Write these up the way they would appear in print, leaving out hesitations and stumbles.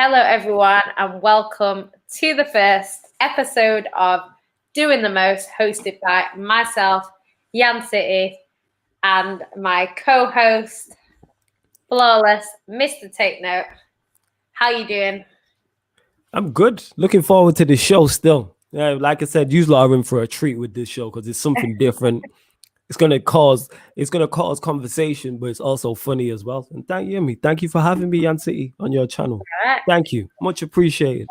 Hello, everyone, and welcome to the first episode of Doing the Most, hosted by myself, Yan City, and my co-host, Flawless, Mr. Take Note. How you doing? I'm good. Looking forward to the show still. Yeah, like I said, you lot are in for a treat with this show because it's something different. It's gonna cause conversation, but it's also funny as well. And thank you for having me, Yan City, on your channel. Right. Thank you, much appreciated.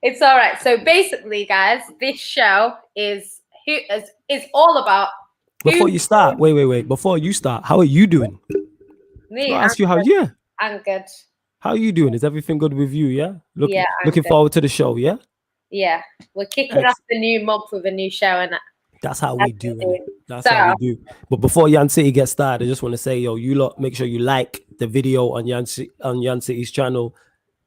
It's all right. So basically, guys, this show is all about. Before you start, wait. Before you start, how are you doing? Me. I'll ask you how. Yeah, I'm good. how are you doing? Is everything good with you? Yeah. Looking good. forward to the show. Yeah. Yeah, we're kicking off the new month with a new show, and that's how we do it. That's how we do. But before Yan City gets started, I just want to say, you lot, make sure you like the video on Yan City's channel.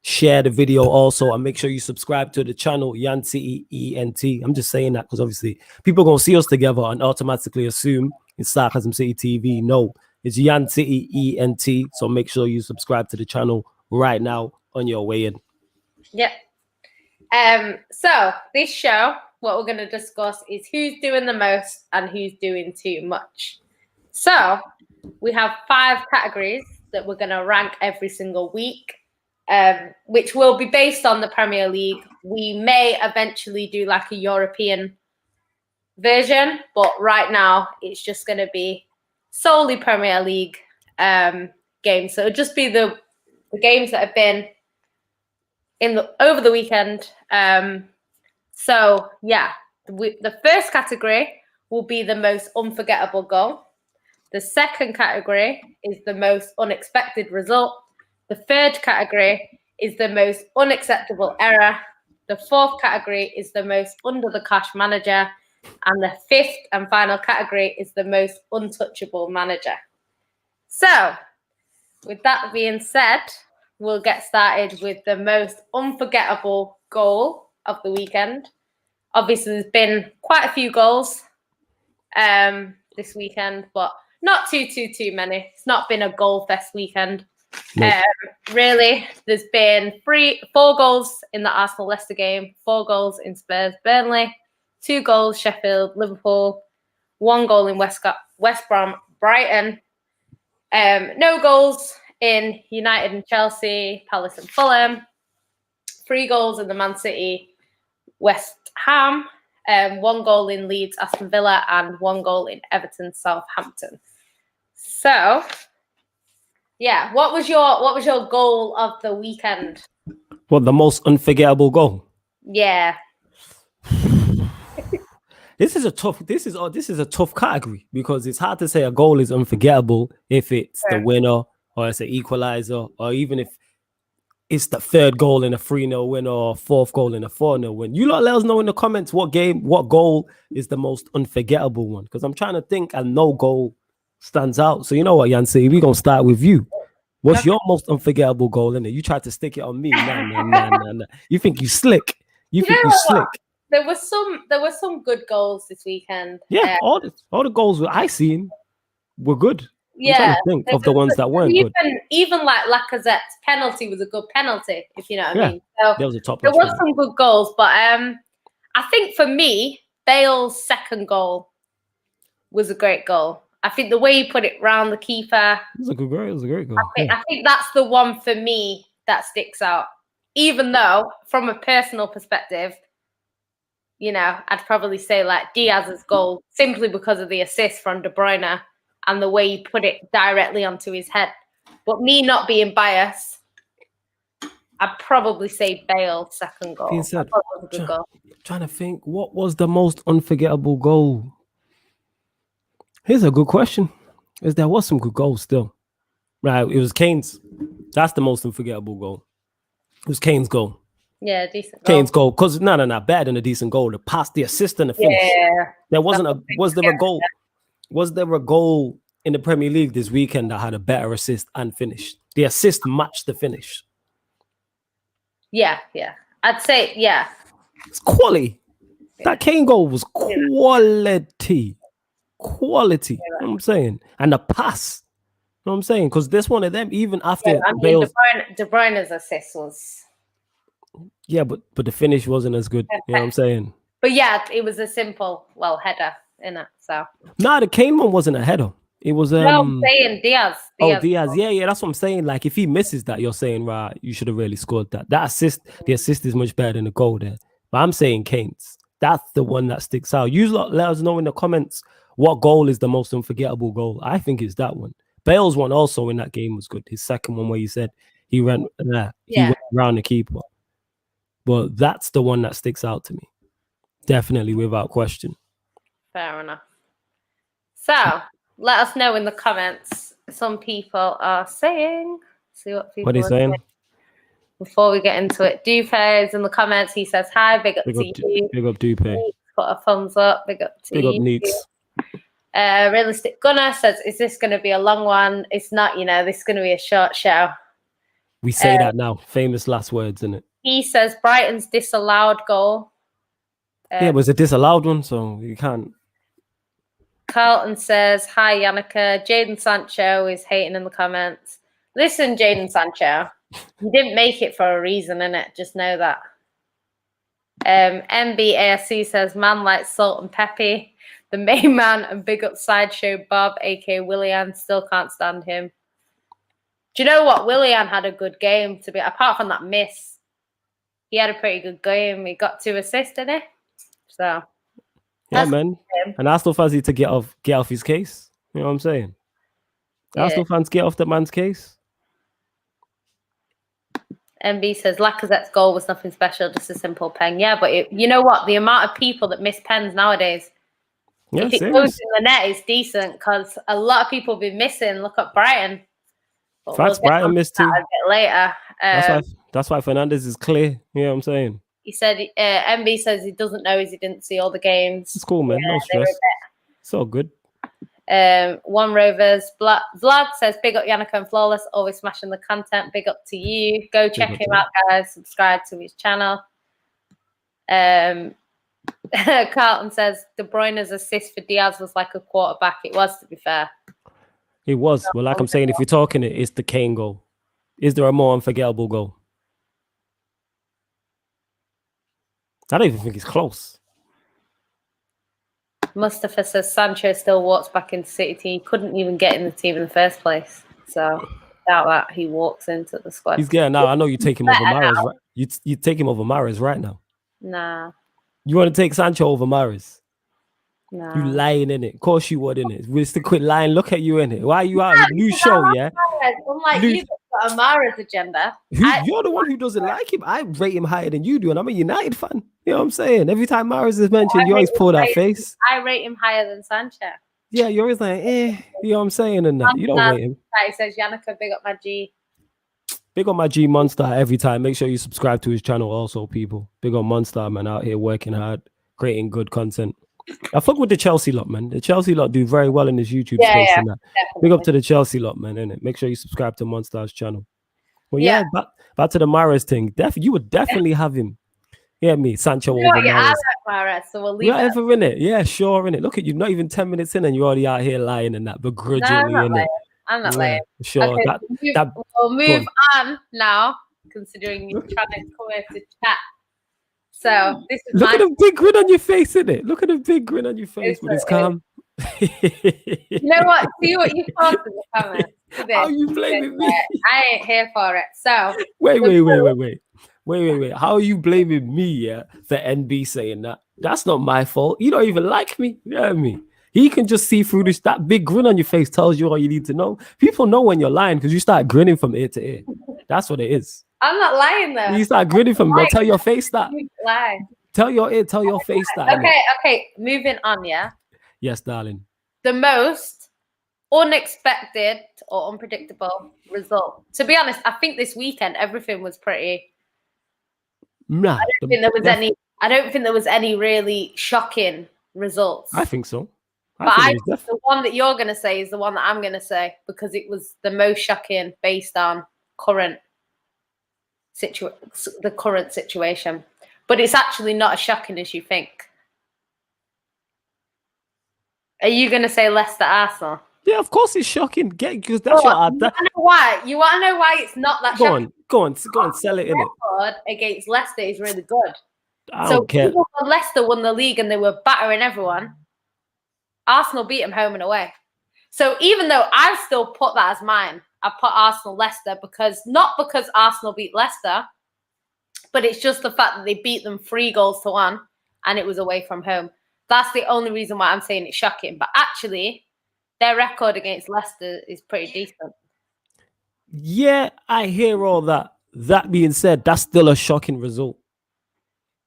Share the video also, and make sure you subscribe to the channel Yan City ENT. I'm just saying that because obviously people are gonna see us together and automatically assume it's Sarcasm City TV. No, it's Yan City ENT. So make sure you subscribe to the channel right now on your way in. Yep. So this show, what we're going to discuss is who's doing the most and who's doing too much. So we have 5 categories that we're going to rank every single week, which will be based on the Premier League. We may eventually do like a European version, but right now it's just going to be solely Premier League games. So it'll just be the games that have been over the weekend. So yeah, the first category will be the most unforgettable goal. The second category is the most unexpected result. The third category is the most unacceptable error. The fourth category is the most under-the-cosh manager. And the fifth and final category is the most untouchable manager. So with that being said, we'll get started with the most unforgettable goal of the weekend. Obviously, there's been quite a few goals this weekend, but not too many. It's not been a goal fest weekend. Nope. Really, there's been 4 goals in the Arsenal-Leicester game, 4 goals in Spurs-Burnley, 2 goals Sheffield-Liverpool, 1 goal in West Brom-Brighton, no goals in United and Chelsea, Palace and Fulham, 3 goals in the Man City, West Ham, 1 goal in Leeds, Aston Villa, and 1 goal in Everton, Southampton. So, yeah, what was your goal of the weekend? What, the most unforgettable goal? Yeah. This is a tough category because it's hard to say a goal is unforgettable if it's the winner or it's an equalizer, or even if it's the 3rd goal in a 3-0 win or 4th goal in a 4-0 win. You lot let us know in the comments what goal is the most unforgettable one, because I'm trying to think and no goal stands out. So you know what, Yancy, we're going to start with you. What's your most unforgettable goal in it? You tried to stick it on me. Nah. You think you slick. You think you slick. There were some good goals this weekend. Yeah, all the goals I seen were good. Yeah, think of the ones that weren't good. Even like Lacazette's penalty was a good penalty, if you know what I mean. So there was some good goals, but I think for me, Bale's second goal was a great goal. I think the way he put it round the keeper. It was a great goal. I think that's the one for me that sticks out. Even though, from a personal perspective, I'd probably say like Diaz's goal simply because of the assist from De Bruyne and the way he put it directly onto his head. But me not being biased, I'd probably say Bale's second goal. Being said, trying to think, what was the most unforgettable goal? Here's a good question. There was some good goals still. Right, it was Kane's. That's the most unforgettable goal. It was Kane's goal. Yeah, decent goal. Kane's goal. Because better than a decent goal. The pass, the assist, and the finish. Yeah. Was there a goal in the Premier League this weekend that had a better assist and finish? The assist matched the finish. Yeah. I'd say, yeah. It's quality. Yeah. That Kane goal was quality. Quality. You know what I'm saying? And the pass. know what I'm saying? Because this one of them, even after Yeah, I mean, Bale's, De Bruyne's assist was. yeah, but the finish wasn't as good. You know what I'm saying? But yeah, it was a simple, header in it. So Nah, the Kane one wasn't a header. It was no, I'm saying Diaz. Oh, Diaz. Yeah, that's what I'm saying. Like, if he misses that, you're saying, right, you should have really scored that. That assist, the assist is much better than the goal there. But I'm saying Kane's. That's the one that sticks out. You lot let us know in the comments what goal is the most unforgettable goal. I think it's that one. Bale's one also in that game was good. His second one where you said he went around the keeper. But that's the one that sticks out to me. Definitely, without question. Fair enough. So let us know in the comments. Some people are saying, see what people are saying. Before we get into it, Dupe is in the comments. He says, hi, big up to you. Big up Dupe. Put a thumbs up. Big up to you. Big up Neats. Realistic Gunner says, is this going to be a long one? It's not, this is going to be a short show. We say that now. Famous last words, isn't it? He says Brighton's disallowed goal. Yeah, it was a disallowed one, so you can't. Carlton says, hi, Yannicka. Jadon Sancho is hating in the comments. Listen, Jadon Sancho, you didn't make it for a reason, innit? Just know that. MBASC says, man like Salt and Peppy, the main man, and big up Sideshow Bob, a.k.a. Willian. Still can't stand him. Do you know what? Willian had a good game, apart from that miss. He had a pretty good game. He got 2 assists, didn't he? So... yeah, man. And Arsenal fans need to get off his case. You know what I'm saying? Yeah. Arsenal fans, get off the man's case. MB says Lacazette's goal was nothing special, just a simple pen. Yeah, but you know what? The amount of people that miss pens nowadays, if it goes in the net, it's decent because a lot of people have been missing. Look at Brighton. Facts, Brighton missed too. A bit later. That's why Fernandes is clear. You know what I'm saying? He said, MB says he doesn't know as he didn't see all the games. It's cool, man. No stress. It's all good. One Rovers. Vlad says, big up Yannicka and Flawless, always smashing the content. Big up to you. Go check him out, guys. Subscribe to his channel. Carlton says, De Bruyne's assist for Diaz was like a quarterback. It was, to be fair. It was. Well, like I'm saying, if you're talking it's the Kane goal. Is there a more unforgettable goal? I don't even think it's close. Mustafa says Sancho still walks back into City team. He couldn't even get in the team in the first place. So doubt that he walks into the squad. He's getting now. I know you take him over Mahrez, right? You take him over Mahrez right now. Nah. You want to take Sancho over Mahrez? Nah. You lying in it. Of course you would, in it. We'll still quit lying. Look at you in it. Why are you out? New show, yeah? Unlike you got a Mahrez agenda. You're the one who doesn't like him. I rate him higher than you do, and I'm a United fan. You know what I'm saying? Every time Mahrez is mentioned, you always pull that face. I rate him higher than Sancho. Yeah, you're always like, you know what I'm saying? And that. You don't rate him. He says, Yannicka, big up my G. Big up my G Monster every time. Make sure you subscribe to his channel also, people. Big up Monster, man, out here working hard, creating good content. I fuck with the Chelsea lot, man. The Chelsea lot do very well in this YouTube space and that. Definitely. Big up to the Chelsea lot, man, innit? Make sure you subscribe to Monster's channel. Well, yeah, back to the Mahrez thing. You would definitely have him. Yeah, me, Sancho over Mahrez. I like Mahrez, so we'll leave it. Ever in it? Yeah, sure in it. Look at you, not even 10 minutes in and you're already out here lying and that, begrudgingly in it. I'm not lying. Sure. Okay, we'll move on now, considering you're trying to come here to chat. So this is look at the big grin on your face, innit? Look at the big grin on your face when it's calm. You know what? See what you thought in the comments. How you blaming me? I ain't here for it. So wait. How are you blaming me, for NB saying that? That's not my fault. You don't even like me. You know what I mean? He can just see through this. That big grin on your face tells you all you need to know. People know when you're lying because you start grinning from ear to ear. That's what it is. I'm not lying though. You start grinning from ear. Tell your face that. Lie. Tell your face that. Okay. Moving on, yeah? Yes, darling. The most unexpected or unpredictable result. To be honest, I think this weekend everything was pretty. Nah, I don't think there was any really shocking results. I think so. The one that you're going to say is the one that I'm going to say because it was the most shocking based on the current situation. But it's actually not as shocking as you think. Are you going to say Leicester Arsenal? Yeah, of course it's shocking. Because that's your You want to know why? You want to know why it's not that shocking? Go on, sell it in it. Record against Leicester is really good. I So don't care. even when Leicester won the league and they were battering everyone, Arsenal beat them home and away. So even though I still put that as mine, I put Arsenal-Leicester not because Arsenal beat Leicester, but it's just the fact that they beat them 3-1 and it was away from home. That's the only reason why I'm saying it's shocking. But actually, their record against Leicester is pretty decent. Yeah, I hear all that. That being said, that's still a shocking result.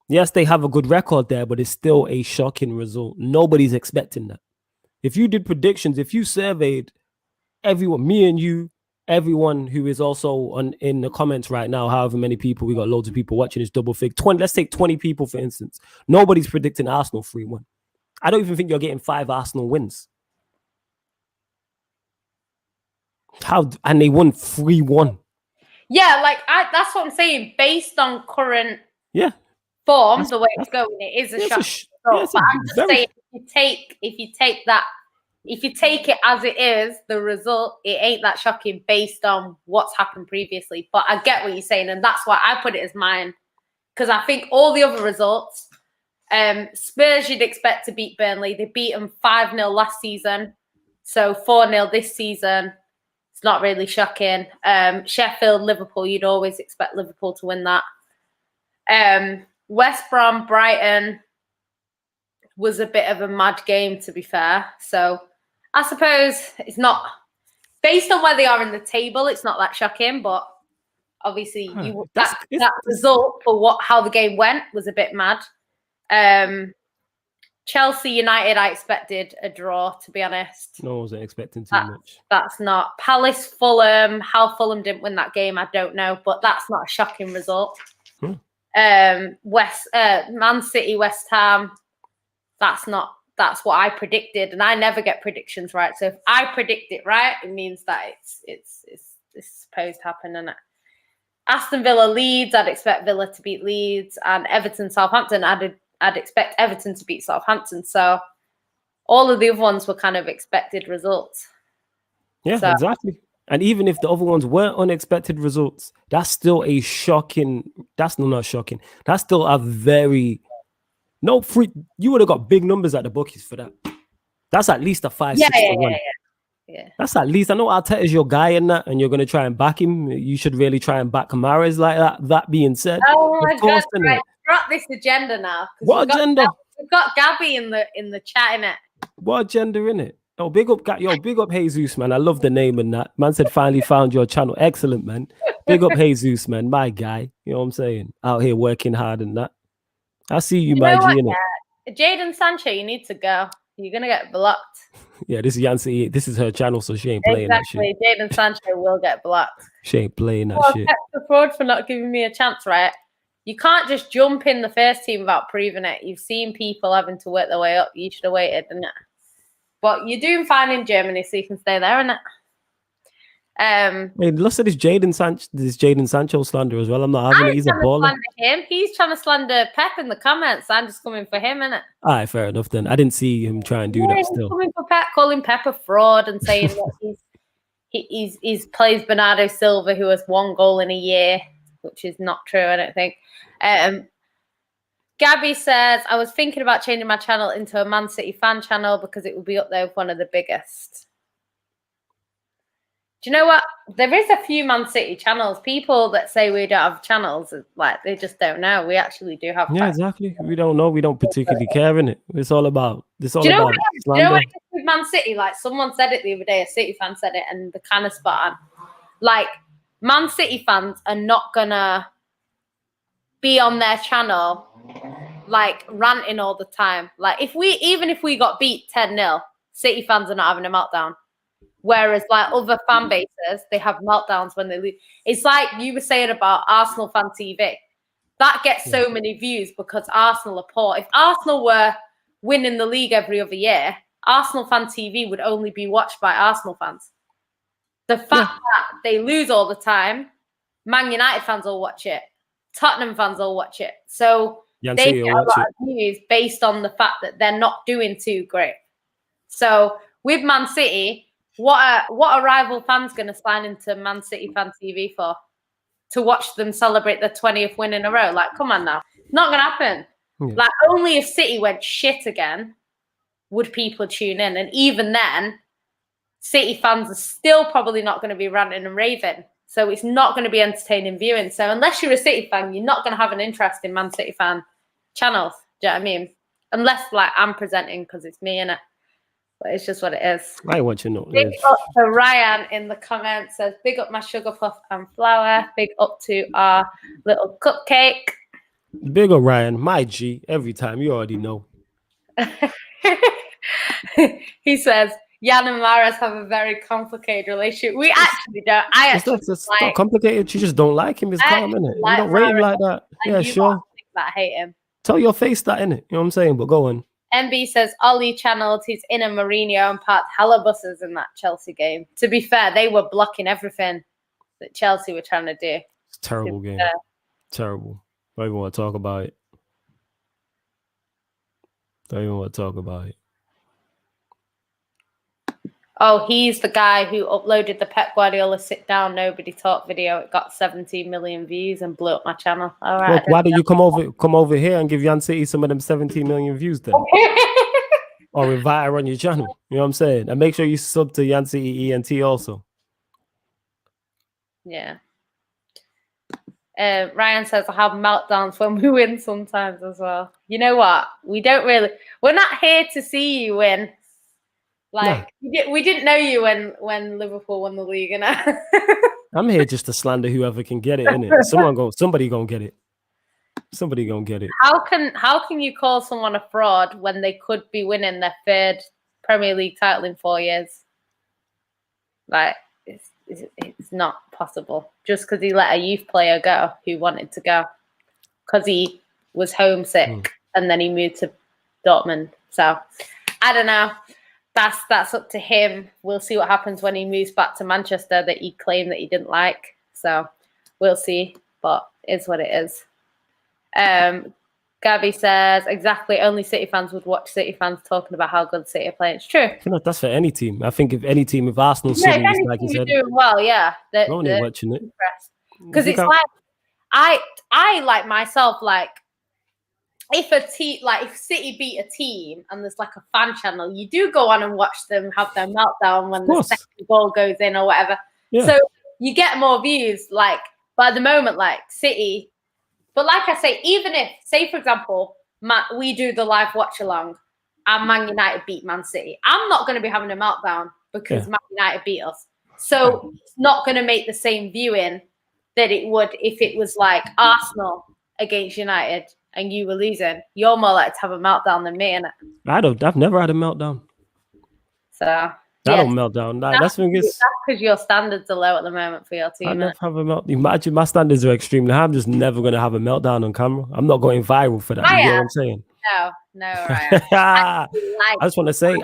Yes, they have a good record there, but it's still a shocking result. Nobody's expecting that. If you did predictions, if you surveyed everyone, me and you, everyone who is also in the comments right now, however many people, we got loads of people watching this double fig. 20, let's take 20 people, for instance. Nobody's predicting Arsenal 3-1. I don't even think you're getting 5 Arsenal wins. And they won 3-1. Yeah, that's what I'm saying. Based on current form, the way it's going, it is a shock. But I'm just saying, if you take it as it is, the result, it ain't that shocking based on what's happened previously. But I get what you're saying, and that's why I put it as mine. Because I think all the other results, Spurs you'd expect to beat Burnley. They beat them 5-0 last season. So 4-0 this season. It's not really shocking. Sheffield, Liverpool, you'd always expect Liverpool to win that. West Brom, Brighton was a bit of a mad game, to be fair. So I suppose it's not, based on where they are in the table, it's not that shocking, but obviously that result for how the game went was a bit mad. Chelsea United, I expected a draw, to be honest. No one wasn't expecting too much. That's not. Palace, Fulham, how Fulham didn't win that game, I don't know, but that's not a shocking result. Man City, West Ham, that's what I predicted, and I never get predictions right. So if I predict it right, it means that it's supposed to happen, isn't it? Aston Villa, Leeds, I'd expect Villa to beat Leeds, and Everton, Southampton, I'd expect Everton to beat Southampton. So all of the other ones were kind of expected results. Yeah, exactly. And even if the other ones weren't unexpected results, that's still a shocking. That's not shocking. That's still a very you would have got big numbers at the bookies for that. That's at least a 5-6 to 1. Yeah. That's at least. I know Arteta's your guy in that, and you're going to try and back him. You should really try and back Kamara's like that. That being said, oh my God, right. Drop this agenda now. What agenda? We've got Gabby in the chat, in it. What agenda in it? Oh, big up Jesus, man. I love the name and that. Man said finally found your channel. Excellent, man. Big up Jesus, man. My guy. You know what I'm saying? Out here working hard and that. I see you, my G, in it. Jaden Sancho, you need to go. You're gonna get blocked. Yeah, this is Yancy. This is her channel, so she ain't playing that shit. Jaden Sancho will get blocked. She ain't playing that shit. Extra fraud for not giving me a chance, right? You can't just jump in the first team without proving it. You've seen people having to work their way up. You should have waited, didn't it? But you're doing fine in Germany, so you can stay there, innit? Wait, look at this Jaden Sancho slander as well. I'm not having it. He's a baller. He's trying to slander Pep in the comments. I'm just coming for him, innit? All right, fair enough then. I didn't see him try and do that still. Coming for Pep, calling Pep a fraud and saying that he's plays Bernardo Silva, who has 1 goal in a year, which is not true, I don't think. Gabby says, I was thinking about changing my channel into a Man City fan channel because it would be up there with one of the biggest. Do you know what? There is a few Man City channels. People that say we don't have channels, like, they just don't know. We actually do have. Yeah, exactly. We don't know. We don't particularly care, innit? It's all about. It's all do you know about. What, you know what it is with Man City? Like, someone said it the other day. A City fan said it, and the kind of spot on. Like, Man City fans are not gonna be on their channel, like, ranting all the time. Like, even if we got beat 10-0, City fans are not having a meltdown. Whereas, like, other fan bases, they have meltdowns when they lose. It's like you were saying about Arsenal fan TV. That gets so many views because Arsenal are poor. If Arsenal were winning the league every other year, Arsenal fan TV would only be watched by Arsenal fans. The fact that they lose all the time, Man United fans will watch it. Tottenham fans will watch it. So they get a lot of views based on the fact that they're not doing too great. So with Man City, what a rival fan's going to sign into Man City Fan TV for? To watch them celebrate their 20th win in a row? Like, come on now. It's not going to happen. Yeah. Like, only if City went shit again would people tune in. And even then, City fans are still probably not going to be ranting and raving. So it's not going to be entertaining viewing. So unless you're a City fan, you're not going to have an interest in Man City fan channels. Do you know what I mean? Unless, like, I'm presenting because it's me, innit? But it's just what it is. I ain't want you know. Big up to Ryan in the comments. Says, big up my sugar puff and flour. Big up to our little cupcake. Big up Ryan, my G, every time. You already know. He says, Jan and Maris have a very complicated relationship. We actually don't. It's not complicated. You just don't like him. It's calm, innit? You don't rate him like that. Yeah, sure. That hate him. Tell your face that, innit? You know what I'm saying? But go on. MB says, Ollie channeled his inner Mourinho and parked hella buses in that Chelsea game. To be fair, they were blocking everything that Chelsea were trying to do. It's a terrible game. Terrible. Don't even want to talk about it. Don't even want to talk about it. Oh, he's the guy who uploaded the Pep Guardiola sit down, nobody talk video. It got 17 million views and blew up my channel. All right. Well, why do you come over here and give Jan City some of them 17 million views then? Or invite her on your channel. You know what I'm saying? And make sure you sub to Jan City ENT also. Yeah. Ryan says, I have meltdowns when we win sometimes as well. You know what? We're not here to see you win. Like, no. We didn't know you when Liverpool won the league, and I'm here just to slander whoever can get it, innit? Somebody gonna get it. Somebody gonna get it. How can you call someone a fraud when they could be winning their third Premier League title in 4 years? Like, it's not possible. Just because he let a youth player go who wanted to go because he was homesick and then he moved to Dortmund. So I don't know. That's up to him. We'll see what happens when he moves back to Manchester that he claimed that he didn't like. So we'll see. But it's what it is. Gabby says, exactly, only City fans would watch City fans talking about how good City are playing. It's true. That's for any team. I think if Arsenal City, like you said, doing well, yeah. They're only watching it. Because it's like, I like myself, like, if City beat a team and there's like a fan channel, you do go on and watch them have their meltdown when the second goal goes in or whatever. Yeah. So you get more views. Like, but at the moment, like City. But like I say, even if, say for example, we do the live watch along and Man United beat Man City, I'm not going to be having a meltdown because Man United beat us. So it's not going to make the same viewing that it would if it was like Arsenal against United and you were losing. You're more likely to have a meltdown than me, innit? I've never had a meltdown. So I don't melt down. That's because your standards are low at the moment for your team. I never have a meltdown. Imagine my standards are extremely high. I'm just never going to have a meltdown on camera. I'm not going viral for that. You know what I'm saying? No, right. I just want to say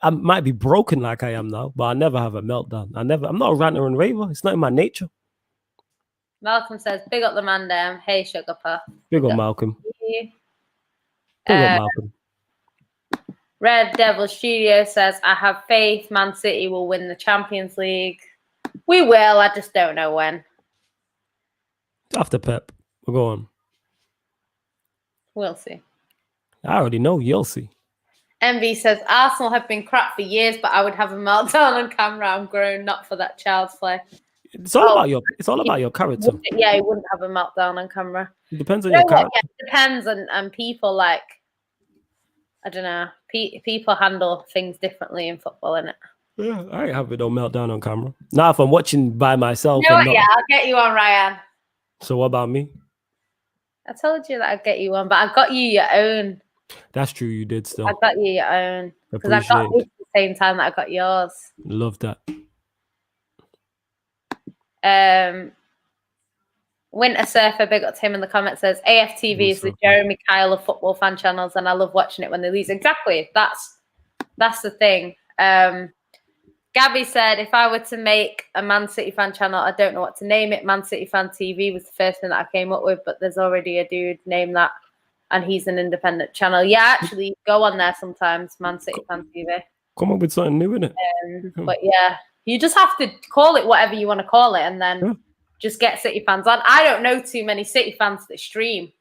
I might be broken like I am now, but I never have a meltdown. I'm not a ranter and raver. It's not in my nature. Malcolm says, big up the man down. Hey, Sugar Puff. Big up Malcolm. Big up Malcolm. Red Devil Studio says, I have faith Man City will win the Champions League. We will. I just don't know when. After Pep. We'll go on. We'll see. I already know. You'll see. MV says, Arsenal have been crap for years, but I would have a meltdown on camera. I'm grown, not for that child's play. It's all about your character. Yeah, he wouldn't have a meltdown on camera. It depends on your character. Yeah, it depends, and people like, I don't know, people handle things differently in football, innit? Yeah, I ain't having no meltdown on camera. Now, if I'm watching by myself. You know what, I'll get you on, Ryan. So what about me? I told you that I'd get you on, but I got you your own. That's true, you did still. I got you your own. Because I got you at the same time that I got yours. Love that. Winter Surfer, big up to him in the comments, says AFTV is the Jeremy Kyle of football fan channels, and I love watching it when they lose. Exactly, that's the thing. Gabby said, if I were to make a Man City fan channel, I don't know what to name it. Man City Fan TV was the first thing that I came up with, but there's already a dude named that, and he's an independent channel. Yeah, actually, go on there sometimes, Man City Fan TV. Come up with something new, innit? But yeah, you just have to call it whatever you want to call it, and then just get City fans on. I don't know too many City fans that stream,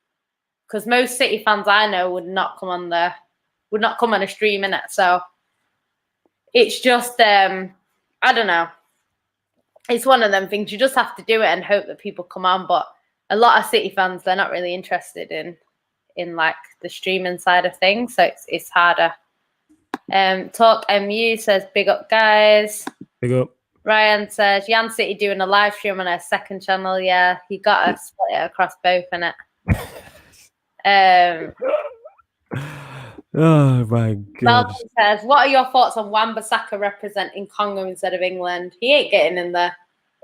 because most City fans I know would not come on a stream, innit? So it's just I don't know. It's one of them things. You just have to do it and hope that people come on. But a lot of City fans, they're not really interested in like the streaming side of things, so it's harder. Talk MU says, big up, guys. Big up. Ryan says, Yan City doing a live stream on her second channel. Yeah, you got to split it across both, innit? Oh my god. Malcolm says, what are your thoughts on Wan-Bissaka representing Congo instead of England? He ain't getting in the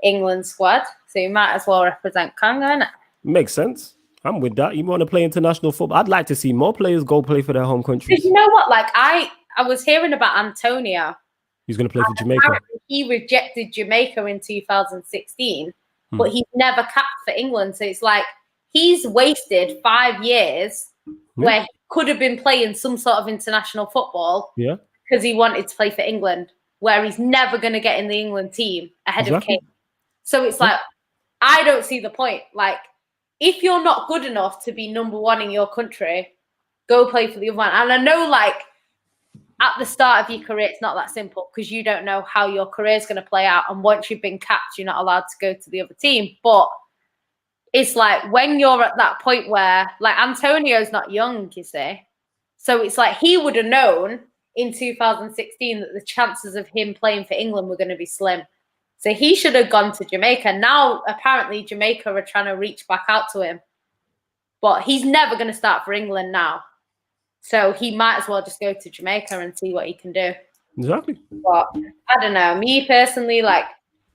England squad, so he might as well represent Congo, innit? Makes sense. I'm with that. You want to play international football? I'd like to see more players go play for their home countries. But you know what? Like I was hearing about Antonio. He's going to play for Jamaica. He rejected Jamaica in 2016, but he's never capped for England. So it's like he's wasted 5 years where he could have been playing some sort of international football because he wanted to play for England, where he's never going to get in the England team ahead of Kane. So it's like, I don't see the point. Like, if you're not good enough to be number one in your country, go play for the other one. And I know, like, at the start of your career, it's not that simple because you don't know how your career is going to play out. And once you've been capped, you're not allowed to go to the other team. But it's like when you're at that point where, like, Antonio's not young, you see. So it's like he would have known in 2016 that the chances of him playing for England were going to be slim. So he should have gone to Jamaica. Now, apparently, Jamaica are trying to reach back out to him. But he's never going to start for England now. So he might as well just go to Jamaica and see what he can do. Exactly. But I don't know. Me personally, like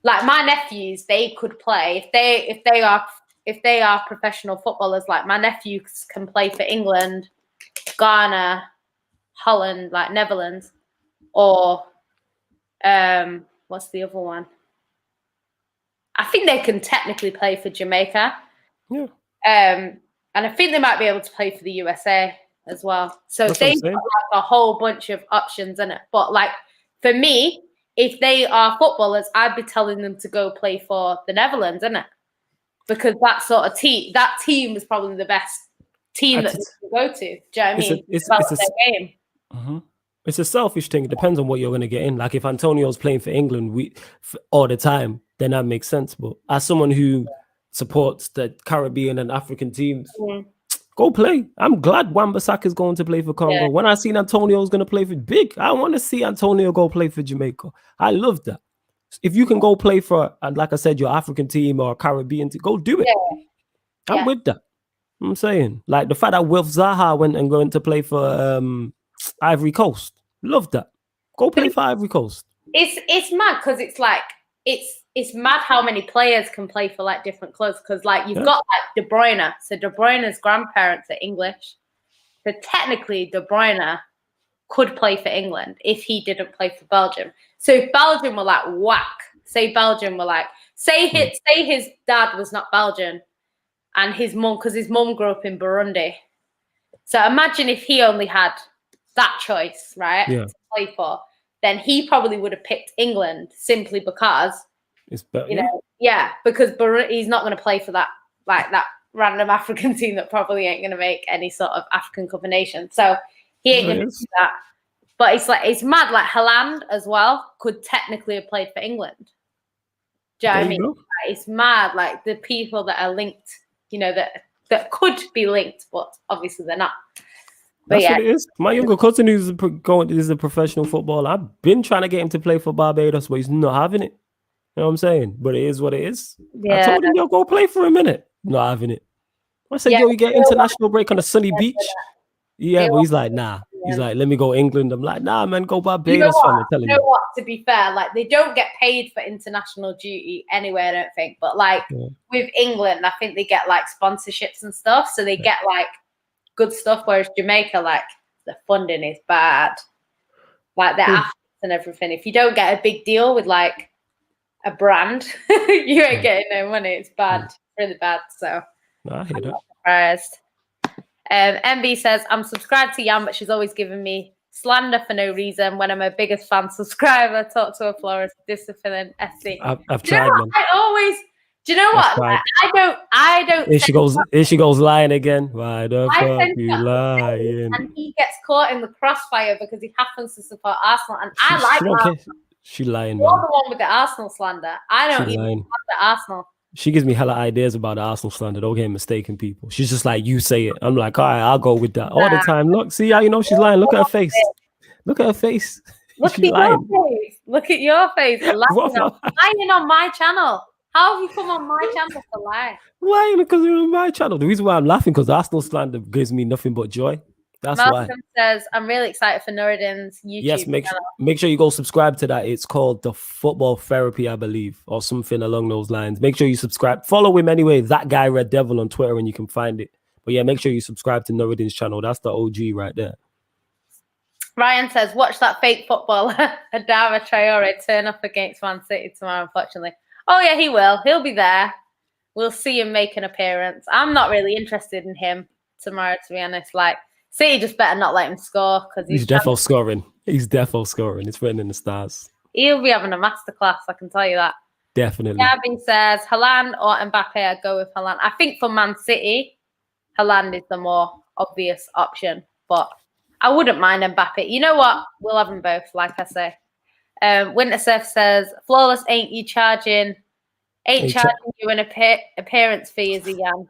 my nephews, they could play if they are professional footballers. Like my nephews can play for England, Ghana, Holland, like Netherlands, or what's the other one? I think they can technically play for Jamaica. Yeah. And I think they might be able to play for the USA as well. So they've got like a whole bunch of options in it. But like for me, if they are footballers, I'd be telling them to go play for the Netherlands, isn't it? Because that sort of team is probably the best team that they can go to. Do you know what I mean? It's their game. Mm-hmm. It's a selfish thing. It depends on what you're going to get in. Like if Antonio's playing for England all the time, then that makes sense. But as someone who supports the Caribbean and African teams, go play. I'm glad Wan-Bissaka is going to play for Congo. When I seen Antonio's going to play for big, I want to see Antonio go play for Jamaica. I love that. If you can go play for, like I said, your African team or Caribbean team, go do it. I'm with that. I'm saying, like the fact that Wilf Zaha went and going to play for Ivory Coast. Love that. Go play for Ivory Coast. It's mad because it's like it's mad how many players can play for like different clubs because like you've got like De Bruyne. So De Bruyne's grandparents are English. So technically De Bruyne could play for England if he didn't play for Belgium. So if Belgium were like whack, say Belgium were like say his dad was not Belgian and his mum, because his mum grew up in Burundi. So imagine if he only had that choice, right? To play for, then he probably would have picked England simply because it's better, because he's not going to play for that random African team that probably ain't going to make any sort of African Cup of Nations. So he ain't going to do that. But it's mad. Like Haaland as well could technically have played for England. Do you know what I mean? Like, it's mad. Like the people that are linked, that could be linked, but obviously they're not. That's what it is. My younger cousin is a professional footballer. I've been trying to get him to play for Barbados, but he's not having it. You know what I'm saying? But it is what it is. Yeah. I told him, go play for a minute. Not having it. I said, you get international break on a sunny beach. Yeah, but he's like, nah. He's like, let me go England. I'm like, nah, man, go Barbados. You know what? To be fair, like they don't get paid for international duty anyway, I don't think. But like with England, I think they get like sponsorships and stuff. So they get like good stuff. Whereas Jamaica, like the funding is bad. Like the athletes and everything. If you don't get a big deal with like a brand, you ain't getting no money. It's bad, really bad. So I hear that. Surprised. MB says, I'm subscribed to Yam, but she's always giving me slander for no reason when I'm a biggest fan subscriber. Talk to a florist, discipline, SC. I've tried, man. I always. Do you know what? I don't. Here she goes lying again. Why the fuck you lying? And he gets caught in the crossfire because he happens to support Arsenal, and I like Arsenal. She lying, You're man. the one with the Arsenal slander. I don't even like the Arsenal. She gives me hella ideas about the Arsenal slander. Don't get mistaken, people. She's just like, you say it. I'm like, all right, I'll go with that all the time. Look, see how you know she's lying. Look at her face. Look at her face. Look at your face. Look at your face. Lying on my channel. How have you come on my channel to lie? Why? Because you're on my channel. The reason why I'm laughing because Arsenal slander gives me nothing but joy. That's Malcolm why. Says, I'm really excited for Nuruddin's YouTube Yes, make sure you go subscribe to that. It's called The Football Therapy, I believe, or something along those lines. Make sure you subscribe. Follow him anyway, that guy Red Devil on Twitter, and you can find it. But yeah, make sure you subscribe to Nuruddin's channel. That's the OG right there. Ryan says, watch that fake footballer, Adama Traore, turn up against Man City tomorrow, unfortunately. Oh, yeah, he will. He'll be there. We'll see him make an appearance. I'm not really interested in him tomorrow, to be honest. Like, City just better not let him score because he's defo scoring. He's defo scoring. It's written in the stars. He'll be having a masterclass, I can tell you that. Definitely. Gabby says, Haaland or Mbappe, I'd go with Haaland. I think for Man City, Haaland is the more obvious option, but I wouldn't mind Mbappe. You know what? We'll have them both, like I say. Wintersurf says, Flawless ain't charging you an appearance fee, is he, Jan?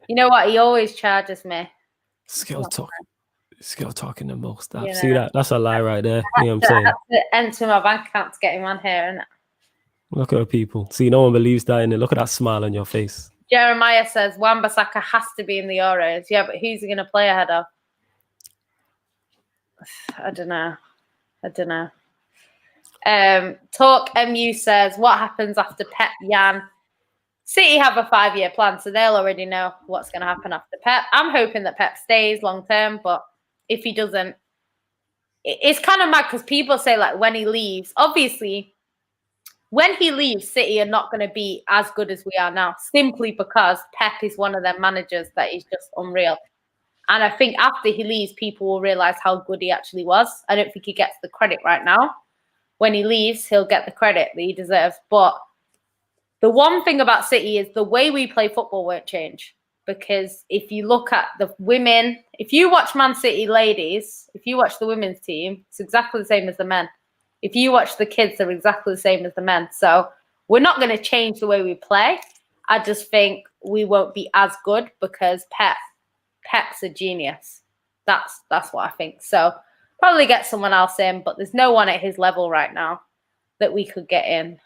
You know what? He always charges me. Skill talking the most. See that? That's a lie right there. You know what I'm saying? That's to enter my bank account to get him on here, isn't it? Look at the people. See, no one believes that, and look at that smile on your face. Jeremiah says Wan-Bissaka has to be in the Euros. Yeah, but who's he going to play ahead of? I don't know. Talk MU says, what happens after Pep, Jan? City have a 5-year plan, so they'll already know what's going to happen after Pep. I'm hoping that Pep stays long term, but if he doesn't, it's kind of mad because people say, like, when he leaves, obviously, when he leaves, City are not going to be as good as we are now, simply because Pep is one of their managers that is just unreal. And I think after he leaves, people will realize how good he actually was. I don't think he gets the credit right now. When he leaves, he'll get the credit that he deserves. But the one thing about City is the way we play football won't change. Because if you look at the women, if you watch Man City ladies, if you watch the women's team, it's exactly the same as the men. If you watch the kids, they're exactly the same as the men. So we're not going to change the way we play. I just think we won't be as good because Pep's a genius. That's what I think. So probably get someone else in, but there's no one at his level right now that we could get in.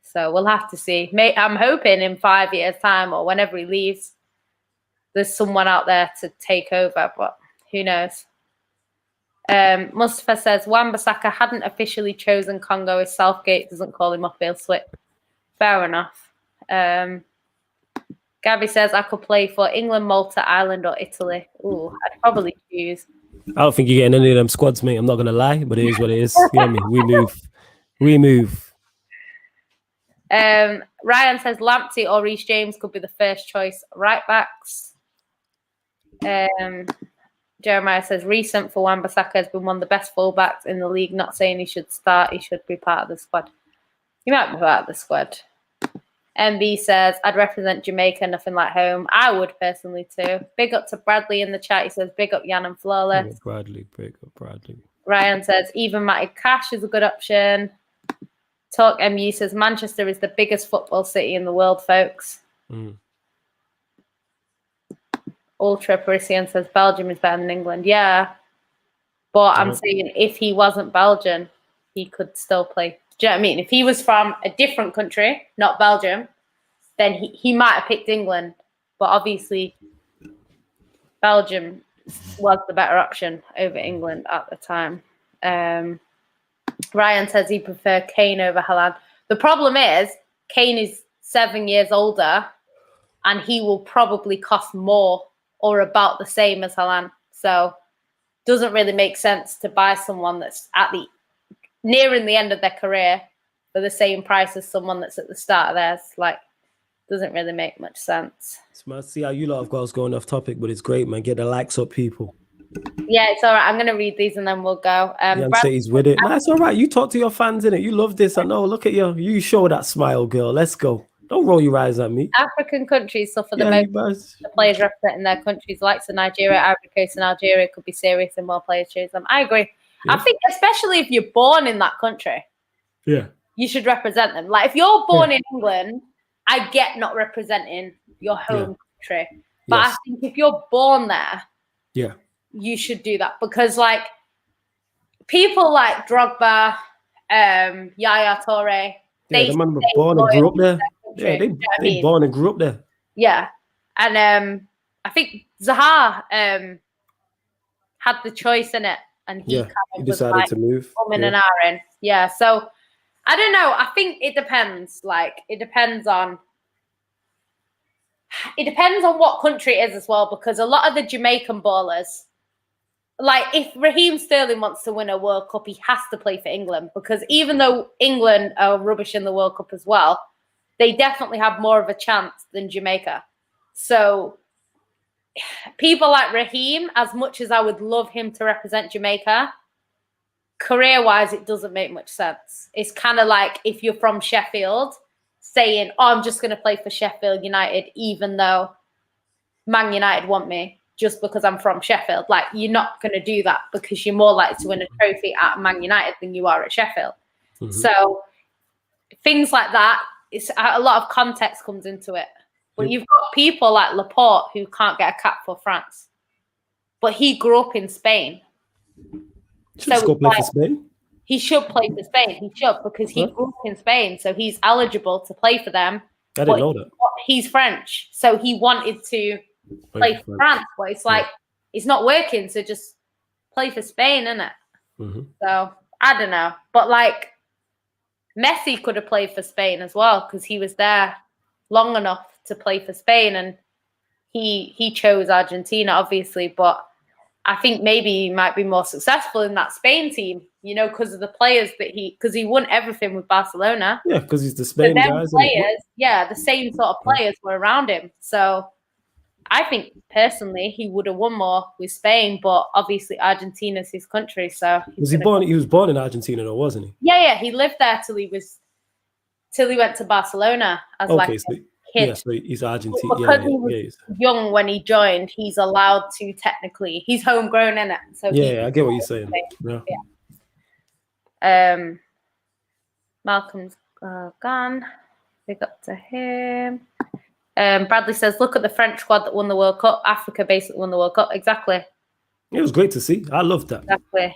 So we'll have to see. I'm hoping in 5 years' time or whenever he leaves, there's someone out there to take over, but who knows? Mustafa says, Wan-Bissaka hadn't officially chosen Congo if Southgate doesn't call him up, he'll slip. Fair enough. Gabby says, I could play for England, Malta, Ireland, or Italy. Ooh, I'd probably choose. I don't think you're getting any of them squads, mate. I'm not going to lie, but it is what it is. You know what I mean? We move. Ryan says, Lamptey or Reece James could be the first choice right backs. Jeremiah says, recent for Wan-Bissaka has been one of the best fullbacks in the league. Not saying he should start. He should be part of the squad. He might be part of the squad. MB says, I'd represent Jamaica, nothing like home. I would personally too. Big up to Bradley in the chat. He says, big up Jan and Flawless. Big up Bradley. Ryan says, even Matty Cash is a good option. Talk MU says, Manchester is the biggest football city in the world, folks. Ultra Parisian says, Belgium is better than England. Yeah. But I'm saying if he wasn't Belgian, he could still play. Do you know what I mean? If he was from a different country, not Belgium, then he might have picked England. But obviously, Belgium was the better option over England at the time. Ryan says he preferred Kane over Haaland. The problem is, Kane is 7 years older, and he will probably cost more or about the same as Haaland. So doesn't really make sense to buy someone that's at the nearing the end of their career for the same price as someone that's at the start of theirs. Like, doesn't really make much sense. It's mad. See how you lot have got us going off topic, but it's great, man. Get the likes up, people. Yeah, it's all right. I'm gonna read these and then we'll go. Jan says with it. Nah, it's all right. You talk to your fans, innit? You love this. I know. Look at you. You show that smile, girl. Let's go. Don't roll your eyes at me. African countries suffer the most. The players representing their countries, like Nigeria, Ivory Coast, and Algeria, could be serious and more players choose them. I agree. Yeah. I think especially if you're born in that country, you should represent them. Like if you're born in England, I get not representing your home country, but I think if you're born there, you should do that because like people like Drogba, Yaya Toure, the man was born and grew up there. Yeah, they born and grew up there. Yeah, and I think Zaha had the choice in it, and he decided to move. And Aaron. Yeah, so I don't know. I think it depends. Like it depends on what country it is as well, because a lot of the Jamaican ballers, like if Raheem Sterling wants to win a World Cup, he has to play for England, because even though England are rubbish in the World Cup as well, they definitely have more of a chance than Jamaica. So people like Raheem, as much as I would love him to represent Jamaica, career-wise, it doesn't make much sense. It's kind of like if you're from Sheffield saying, oh, I'm just going to play for Sheffield United, even though Man United want me, just because I'm from Sheffield. Like, you're not going to do that because you're more likely to win a trophy at Man United than you are at Sheffield. Mm-hmm. So things like that, it's a lot of context comes into it. But you've got people like Laporte who can't get a cap for France. But he grew up in Spain. Should go play for Spain. He should play for Spain. He should, because he grew up in Spain. So he's eligible to play for them. I didn't know that. He's French. So he wanted to play for France. But it's like, it's not working. So just play for Spain, isn't it? Mm-hmm. So I don't know. But like, Messi could have played for Spain as well, because he was there long enough to play for Spain, and he chose Argentina, obviously, but I think maybe he might be more successful in that Spain team, you know, because of the players that because he won everything with Barcelona. Yeah, because he's the Spain guys. Players, the same sort of players were around him. So I think personally he would have won more with Spain, but obviously Argentina's his country. So he was born in Argentina, though, wasn't he? Yeah, he lived there till he went to Barcelona as kid. Yeah, so he's Argentine. Because he was young when he joined, he's allowed to technically. He's homegrown, in it. So I get what you're saying. Yeah. Malcolm's gone. Big up to him. Bradley says, "Look at the French squad that won the World Cup. Africa basically won the World Cup." Exactly. It was great to see. I loved that.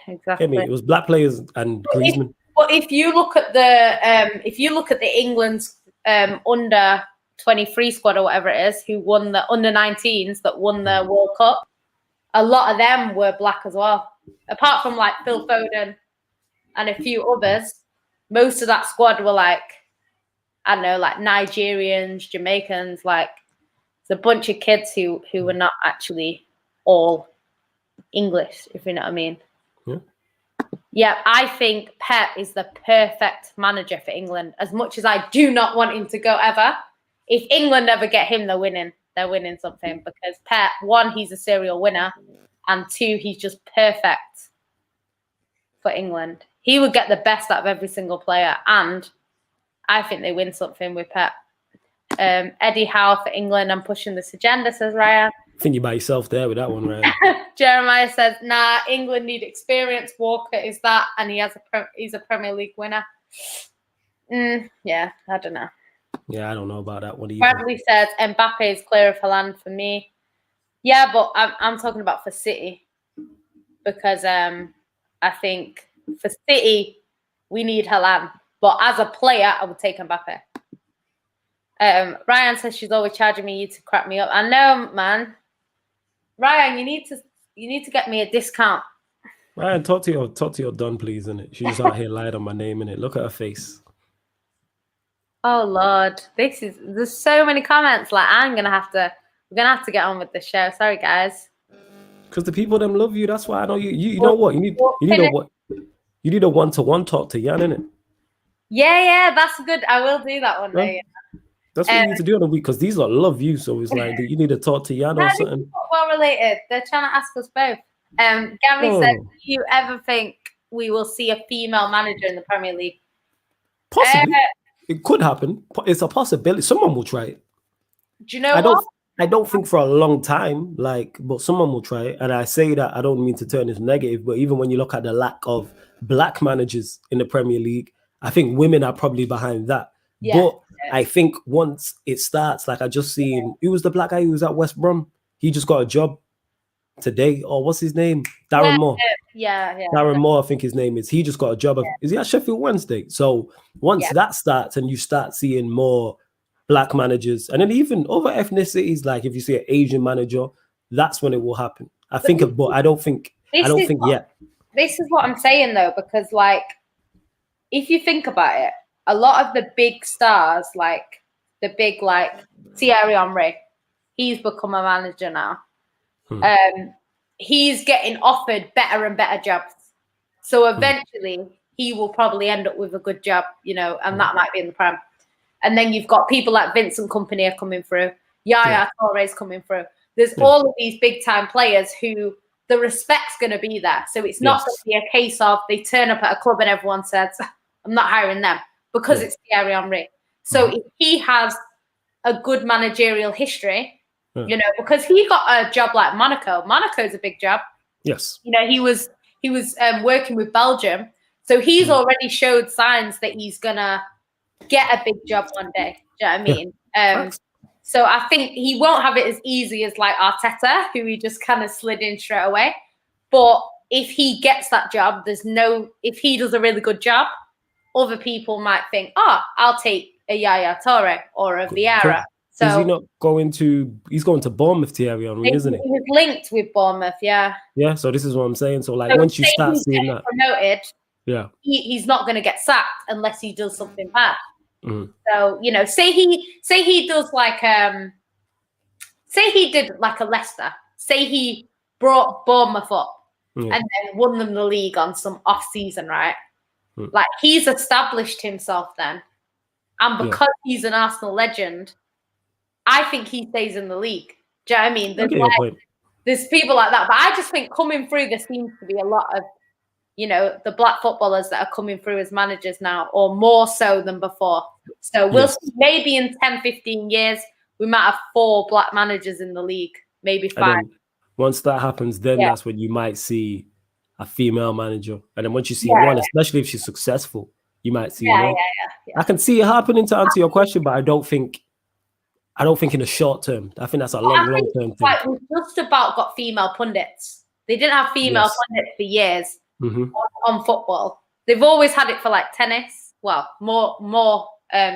Exactly. I mean, it was black players and Griezmann. But if you look at the England's under 23 squad or whatever it is, who won the under 19s that won the World Cup, a lot of them were black as well. Apart from like Phil Foden and a few others, most of that squad were like, I don't know, like Nigerians, Jamaicans, like it's a bunch of kids who were not actually all English, if you know what I mean. Yeah, I think Pep is the perfect manager for England. As much as I do not want him to go ever, if England ever get him, they're winning. They're winning something, because Pep, one, he's a serial winner, and two, he's just perfect for England. He would get the best out of every single player, and I think they win something with Pep. Eddie Howe for England. I'm pushing this agenda, says Ryan. I think you're by yourself there with that one, Ryan. Jeremiah says, nah, England need experience. Walker is that, and he's a Premier League winner. Yeah, I don't know. Yeah, I don't know about that one either. Bradley says Mbappe is clear of Haaland for me. Yeah, but I'm talking about for City, because I think for City we need Haaland, but as a player I would take Mbappe. Ryan says she's always charging me to crap me up. I know, man. Ryan, you need to get me a discount. Ryan, talk to your Don, please, innit? She's out here lying on my name, innit? Look at her face. Oh Lord, there's so many comments. Like we're gonna have to get on with the show. Sorry, guys. Because the people them love you. That's why I know you. You know what? You need a one-to-one talk to Jan, innit? Yeah, that's good. I will do that one day. Yeah. That's what you need to do on the week, because these lot love you. So it's like you need to talk to Jan or something. Well related. They're trying to ask us both. Gary said, do you ever think we will see a female manager in the Premier League? Possibly. It could happen. It's a possibility. Someone will try it. Do you know what? I don't think for a long time, but someone will try it. And I say that, I don't mean to turn this negative, but even when you look at the lack of black managers in the Premier League, I think women are probably behind that. Yeah. But I think once it starts, like I just seen, who was the black guy who was at West Brom? He just got a job today. Or what's his name? Darren Moore. Yeah. Darren Moore, I think his name is. He just got a job. Is he at Sheffield Wednesday? So once that starts and you start seeing more black managers, and then even other ethnicities, like if you see an Asian manager, that's when it will happen. I think, but I don't think yet. This is what I'm saying though, because like, if you think about it, a lot of the big stars, like the big, like Thierry Henry, he's become a manager now. He's getting offered better and better jobs. So eventually he will probably end up with a good job, and that might be in the Prem. And then you've got people like Vincent Kompany are coming through. Yaya Touré's coming through. There's all of these big time players who the respect's going to be there. So it's not going to be a case of they turn up at a club and everyone says, I'm not hiring them because it's Thierry Henry. So if he has a good managerial history, because he got a job like Monaco. Monaco's a big job. Yes. He was working with Belgium. So he's already showed signs that he's going to get a big job one day. Do you know what I mean? So I think he won't have it as easy as like Arteta, who he just kind of slid in straight away. But if he gets that job, if he does a really good job, other people might think, I'll take a Yaya Toure or a Vieira. So is he not he's going to Bournemouth, Thierry Henry, isn't he? He's linked with Bournemouth, yeah. Yeah, so this is what I'm saying. So like once you start seeing that promoted, he's not going to get sacked unless he does something bad. So say he does like say he did like a Leicester, say he brought Bournemouth up and then won them the league on some off season, right? Like he's established himself then, and because he's an Arsenal legend, I think he stays in the league. Do you know what I mean? There's people like that, but I just think coming through there seems to be a lot of the black footballers that are coming through as managers now, or more so than before. So we'll see, maybe in 10, 15 years, we might have 4 black managers in the league, maybe 5. Once that happens, then that's when you might see a female manager. And then once you see one, especially if she's successful, you might see one. I can see it happening, to answer your question, but I don't think in the short term. I think that's a long term thing. Like, we've just about got female pundits. They didn't have female pundits for years. On football, they've always had it for like tennis. Well, more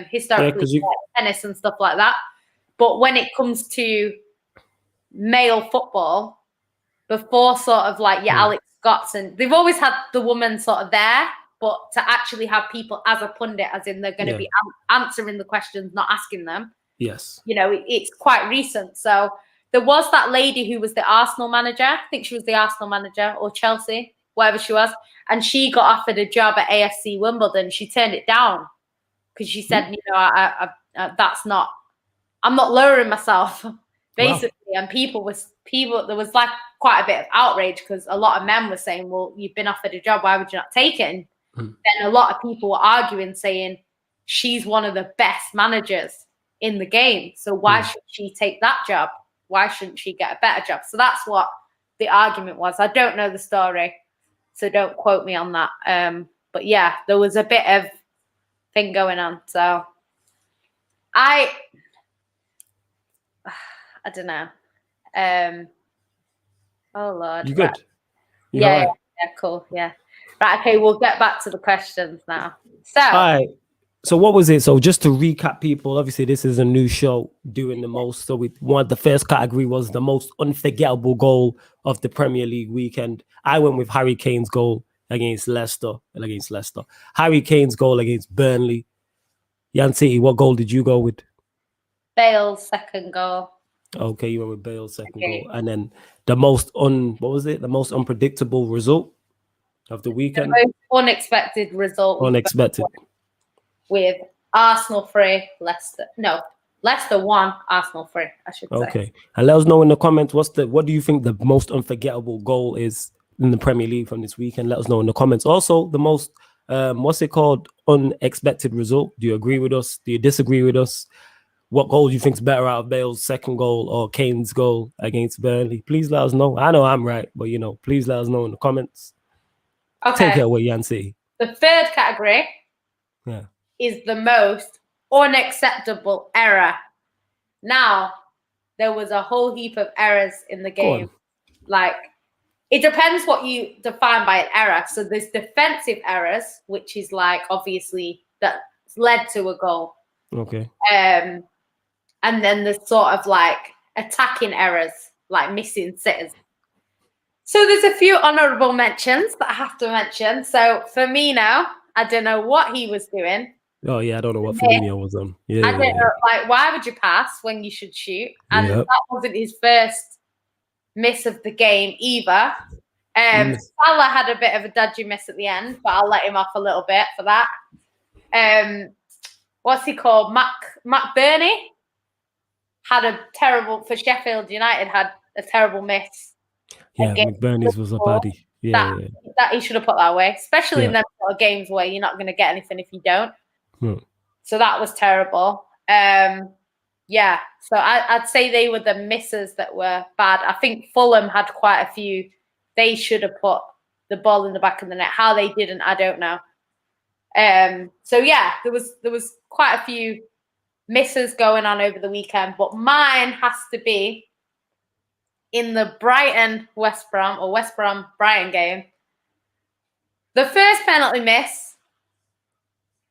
historically tennis and stuff like that. But when it comes to male football, before sort of like Alex Scotts, and they've always had the woman sort of there, but to actually have people as a pundit, as in they're going to be answering the questions, not asking them. Yes, it's quite recent. So there was that lady who was the Arsenal manager. I think she was the Arsenal manager or Chelsea, whatever she was, and she got offered a job at AFC Wimbledon. She turned it down because she said, that's not. I'm not lowering myself, basically. Wow. And there was like quite a bit of outrage because a lot of men were saying, "Well, you've been offered a job. Why would you not take it?" And then a lot of people were arguing, saying she's one of the best managers in the game. So why should she take that job? Why shouldn't she get a better job? So that's what the argument was. I don't know the story, so don't quote me on that. But yeah, there was a bit of thing going on. So I don't know. Oh Lord. You good? Right. Yeah, cool. Yeah. Right. Okay. We'll get back to the questions now. So. All right. So what was it? So just to recap, people, obviously this is a new show doing the most. So the first category was the most unforgettable goal of the Premier League weekend. I went with Harry Kane's goal against Leicester. Harry Kane's goal against Burnley. Yanti, what goal did you go with? Bale's second goal. Okay, you went with Bale's second goal. And then the most the most unpredictable result of the weekend? The most unexpected result. Unexpected. With Arsenal 3, Leicester. No, Leicester 1, Arsenal 3, I should say. Okay. And let us know in the comments what do you think the most unforgettable goal is in the Premier League from this weekend? Let us know in the comments. Also, the most what's it called? Unexpected result. Do you agree with us? Do you disagree with us? What goal do you think is better out of Bale's second goal or Kane's goal against Burnley? Please let us know. I know I'm right, but please let us know in the comments. Okay. Take it away, Yancy. The third category is the most unacceptable error. Now, there was a whole heap of errors in the game. Like, it depends what you define by an error. So there's defensive errors, which is like, obviously, that led to a goal. Okay. And then there's sort of like attacking errors, like missing sitters. So there's a few honourable mentions that I have to mention. So Firmino, I don't know what he was doing. Oh, yeah, I don't know what Firmino was on. Yeah, I don't know, like, why would you pass when you should shoot? And that wasn't his first miss of the game either. Salah had a bit of a dodgy miss at the end, but I'll let him off a little bit for that. What's he called? Matt Burney had a terrible, for Sheffield United, had a terrible miss. Yeah, McBurney's was a baddie. Yeah, that he should have put that away, especially in them sort of games where you're not going to get anything if you don't. So that was terrible. So I'd say they were the misses that were bad. I think Fulham had quite a few. They should have put the ball in the back of the net. How they didn't, I don't know. There was quite a few misses going on over the weekend, but mine has to be in the Brighton-West Brom or West Brom-Brighton game. The first penalty miss,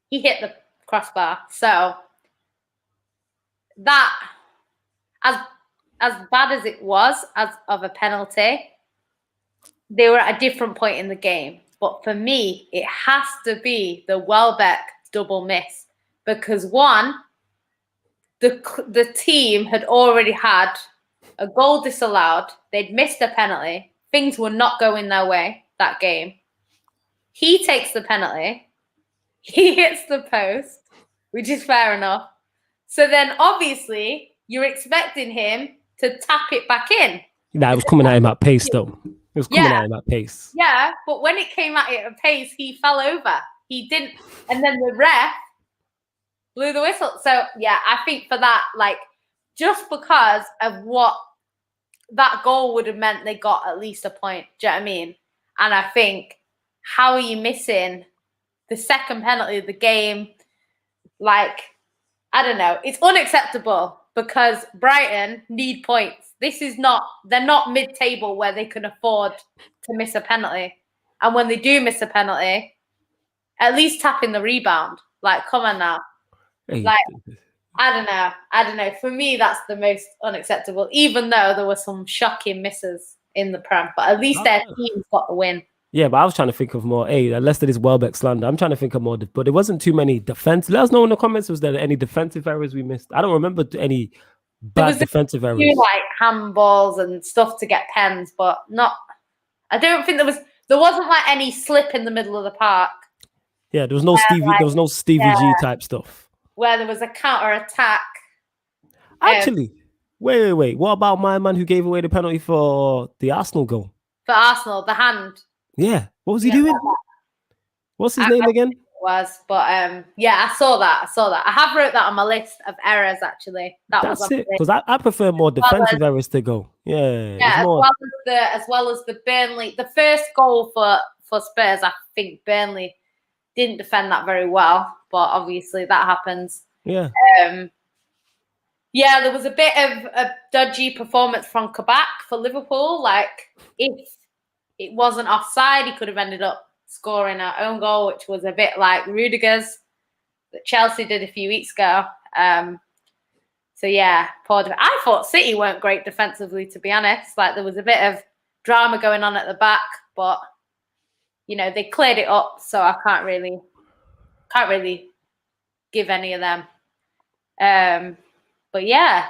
he hit the crossbar. So that, as bad as it was as of a penalty, they were at a different point in the game. But for me, it has to be the Welbeck double miss because one, the team had already had a goal disallowed. They'd missed a penalty. Things were not going their way that game. He takes the penalty. He hits the post, which is fair enough. So then, obviously, you're expecting him to tap it back in. Nah, it was coming at him at pace, though. It was coming at him at pace. Yeah, but when it came at it at pace, he fell over. He didn't. And then the ref blew the whistle. So, yeah, I think for that, like, just because of what that goal would have meant, they got at least a point. Do you know what I mean? And I think, how are you missing the second penalty of the game? Like, I don't know. It's unacceptable because Brighton need points. They're not mid-table where they can afford to miss a penalty. And when they do miss a penalty, at least tap in the rebound. Like, come on now. Like, I don't know. For me, that's the most unacceptable, even though there were some shocking misses in the Prem. But at least their team's got the win. Yeah, but I was trying to think of more, unless there is Welbeck slander, I'm trying to think of more, but there wasn't too many defense. Let us know in the comments, was there any defensive errors we missed? I don't remember any bad defensive errors. Like handballs and stuff to get pens, but not, I don't think there wasn't like any slip in the middle of the park. Yeah, there was no Stevie G type stuff. Where there was a counter-attack. Actually, wait. What about my man who gave away the penalty for the Arsenal goal? For Arsenal, the hand. Yeah. What was he doing? What's his name again? It was, but I saw that. I have wrote that on my list of errors, actually. That's it. Because I prefer more defensive errors to go. Yeah. As well as the Burnley. The first goal for Spurs, I think Burnley didn't defend that very well. But obviously that happens. Yeah. There was a bit of a dodgy performance from Kabak for Liverpool. Like, if it wasn't offside, he could have ended up scoring our own goal, which was a bit like Rudiger's that Chelsea did a few weeks ago. Poor. I thought City weren't great defensively, to be honest. Like, there was a bit of drama going on at the back, but they cleared it up, so I can't really give any of them. But yeah,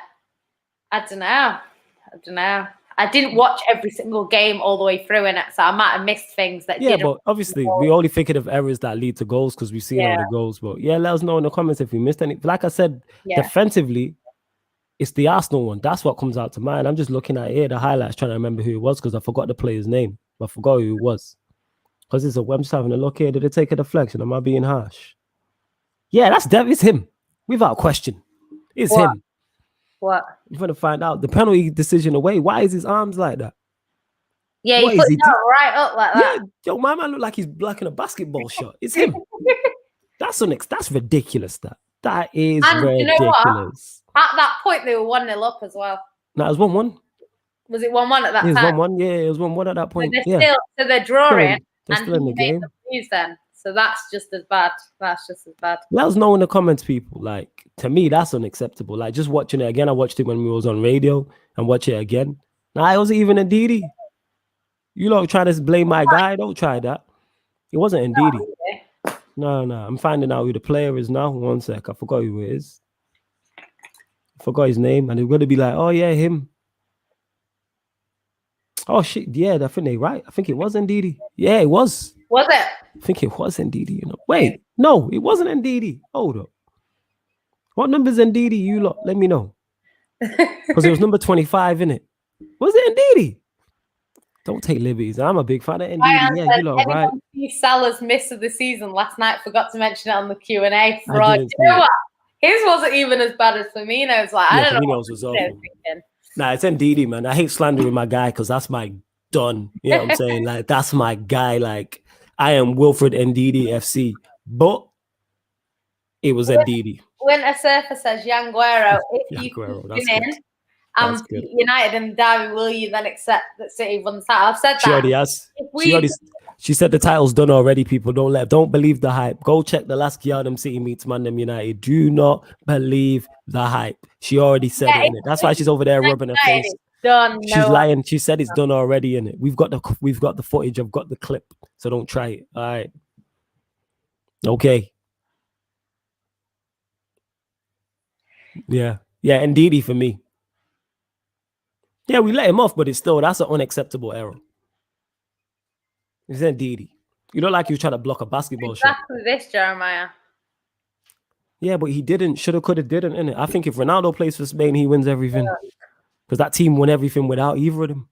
I don't know. I didn't watch every single game all the way through in it, so I might have missed things that didn't. Yeah, but obviously we only thinking of errors that lead to goals because we've seen all the goals. But yeah, let us know in the comments if we missed any. Like I said, defensively, It's the Arsenal one. That's what comes out to mind. I'm just looking at the highlights, trying to remember who it was because I forgot the player's name. I forgot who it was. Because I'm just having a look here. Did it take a deflection? Am I being harsh? Yeah, it's him. Without question. It's him. What? You're going to find out. The penalty decision away. Why is his arms like that? Yeah, what he put it right up like that. Yeah, yo, my man look like he's blocking a basketball shot. It's him. That's ridiculous. That is ridiculous. You know what? At that point, they were 1-0 up as well. No, it was 1-1. Was it 1-1 at that time? It was 1-1. Yeah, it was 1-1 at that point. So they're drawing. They're still in the game. Then. So that's just as bad. Let us know in the comments, people. Like, to me, that's unacceptable. Like, just watching it again. I watched it when we was on radio and watch it again. Nah, it wasn't even Ndidi. You lot trying to blame my guy. Don't try that. It wasn't Ndidi. No. I'm finding out who the player is now. 1 sec. I forgot who it is. I forgot his name. And they're going to be like, oh, yeah, him. Oh, shit. Yeah, I think they're right. I think it was Ndidi. Yeah, it was. Was it? I think it was Ndidi. Wait. No, it wasn't Ndidi. Hold up. What number is Ndidi? You lot, let me know. Because it was number 25, innit? Was it Ndidi? Don't take liberties. I'm a big fan of Ndidi. Yeah, you lot right. Salah's miss of the season last night. Forgot to mention it on the Q&A. Fraud. You know what? His wasn't even as bad as Firmino's. Like, I don't know. Firmino's was awful. Nah, it's Ndidi, man. I hate slandering my guy because that's my done. You know what I'm saying? Like, that's my guy. Like, I am Wilfred Ndidi FC. But it was Ndidi. Winter Surfer says, Jan Guerrero, if you can in and United and Derby, will you then accept that City won the title? I've said that. She already has. She said the title's done already, people. Don't believe the hype. Go check the last Yardem City meets Mandem United. Do not believe the hype. She already said it, innit? That's why she's over there rubbing her face. Done. She's lying. She said it's done already, innit? We've got the footage. I've got the clip. So don't try it. All right. Okay. Yeah. Yeah, Ndidi for me. Yeah, we let him off, but that's an unacceptable error. It's Ndidi. You don't like he was trying to block a basketball shot. Exactly this, Jeremiah. Yeah, but he didn't. Shoulda, coulda, didn't, innit? I think if Ronaldo plays for Spain, he wins everything. Because that team won everything without either of them.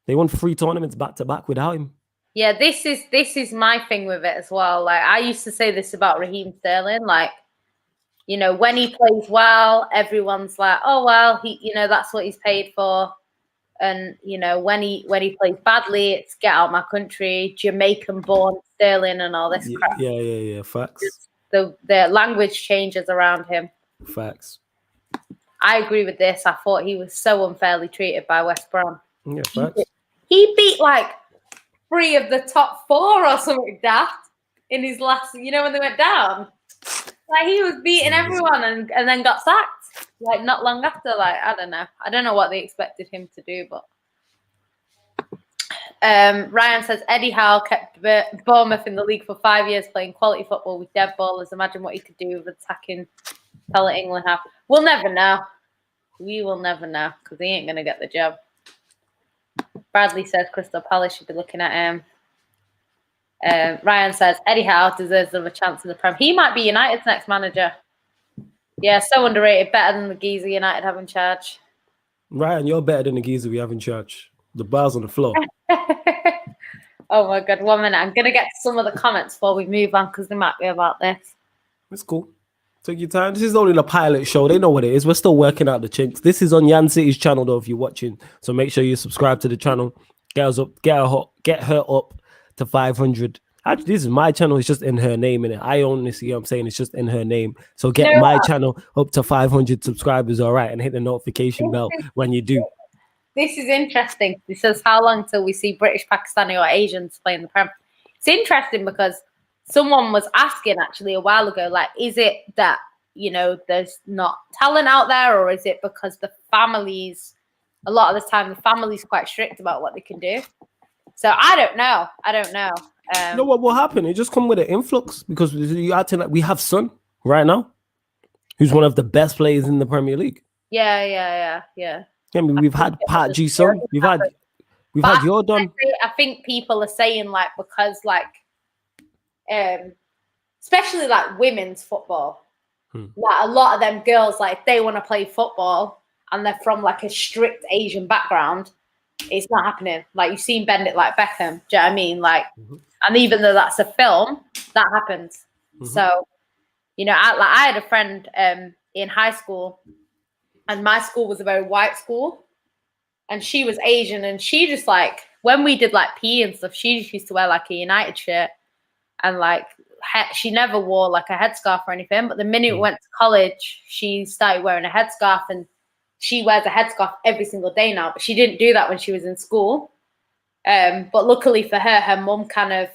They won 3 tournaments back-to-back without him. Yeah, this is my thing with it as well. Like, I used to say this about Raheem Sterling. Like, you know, when he plays well, everyone's like, oh, well, that's what he's paid for. And, you know, when he plays badly, it's get out of my country, Jamaican-born Sterling and all this crap. Yeah. Facts. The language changes around him. Facts. I agree with this. I thought he was so unfairly treated by West Brom. Yeah, facts. He beat like 3 of the top 4 or something daft in his last, when they went down. Like, he was beating everyone and then got sacked. Like, not long after. Like, I don't know. I don't know what they expected him to do, but Ryan says Eddie Howe kept Bournemouth in the league for 5 years playing quality football with dead ballers. Imagine what he could do with attacking fellow England half. We'll never know. We will never know because he ain't going to get the job. Bradley says Crystal Palace should be looking at him. Ryan says Eddie Howe deserves another chance in the Prem. He might be United's next manager. Yeah, so underrated. Better than the geezer United have in charge. Ryan, you're better than the geezer we have in charge. The bar's on the floor. Oh my God, 1 minute. I'm going to get to some of the comments before we move on because they might be about this. It's cool. Take your time. This is only the pilot show. They know what it is. We're still working out the chinks. This is on Yan City's channel, though, if you're watching. So make sure you subscribe to the channel. Get her up to 500. Actually, this is my channel. It's just in her name, innit? I own this. You know what I'm saying? It's just in her name. So get my channel up to 500 subscribers, all right? And hit the notification bell when you do. This is interesting. It says, how long till we see British, Pakistani, or Asians playing the Prem? It's interesting because someone was asking actually a while ago, like, is it that, there's not talent out there, or is it because the families, a lot of the time, the family's quite strict about what they can do? So I don't know. You know what will happen? It just come with an influx because you acting like we have Son right now, who's one of the best players in the Premier League. Yeah. I mean, we've had Pat G Son. We've had Jordan. I think people are saying like because like, especially like women's football, Like a lot of them girls, like they want to play football and they're from like a strict Asian background, it's not happening. Like you've seen Bend It Like Beckham. Do you know what I mean? Like, and even though that's a film, that happens. So, you know, I had a friend in high school, and my school was a very white school, and she was Asian, and she just like when we did like PE and stuff, she just used to wear like a United shirt, and like she never wore like a headscarf or anything. But the minute we went to college, she started wearing a headscarf, and she wears a headscarf every single day now. But she didn't do that when she was in school. But luckily for her, her mum kind of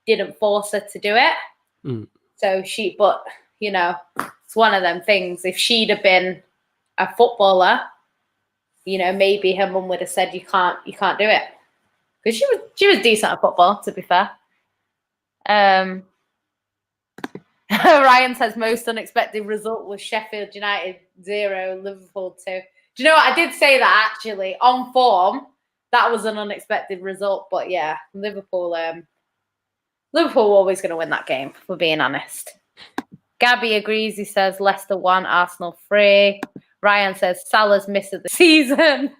didn't force her to do it. So but you know, it's one of them things. If she'd have been a footballer, you know, maybe her mum would have said you can't do it, because she was decent at football, to be fair. Ryan says most unexpected result was Sheffield United 0, Liverpool 2. Do you know what? I did say that actually on form. That was an unexpected result, but yeah, Liverpool were always going to win that game, if we're being honest. Gabby agrees. He says Leicester 1, Arsenal 3. Ryan says Salah's miss of the season.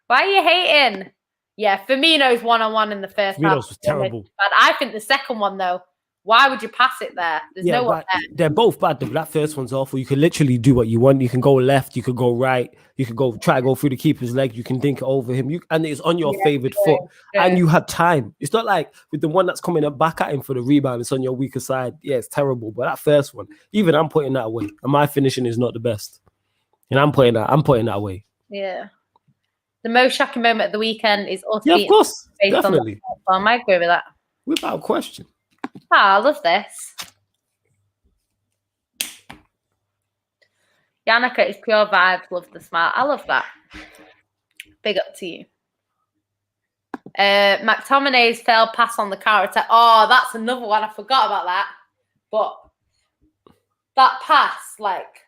Why are you hating? Yeah, Firmino's 1-on-1 in the first half. Firmino's was terrible. But I think the second one, though, why would you pass it there? There's no one there. They're both bad. That first one's awful. You can literally do what you want. You can go left. You could go right. You could go through the keeper's leg. You can dink it over him. And it's on your favored foot. And you had time. It's not like with the one that's coming up back at him for the rebound, it's on your weaker side. Yeah, it's terrible. But that first one, even I'm putting that away. And my finishing is not the best. And I'm putting that away. Yeah. The most shocking moment of the weekend is us. Yeah, of course. Definitely. I agree with that. Without question. Oh, I love this. Yannicka is pure vibes. Love the smile. I love that. Big up to you. McTominay's failed pass on the counter attack. Oh, that's another one. I forgot about that. But that pass, like,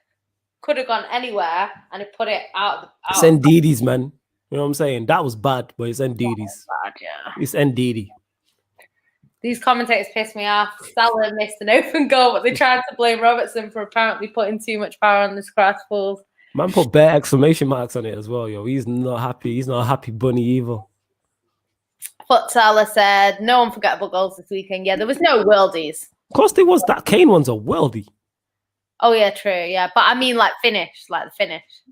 could have gone anywhere, and it put it out. It's Ndidi's, man. You know what I'm saying? That was bad, but it's Ndidi's. Yeah. It's Ndidi. These commentators piss me off. Salah missed an open goal, but they tried to blame Robertson for apparently putting too much power on the scratch balls. Man put bare exclamation marks on it as well, yo. He's not happy. He's not a happy bunny either. But Salah said, no unforgettable goals this weekend. Yeah, there was no worldies. Of course there was. That Kane one's a worldie. Oh, yeah, true. Yeah, but I mean, like, the finish.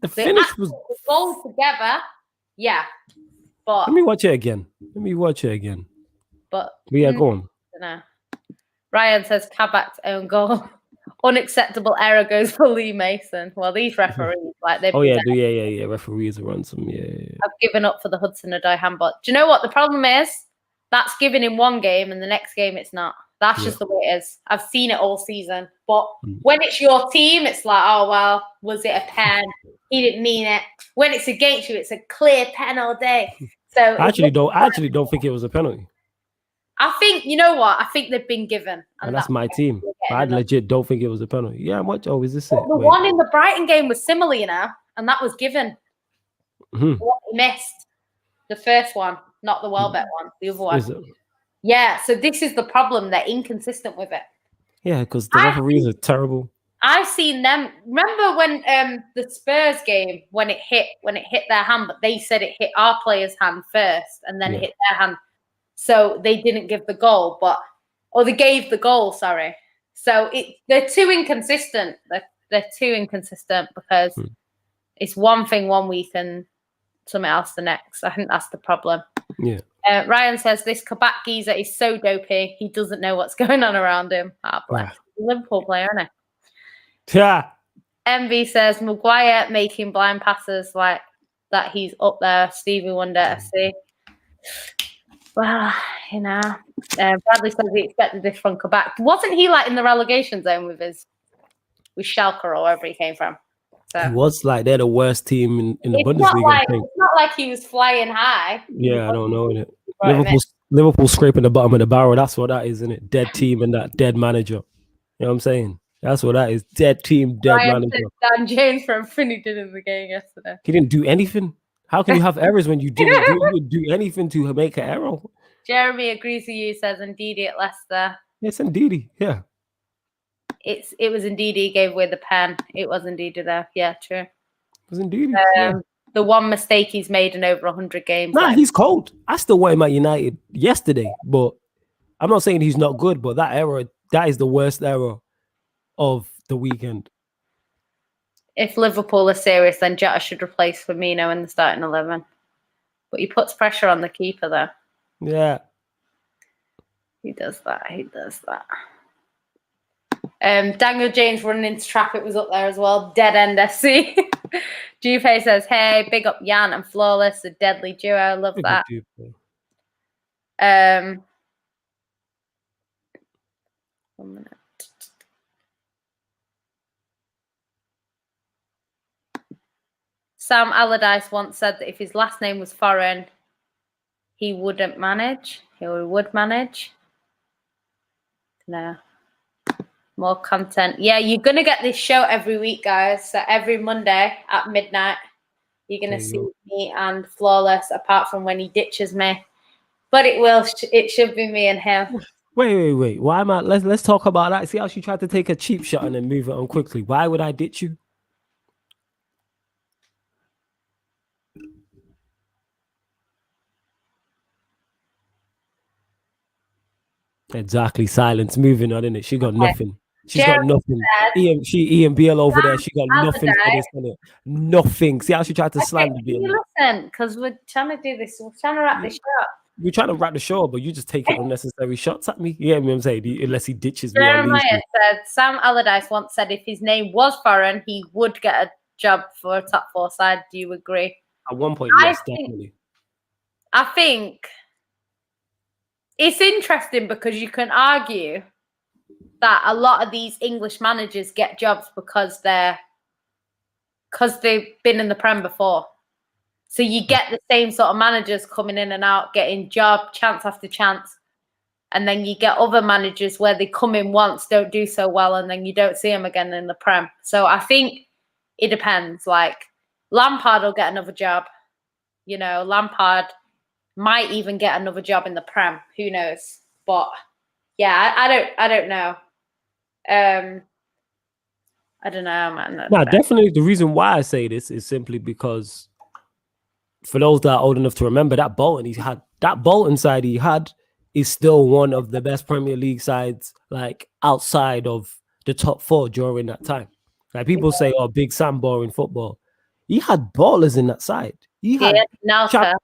The finish was... The goals together, yeah. But Let me watch it again. But yeah, go on. Ryan says Kabak's own goal. Unacceptable error goes for Lee Mason. Well, these referees, like they've referees are on some. I've given up for the Hudson-Odoi handball. Do you know what the problem is? That's given in one game, and the next game it's not. That's just the way it is. I've seen it all season. But when it's your team, it's like, oh well, was it a pen? He didn't mean it. When it's against you, it's a clear pen all day. So I actually don't think it was a penalty. I think, you know what? I think they've been given. And that's my team. I legit don't think it was a penalty. Yeah, much. Oh, is this it? The one in the Brighton game was similar, you know, and that was given. The one he missed. The first one, not the Welbeck one, the other one. Yeah, so this is the problem. They're inconsistent with it. Yeah, because the referees are terrible. I've seen them. Remember when the Spurs game, when it hit their hand, but they said it hit our player's hand first and then it hit their hand. So they didn't give the goal, or they gave the goal, sorry. So they're too inconsistent. They're too inconsistent because it's one thing one week and something else the next. I think that's the problem. Yeah. Ryan says this Kabak geezer is so dopey. He doesn't know what's going on around him. Bless. Liverpool player, isn't he? Yeah. MV says Maguire making blind passes like that. He's up there. Stevie Wonder FC. Well, you know, Bradley says he expected this from Kabak. Wasn't he like in the relegation zone with Schalke or wherever he came from? So he was like they're the worst team in the Bundesliga. It's not like he was flying high. Yeah, I don't know it. Liverpool scraping the bottom of the barrel. That's what that is, isn't it? Dead team and that dead manager. You know what I'm saying? That's what that is. Dead team, dead manager. Dan James from Finney did in the game yesterday. He didn't do anything. How can you have errors when you didn't do anything to make an error? Jeremy agrees with you, says Ndidi at Leicester. It's Ndidi, yeah. It was indeed he gave away the pen. It was indeed there. Yeah, true. It was indeed. The one mistake he's made in over 100 games. Nah, he's cold. I still want him at United yesterday, but I'm not saying he's not good, but that is the worst error of the weekend. If Liverpool are serious, then Jota should replace Firmino in the starting 11. But he puts pressure on the keeper, though. Yeah. He does that. Daniel James running into traffic was up there as well. Dead End FC. Juve says, hey, big up Jan and Flawless, a deadly duo. Love that. One minute. Sam Allardyce once said that if his last name was foreign, he wouldn't manage. He would manage. No. More content. Yeah, you're going to get this show every week, guys. So every Monday at midnight, you're going to see me and Flawless, apart from when he ditches me. But it should be me and him. Wait. Why am I? Let's talk about that. See how she tried to take a cheap shot and then move it on quickly. Why would I ditch you? Exactly. Silence. Moving on, innit? She got nothing. She's got nothing. Ian Beale over there. She got nothing for this, innit? Nothing. See how she tried to slam the Beale. Listen, because we're trying to do this. We're trying to wrap this show. We're trying to wrap the show, but you just taking unnecessary shots at me. You know what I'm saying? Unless he ditches me. Jeremiah said, Sam Allardyce once said if his name was foreign, he would get a job for a top 4 side. Do you agree? At one point, yes, definitely. I think it's interesting because you can argue that a lot of these English managers get jobs because they've been in the Prem before. So you get the same sort of managers coming in and out, getting job chance after chance. And then you get other managers where they come in once, don't do so well, and then you don't see them again in the Prem. So I think it depends. Like Lampard will get another job. You know, Lampard might even get another job in the Prem. Who knows? But yeah, I don't know. I don't know, man. No, definitely. The reason why I say this is simply because for those that are old enough to remember, that Bolton side he had is still one of the best Premier League sides, like outside of the top 4 during that time. Like people say, "Oh, Big Sam boring football." He had ballers in that side. He had Nelka.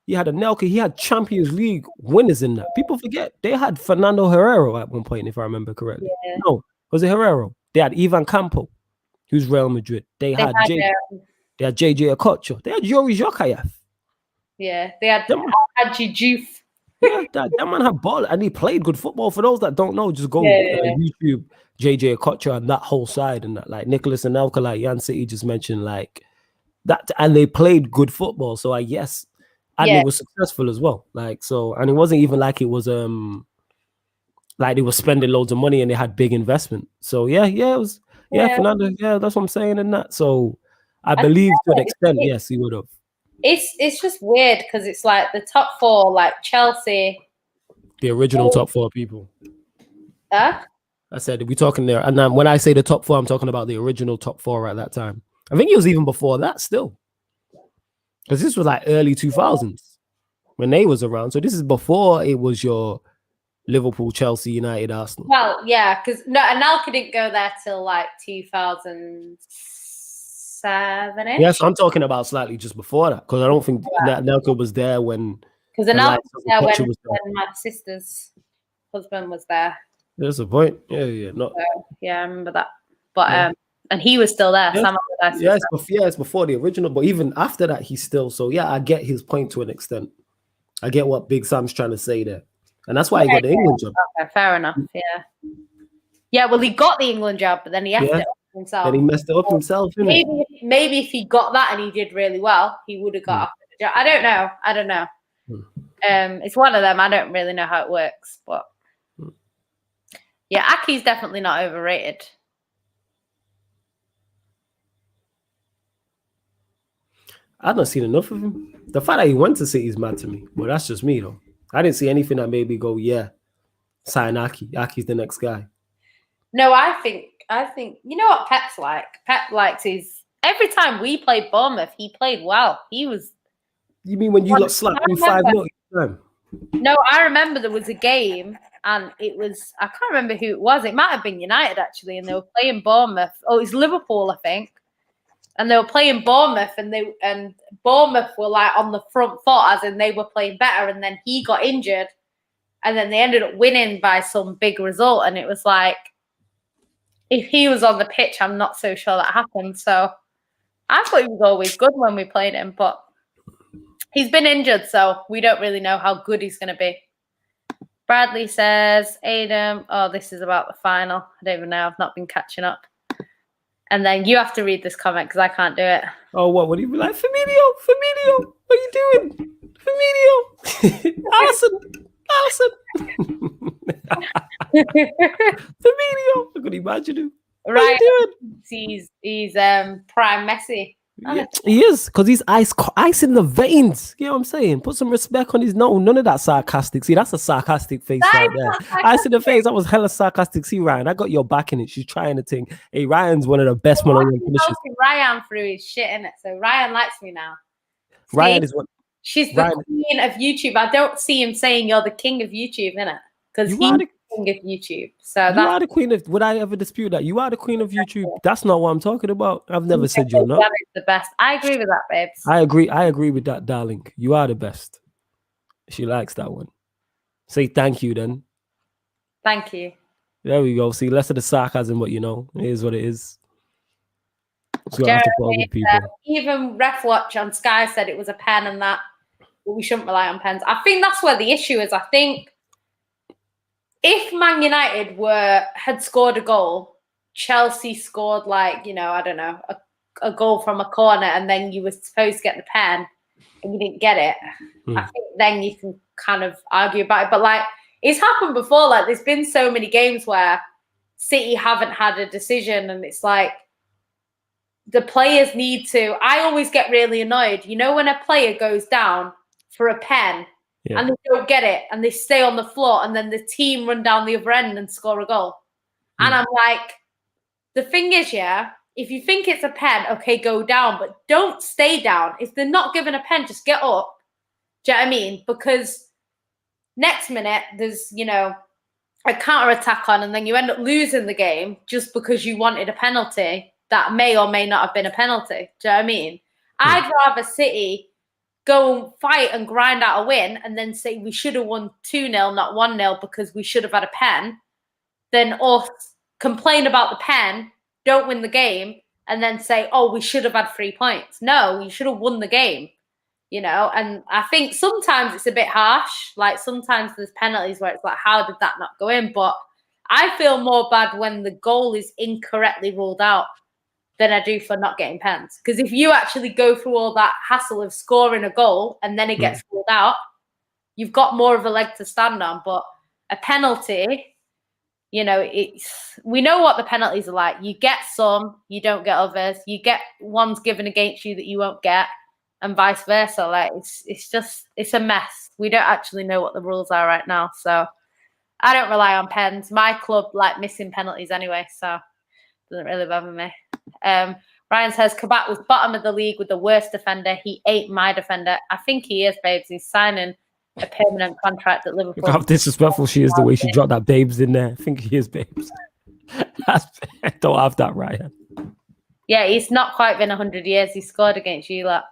He had Anelka. He had Champions League winners in that. People forget they had Fernando Herrero at one point, if I remember correctly. Yeah. No, was it Herrero? They had Ivan Campo, who's Real Madrid. They had JJ Okocha. They had Yuri Zokayev. Yeah, they had Hadji Diouf. Yeah, that man had ball and he played good football. For those that don't know, just go YouTube JJ Okocha and that whole side and that, like Nicholas Anelka, like Jan City just mentioned, like that, and they played good football. So I guess, and it was successful as well. Like so, and it wasn't even like it was like they were spending loads of money and they had big investment. So it was Fernando. Yeah, that's what I'm saying in that. So I believe to an extent, yes, he would have. It's just weird because it's like the top 4, like Chelsea. The original top 4 people. Huh? I said, we're talking there. And then when I say the top 4, I'm talking about the original top 4 at that time. I think it was even before that still. Because this was like early 2000s when they was around. So this is before it was your Liverpool, Chelsea, United, Arsenal. Well, yeah, because Anelka didn't go there till like 2007-ish. Yes, I'm talking about slightly just before that because I don't think Anelka was there when. Because Anelka was there when my sister's husband was there. There's a point. Yeah. So, I remember that. But and he was still there. It's before the original, but even after that, he's still. So yeah, I get his point to an extent. I get what Big Sam's trying to say there, and that's why he got the England job. Okay, fair enough. Yeah. Well, he got the England job, but then he effed it up himself. Then he messed it up himself. Maybe if he got that and he did really well, he would have got off the job. I don't know. It's one of them. I don't really know how it works, but yeah, Aki's definitely not overrated. I've not seen enough of him. The fact that he went to City is mad to me, but that's just me though. I didn't see anything that made me go, yeah, sign Aki. Aki's the next guy. No, I think you know what Pep's like. Pep likes his every time we played Bournemouth, he played well. He was. You mean when you lot slapped him 5-0? No, I remember there was a game, and it was I can't remember who it was. It might have been United actually, and they were playing Bournemouth. Oh, it was Liverpool, I think. And they were playing Bournemouth, and Bournemouth were like on the front foot, as in they were playing better. And then he got injured, and then they ended up winning by some big result. And it was like, if he was on the pitch, I'm not so sure that happened. So I thought he was always good when we played him, but he's been injured, so we don't really know how good he's going to be. Bradley says, Adam, oh, this is about the final. I don't even know. I've not been catching up. And then you have to read this comment because I can't do it. Oh, what would he be like? Firmino, what are you doing? Firmino, Allison. Firmino, I could imagine him. What are you doing? He's prime Messi. Yeah, he is, because he's ice in the veins. You know what I'm saying? Put some respect on his nose. None of that sarcastic. See, that's a sarcastic face right there. Ice in the face. That was hella sarcastic. See, Ryan, I got your back in it. She's trying to think. Hey, Ryan's one of the best one-on-one finishers. Ryan through his shit in it, so Ryan likes me now. See, Ryan is what? She's the queen of YouTube. I don't see him saying you're the king of YouTube, innit? Because he's the king of YouTube. So you are the queen of. Would I ever dispute that? You are the queen of YouTube. That's not what I'm talking about. I've never said you're not. The best. I agree with that, babes. I agree with that, darling. You are the best. She likes that one. Say thank you then. Thank you. There we go. See, less of the sarcasm, but you know, it is what it is. So Jeremy, even Ref Watch on Sky said it was a pen and that we shouldn't rely on pens. I think that's where the issue is. I think if Man United had scored a goal, Chelsea scored like, I don't know, a goal from a corner, and then you were supposed to get the pen and you didn't get it, I think then you can kind of argue about it. But like, it's happened before. Like, there's been so many games where City haven't had a decision, and it's like the players need to. I always get really annoyed. When a player goes down for a pen and they don't get it and they stay on the floor, and then the team run down the other end and score a goal. And I'm like, the thing is, if you think it's a pen, okay, go down, but don't stay down. If they're not given a pen, just get up. Do you know what I mean? Because next minute, there's, a counter-attack on, and then you end up losing the game just because you wanted a penalty that may or may not have been a penalty. Do you know what I mean? I'd rather City go and fight and grind out a win and then say we should have won 2-0, not 1-0, because we should have had a pen, than us complain about the pen, don't win the game, and then say, oh, we should have had 3 points. No, you should have won the game, And I think sometimes it's a bit harsh. Like, sometimes there's penalties where it's like, how did that not go in? But I feel more bad when the goal is incorrectly ruled out than I do for not getting pens. Because if you actually go through all that hassle of scoring a goal and then it gets ruled out, you've got more of a leg to stand on. But a penalty, we know what the penalties are like. You get some, you don't get others. You get ones given against you that you won't get, and vice versa. Like, it's a mess. We don't actually know what the rules are right now. So I don't rely on pens. My club like missing penalties anyway, so it doesn't really bother me. Ryan says Kabak was bottom of the league with the worst defender. He ate my defender. I think he is, babes. He's signing a permanent contract at Liverpool. Look how disrespectful she is, the way she dropped that babes in there. I think he is, babes. Don't have that, Ryan. Yeah, he's not quite been 100 years. He scored against you lot.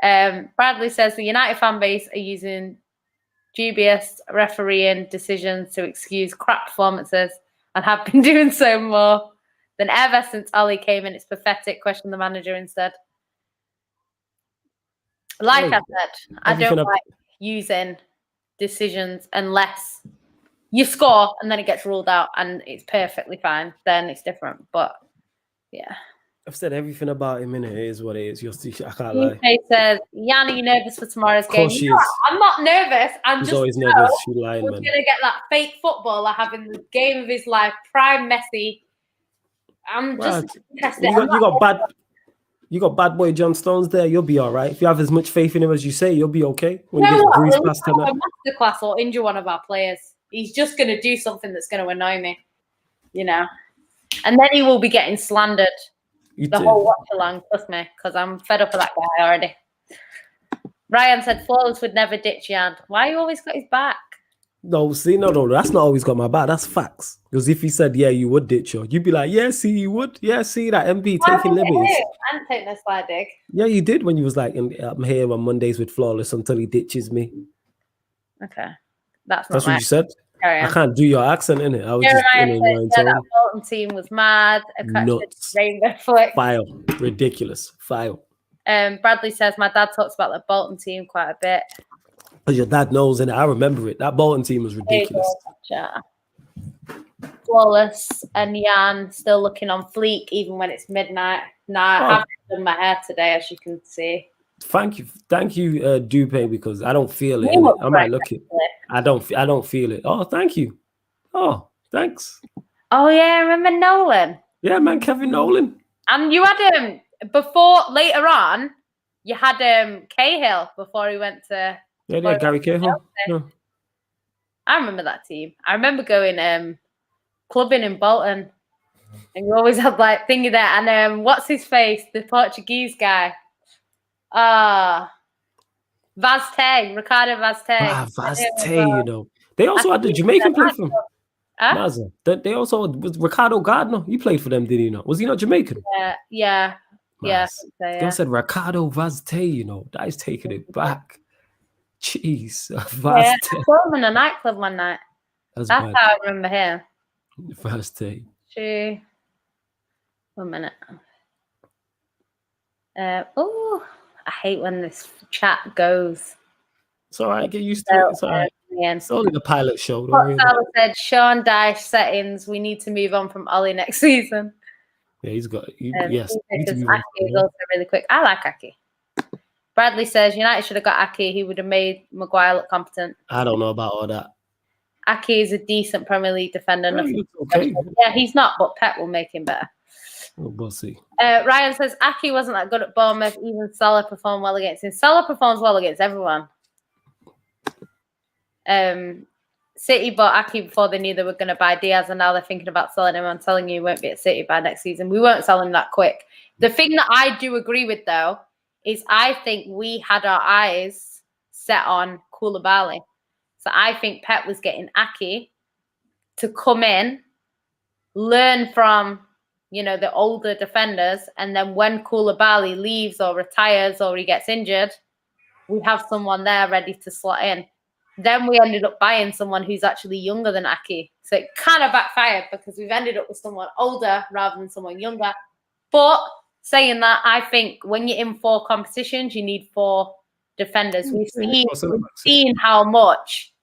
Bradley says the United fan base are using dubious refereeing decisions to excuse crap performances and have been doing so more than ever since Ollie came in. It's pathetic. Question the manager instead. Like I said, I don't like using decisions unless you score and then it gets ruled out and it's perfectly fine. Then it's different. But yeah. I've said everything about him, innit? It is what it is. I can't lie. He says, Jan, are you nervous for tomorrow's game? Of course she is. I'm not nervous. She's always nervous. She's lying, we're man. going to get that fake footballer having the game of his life, prime Messi. I'm just interested. You got bad boy John Stones there. You'll be all right. If you have as much faith in him as you say, you'll be okay. When you get breeze past him, a masterclass or injure one of our players. He's just going to do something that's going to annoy me. you know. And then he will be getting slandered whole watch along, trust me, because I'm fed up with that guy already. Ryan said Flawless would never ditch Jan. Why you always got his back? No, see, no, that's not always got my back. That's facts. Because if he said, yeah, you would ditch her, you'd be like, yeah, see, you would. Yeah, see that MB taking liberties. I didn't take no slide dig. Yeah, you did when you was like, I'm here on Mondays with Flawless until he ditches me. Okay. That's what you said. I can't do your accent, innit? I was just that Bolton team was mad. Nuts. Rainbow flick. File. Ridiculous. File. Bradley says, my dad talks about the Bolton team quite a bit. Because your dad knows, and I remember it. That Bolton team was ridiculous. Flawless and Jan still looking on fleek, even when it's midnight. I haven't done my hair today, as you can see. Thank you, Dupe, because I don't feel it. I might look it. I don't feel it. Oh, thank you. Oh, thanks. Oh yeah, remember Nolan? Yeah, man, Kevin Nolan. And you had him later on. You had Cahill before he went to. Yeah, Gary Cahill. Yeah. I remember that team. I remember going clubbing in Bolton, and you always had like thingy there. And what's his face? The Portuguese guy. Vazte, Ricardo Vazte. Vazte, you know. They also had the Jamaican play for them. They also was Ricardo Gardner. He played for them, did he not? Was he not Jamaican? Yeah. They said Ricardo Vazte, you know. That is taking it back. Jeez. Vazte. Yeah, I saw him in a nightclub one night. That's how I remember him. Vazte. 1 minute. I hate when this chat goes. It's all right. Get used to it. It's all right. It's only the pilot show. Sally said, Sean Dyche settings. We need to move on from Ollie next season. Yeah, he's got. Yes. Because Aki is also really quick. I like Aki. Bradley says United should have got Aki. He would have made Maguire look competent. I don't know about all that. Aki is a decent Premier League defender. Okay. Yeah, he's not, but Pep will make him better. We'll see. Ryan says Aki wasn't that good at Bournemouth. Even Salah performed well against him. Salah performs well against everyone. City bought Aki before they knew they were going to buy Diaz, and now they're thinking about selling him. I'm telling you, he won't be at City by next season. We won't sell him that quick. The thing that I do agree with, though, is I think we had our eyes set on Koulibaly. So I think Pep was getting Aki to come in, learn from, the older defenders, and then when Koulibaly leaves or retires or he gets injured, we have someone there ready to slot in. Then we ended up buying someone who's actually younger than Aki. So it kind of backfired because we've ended up with someone older rather than someone younger. But saying that, I think when you're in 4 competitions, you need 4 defenders. We've seen how much,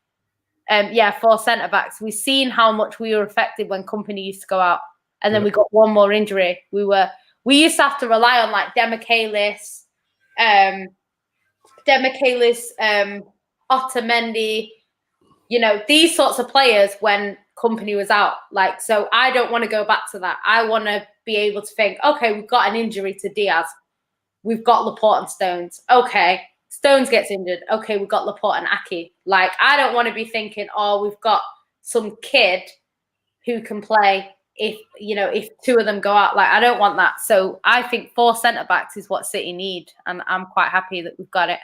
4 centre-backs. We've seen how much we were affected when Company used to go out. And then we got one more injury. We used to have to rely on like Demichelis, Otamendi, these sorts of players when Company was out. Like, so I don't want to go back to that. I want to be able to think, okay, we've got an injury to Diaz. We've got Laporte and Stones. Okay, Stones gets injured. Okay, we've got Laporte and Aki. Like, I don't want to be thinking, we've got some kid who can play if 2 of them go out. Like, I don't want that. So I think 4 centre-backs is what City need, and I'm quite happy that we've got it.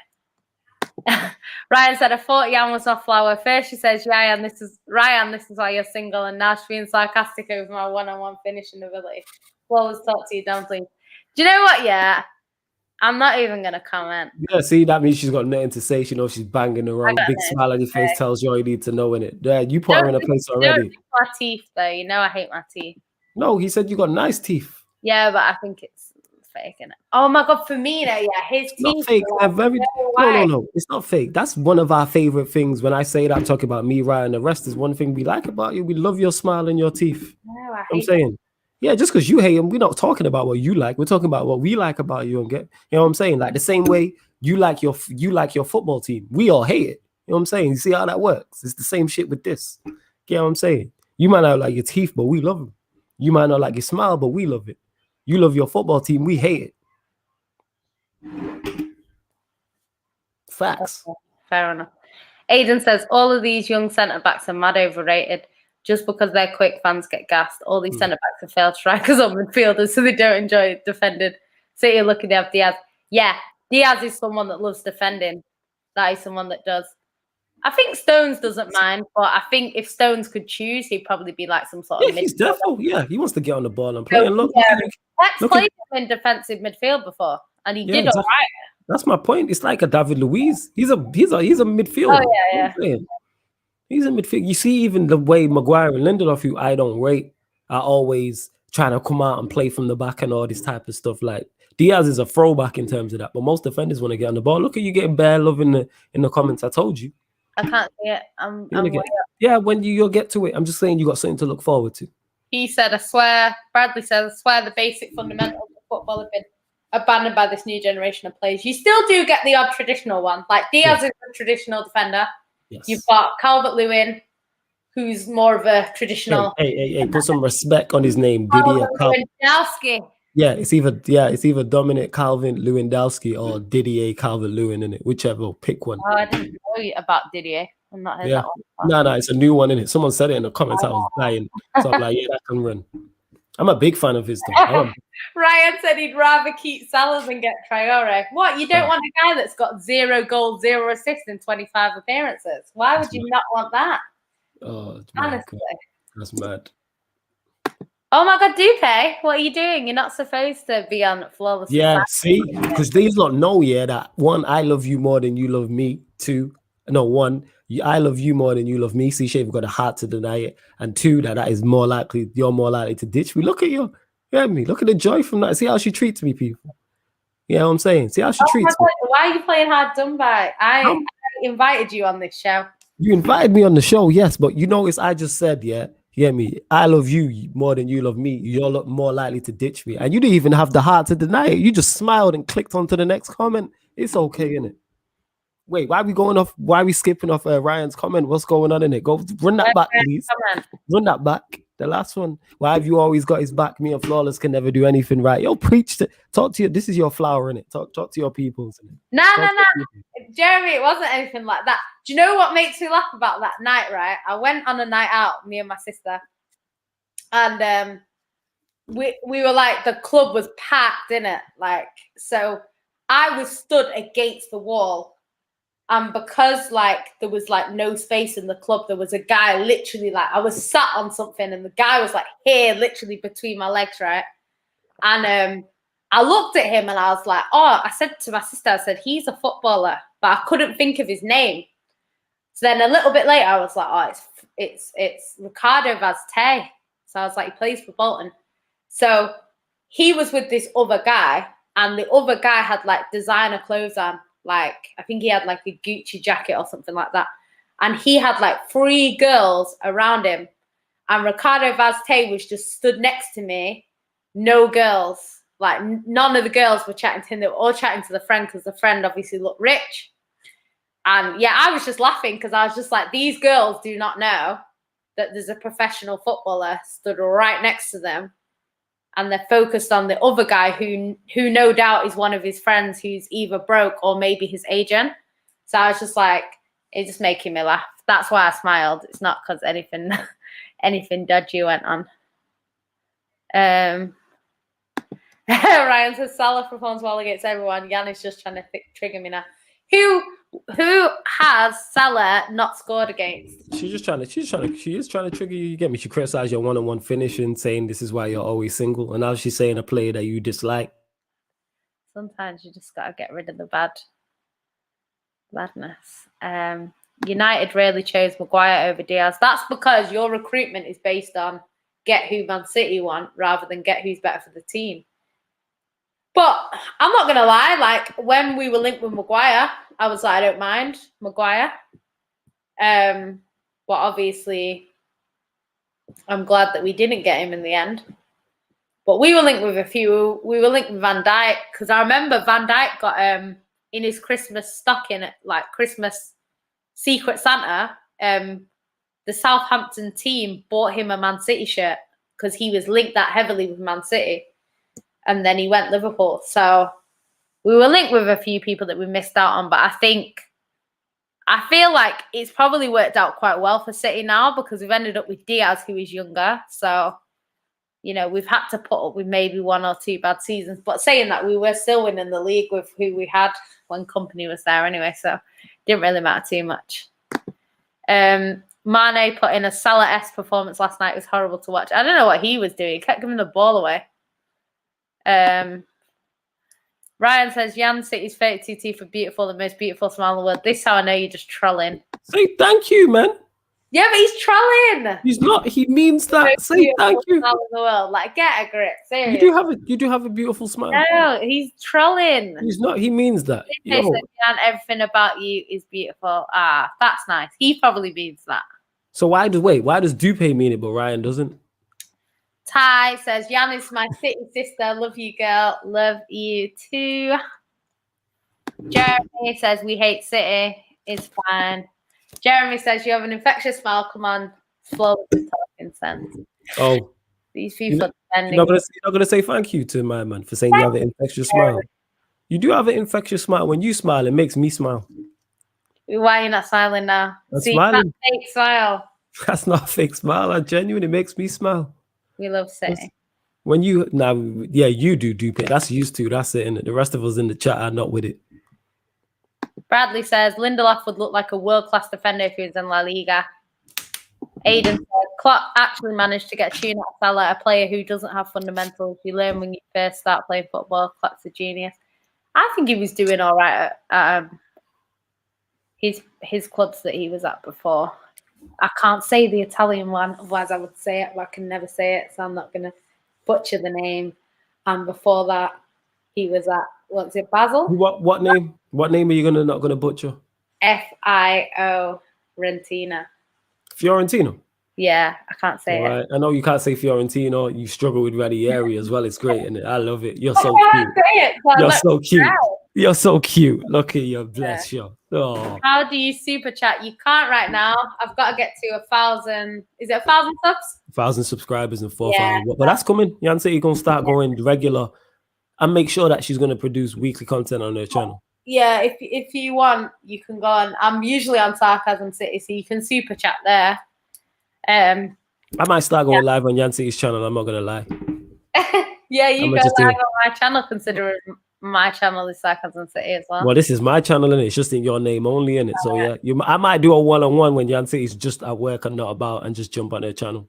Ryan said, I thought Jan was off flower. First she says, Ryan, this is why you're single, and now she's being sarcastic over my one-on-one finishing ability. Well, let's talk to you, Dan, please. Do you know what? Yeah, I'm not even going to comment. Yeah, see, that means she's got nothing to say. She knows she's banging around. Big smile on your face tells you all you need to know, innit? Yeah, you put her in a place already. Don't my teeth, though. I hate my teeth. No, he said you got nice teeth. Yeah, but I think it's fake, innit? Oh, my God, Firmino, his teeth. Not fake. No. It's not fake. That's one of our favorite things. When I say that, I'm talking about me, Ryan, the rest is one thing we like about you. We love your smile and your teeth. No, I'm saying. Yeah, just because you hate him, we're not talking about what you like. We're talking about what we like about you, and you know what I'm saying? Like the same way you like your football team. We all hate it. You know what I'm saying? You see how that works? It's the same shit with this. You know what I'm saying? You might not like your teeth, but we love them. You might not like your smile, but we love it. You love your football team, we hate it. Facts. Okay, fair enough. Aiden says all of these young centre-backs are mad overrated. just because they're quick, fans get gassed. All these centre backs are failed strikers or midfielders, so they don't enjoy defending. So you're lucky to have Diaz. Yeah, Diaz is someone that loves defending. That is someone that does. I think Stones doesn't mind, but I think if Stones could choose, he'd probably be like some sort of he's definitely he wants to get on the ball and play. So, And look, Lex played him in defensive midfield before, and he did all right. That's my point. It's like a David Luiz. He's a midfielder. Oh yeah. He's a midfield. You see, even the way Maguire and Lindelof, who I don't rate, are always trying to come out and play from the back and all this type of stuff. Like Diaz is a throwback in terms of that, but most defenders want to get on the ball. Look at you getting bare love in the comments. I told you. I can't see it. When you'll get to it. I'm just saying you got something to look forward to. He said, Bradley says, I swear the basic fundamentals of football have been abandoned by this new generation of players. You still do get the odd traditional one. Like Diaz is a traditional defender. Yes. You've got Calvert-Lewin, who's more of a traditional. Hey, put some respect on his name. Didier Lewandowski. Yeah, it's either Dominic Calvert-Lewandowski or Didier Calvert-Lewin in it, whichever. Pick one. Oh, I didn't know about Didier. I've not heard that one. No, it's a new one in it. Someone said it in the comments. I was dying, so I'm like, yeah, that can run. I'm a big fan of his. Ryan said he'd rather keep Salah than get Traore. What? You don't want a guy that's got 0 goals, 0 assists in 25 appearances? Why would you not want that? Oh, honestly, that's mad. Oh my God, Dupe, what are you doing? You're not supposed to be on flawless. Yeah, see, because these lot know, that one, I love you more than you love me. One, I love you more than you love me. See, Shave got a heart to deny it, and two, that is more likely you're more likely to ditch me. Look at you, look at the joy from that. See how she treats me, people. You know what I'm saying? See how she treats me. Why are you playing hard done by? I invited you on this show. You invited me on the show, yes, but you notice I just said, you hear me? I love you more than you love me. You're more likely to ditch me. And you didn't even have the heart to deny it. You just smiled and clicked onto the next comment. It's okay, innit? Wait, why are we skipping off Ryan's comment? What's going on in it? Go run that back, please. Run that back. The last one. Why have you always got his back? Me and Flawless can never do anything right. Yo, preach to talk to you. This is your flower, innit? Talk to your people. No. Jeremy, it wasn't anything like that. Do you know what makes me laugh about that night, right? I went on a night out, me and my sister, and we were like, the club was packed, innit? Like, so I was stood against the wall, and because like there was like no space in the club, there was a guy literally like, I was sat on something and the guy was like here, literally between my legs, right? And I looked at him and I was like, I said to my sister, I said, he's a footballer, but I couldn't think of his name. So then a little bit later, I was like, it's Ricardo Vazte. So I was like, he plays for Bolton. So he was with this other guy, and the other guy had like designer clothes on. Like, I think he had like a Gucci jacket or something like that. And he had like 3 girls around him. And Ricardo Vazte was just stood next to me. No girls. Like, none of the girls were chatting to him. They were all chatting to the friend because the friend obviously looked rich. And yeah, I was just laughing because I was just like, these girls do not know that there's a professional footballer stood right next to them. And they're focused on the other guy who no doubt is one of his friends who's either broke or maybe his agent. So I was just like, it's just making me laugh. That's why I smiled. It's not because anything dodgy went on. Ryan says Salah performs well against everyone. Jan is just trying to trigger me now. Who has Salah not scored against? She is trying to trigger you. You get me? She criticized your one-on-one finishing, saying this is why you're always single. And now she's saying a player that you dislike. Sometimes you just gotta get rid of the badness. United really chose Maguire over Diaz. That's because your recruitment is based on get who Man City want rather than get who's better for the team. But I'm not going to lie, like when we were linked with Maguire, I was like, I don't mind Maguire. But obviously, I'm glad that we didn't get him in the end. But we were linked with a few. We were linked with Van Dijk because I remember Van Dijk got in his Christmas stocking, like Christmas Secret Santa, the Southampton team bought him a Man City shirt because he was linked that heavily with Man City. And then he went Liverpool. So we were linked with a few people that we missed out on. But I think I feel like it's probably worked out quite well for City now because we've ended up with Diaz, who is younger. So, you know, we've had to put up with maybe 1 or 2 bad seasons. But saying that, we were still winning the league with who we had when Company was there anyway. So, it didn't really matter too much. Mane put in a Salah-esque performance last night. It was horrible to watch. I don't know what he was doing. He kept giving the ball away. Ryan says, Jan City's 32 teeth are beautiful, the most beautiful smile in the world. This is how I know you're just trolling. Say thank you, man. Yeah, but he's trolling. He's not. He means that. Say thank you. Smile in the world. Like, get a grip. Seriously. You do have a beautiful smile. No, he's trolling. He's not. He means that. He said, Jan, everything about you is beautiful. Ah, that's nice. He probably means that. So why does Dupe mean it, but Ryan doesn't? Ty says, Jan is my City sister. Love you, girl. Love you too. Jeremy says, we hate City. It's fine. Jeremy says, you have an infectious smile. Come on. Flow with the talking sense. Oh. These people are defending. You're not going to say thank you to my man for saying you have an infectious smile. You do have an infectious smile. When you smile, it makes me smile. Why are you not smiling now? See, smiling. That's fake smile. That's not a fake smile. I'm genuine. It makes me smile. We love City. When you you do Dupe. That's used to. That's it. And the rest of us in the chat are not with it. Bradley says Lindelof would look like a world-class defender if he was in La Liga. Aiden says Klopp actually managed to get a tune out of Salah, a player who doesn't have fundamentals. You learn when you first start playing football. Klopp's a genius. I think he was doing all right at his clubs that he was at before. I can't say the Italian one, otherwise I would say it, but I can never say it, so I'm not going to butcher the name. And before that, he was at, what's it, Basel? What name? What name are you not going to butcher? Fio Rentina. Fiorentina? Yeah, I can't say it. I know you can't say Fiorentina. You struggle with Ranieri as well. It's great, and I love it. You're so cute. You're so cute. You're so cute. Look at you. Bless you. Oh. How do you super chat? You can't right now. I've got to get to 1,000. Is it 1,000 subs? 1,000 subscribers and 4,000. But that's coming. Jan said you're going to start going regular and make sure that she's going to produce weekly content on her channel. Yeah, if you want, you can go on. I'm usually on Sarcasm City, so you can super chat there. I might start going live on Jan City's channel. I'm not going to lie. Yeah, you go live on my channel, considering my channel is Sarcasm City as well. Well, this is my channel, and it's just in your name only, in it. So yeah, I might do a one-on-one when Jan City's just at work and not about, and just jump on their channel.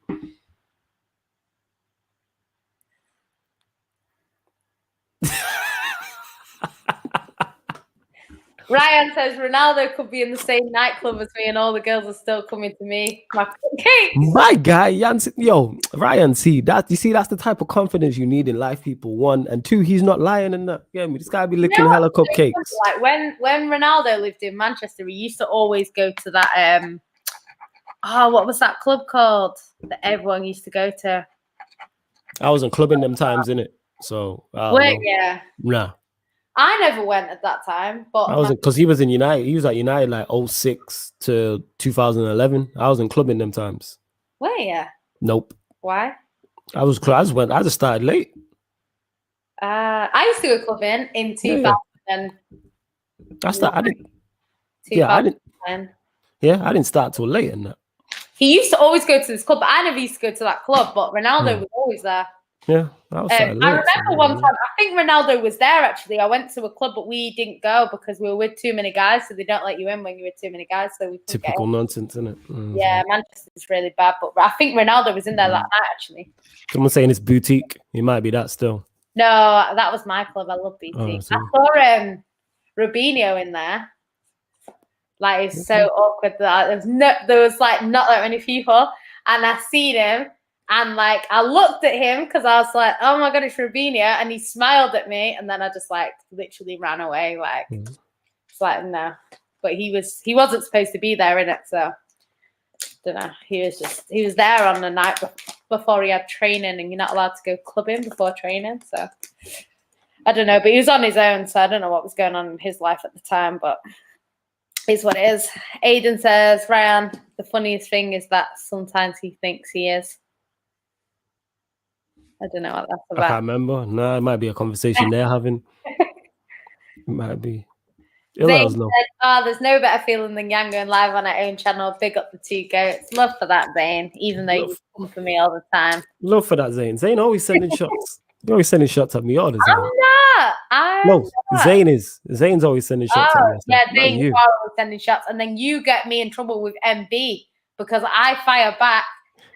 Ryan says Ronaldo could be in the same nightclub as me, and all the girls are still coming to me. My cupcakes. My guy, Ryan, see that? You see, that's the type of confidence you need in life, people. 1 and 2, he's not lying in that. Yeah, this guy be licking hella cupcakes. Like when Ronaldo lived in Manchester, he used to always go to that. What was that club called that everyone used to go to? I wasn't clubbing them times, innit? So yeah. Nah. I never went at that time, but I wasn't, because he was in United. He was at United like 06 to 2011. I was in clubbing them times. Where you? Nope. Why? I just started late. I used to go clubbing in 2000. I didn't. Yeah, I didn't. Yeah, I didn't start till late in that. He used to always go to this club, but I never used to go to that club. But Ronaldo was always there. Yeah, I remember one time, I think Ronaldo was there actually. I went to a club, but we didn't go because we were with too many guys, so they don't let you in when you're with too many guys. So we typical nonsense, isn't it? Mm-hmm. Yeah, Manchester's really bad, but I think Ronaldo was in there that night actually. Someone saying it's boutique. It might be that still. No, that was my club. I love boutique. I saw Robinho in there. Like, it's so awkward that there was like not that many people, and I seen him. And like I looked at him because I was like, "Oh my god, it's Robinho," and he smiled at me, and then I just like literally ran away. Like it's like no, but he wasn't supposed to be there in it, so I don't know. He was there on the night before he had training, and you're not allowed to go clubbing before training, so I don't know. But he was on his own, so I don't know what was going on in his life at the time, but it's what it is. Aiden says, Ryan, the funniest thing is that sometimes he thinks he is. I don't know what that's about. I can't remember. No, it might be a conversation they're having. It might be. You'll let Zayn us know. said, "Oh, there's no better feeling than Yang going live on our own channel. Big up the two goats. Love for that, Zayn. Even though you come for me all the time. Love for that, Zayn. Zayn always sending shots. You're always sending shots at me all the time. I'm No, not. Zayn is. Zayn's always sending shots at me. Yeah, Not Zayn, you. you are always sending shots, and then you get me in trouble with MB because I fire back,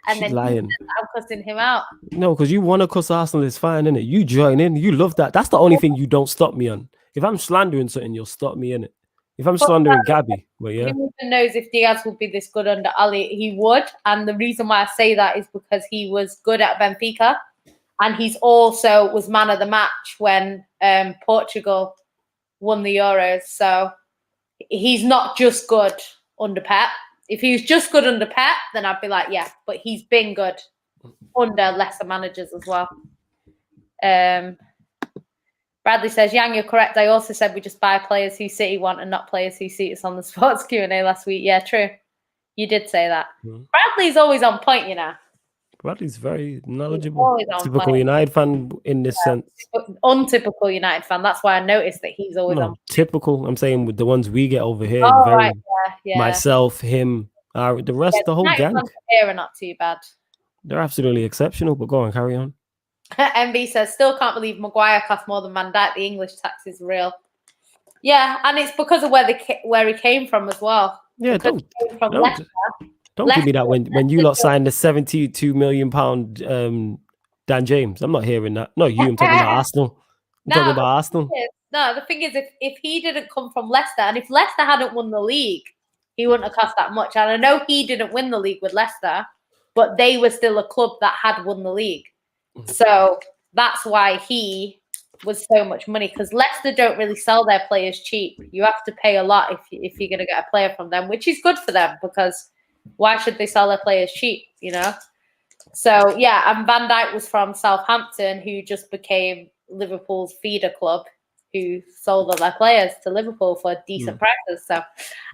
and She's then lying. I'm cussing him out. No, because you want to cuss Arsenal, it's fine, innit? You join in. You love that. That's the only thing you don't stop me on. If I'm slandering something, you'll stop me in it. If I'm slandering Gabby, well, yeah. Who even knows if Diaz would be this good under Ali? He would, and the reason why I say that is because he was good at Benfica, and he's also was man of the match when Portugal won the Euros. So he's not just good under Pep. If he was just good under Pep, then I'd be like, yeah, but he's been good under lesser managers as well. Bradley says, Yang, you're correct. I also said we just buy players who City want and not players who suit us on the sports Q&A last week. Yeah, true. You did say that. Bradley's always on point, you know. Bradley's very knowledgeable. Typical United fan in this sense. Untypical United fan. That's why I noticed that he's always on. Typical. I'm saying with the ones we get over here. Oh, right. Yeah. Myself, him, the rest, the whole gang. Here are not too bad. They're absolutely exceptional, but go on, carry on. MB says, still can't believe Maguire cost more than Van Dijk. The English tax is real. Yeah, and it's because of where he came from as well. Yeah, don't give me that when you lot signed the £72 million Dan James. I'm not hearing that. No, you. I'm talking about Arsenal. Talking about Arsenal. The thing is, if he didn't come from Leicester, and if Leicester hadn't won the league, he wouldn't have cost that much. And I know he didn't win the league with Leicester, but they were still a club that had won the league. So that's why he was so much money, because Leicester don't really sell their players cheap. You have to pay a lot if you're going to get a player from them, which is good for them, because why should they sell their players cheap, you know? So, yeah, and Van Dijk was from Southampton, who just became Liverpool's feeder club, who sold all their players to Liverpool for decent prices. So,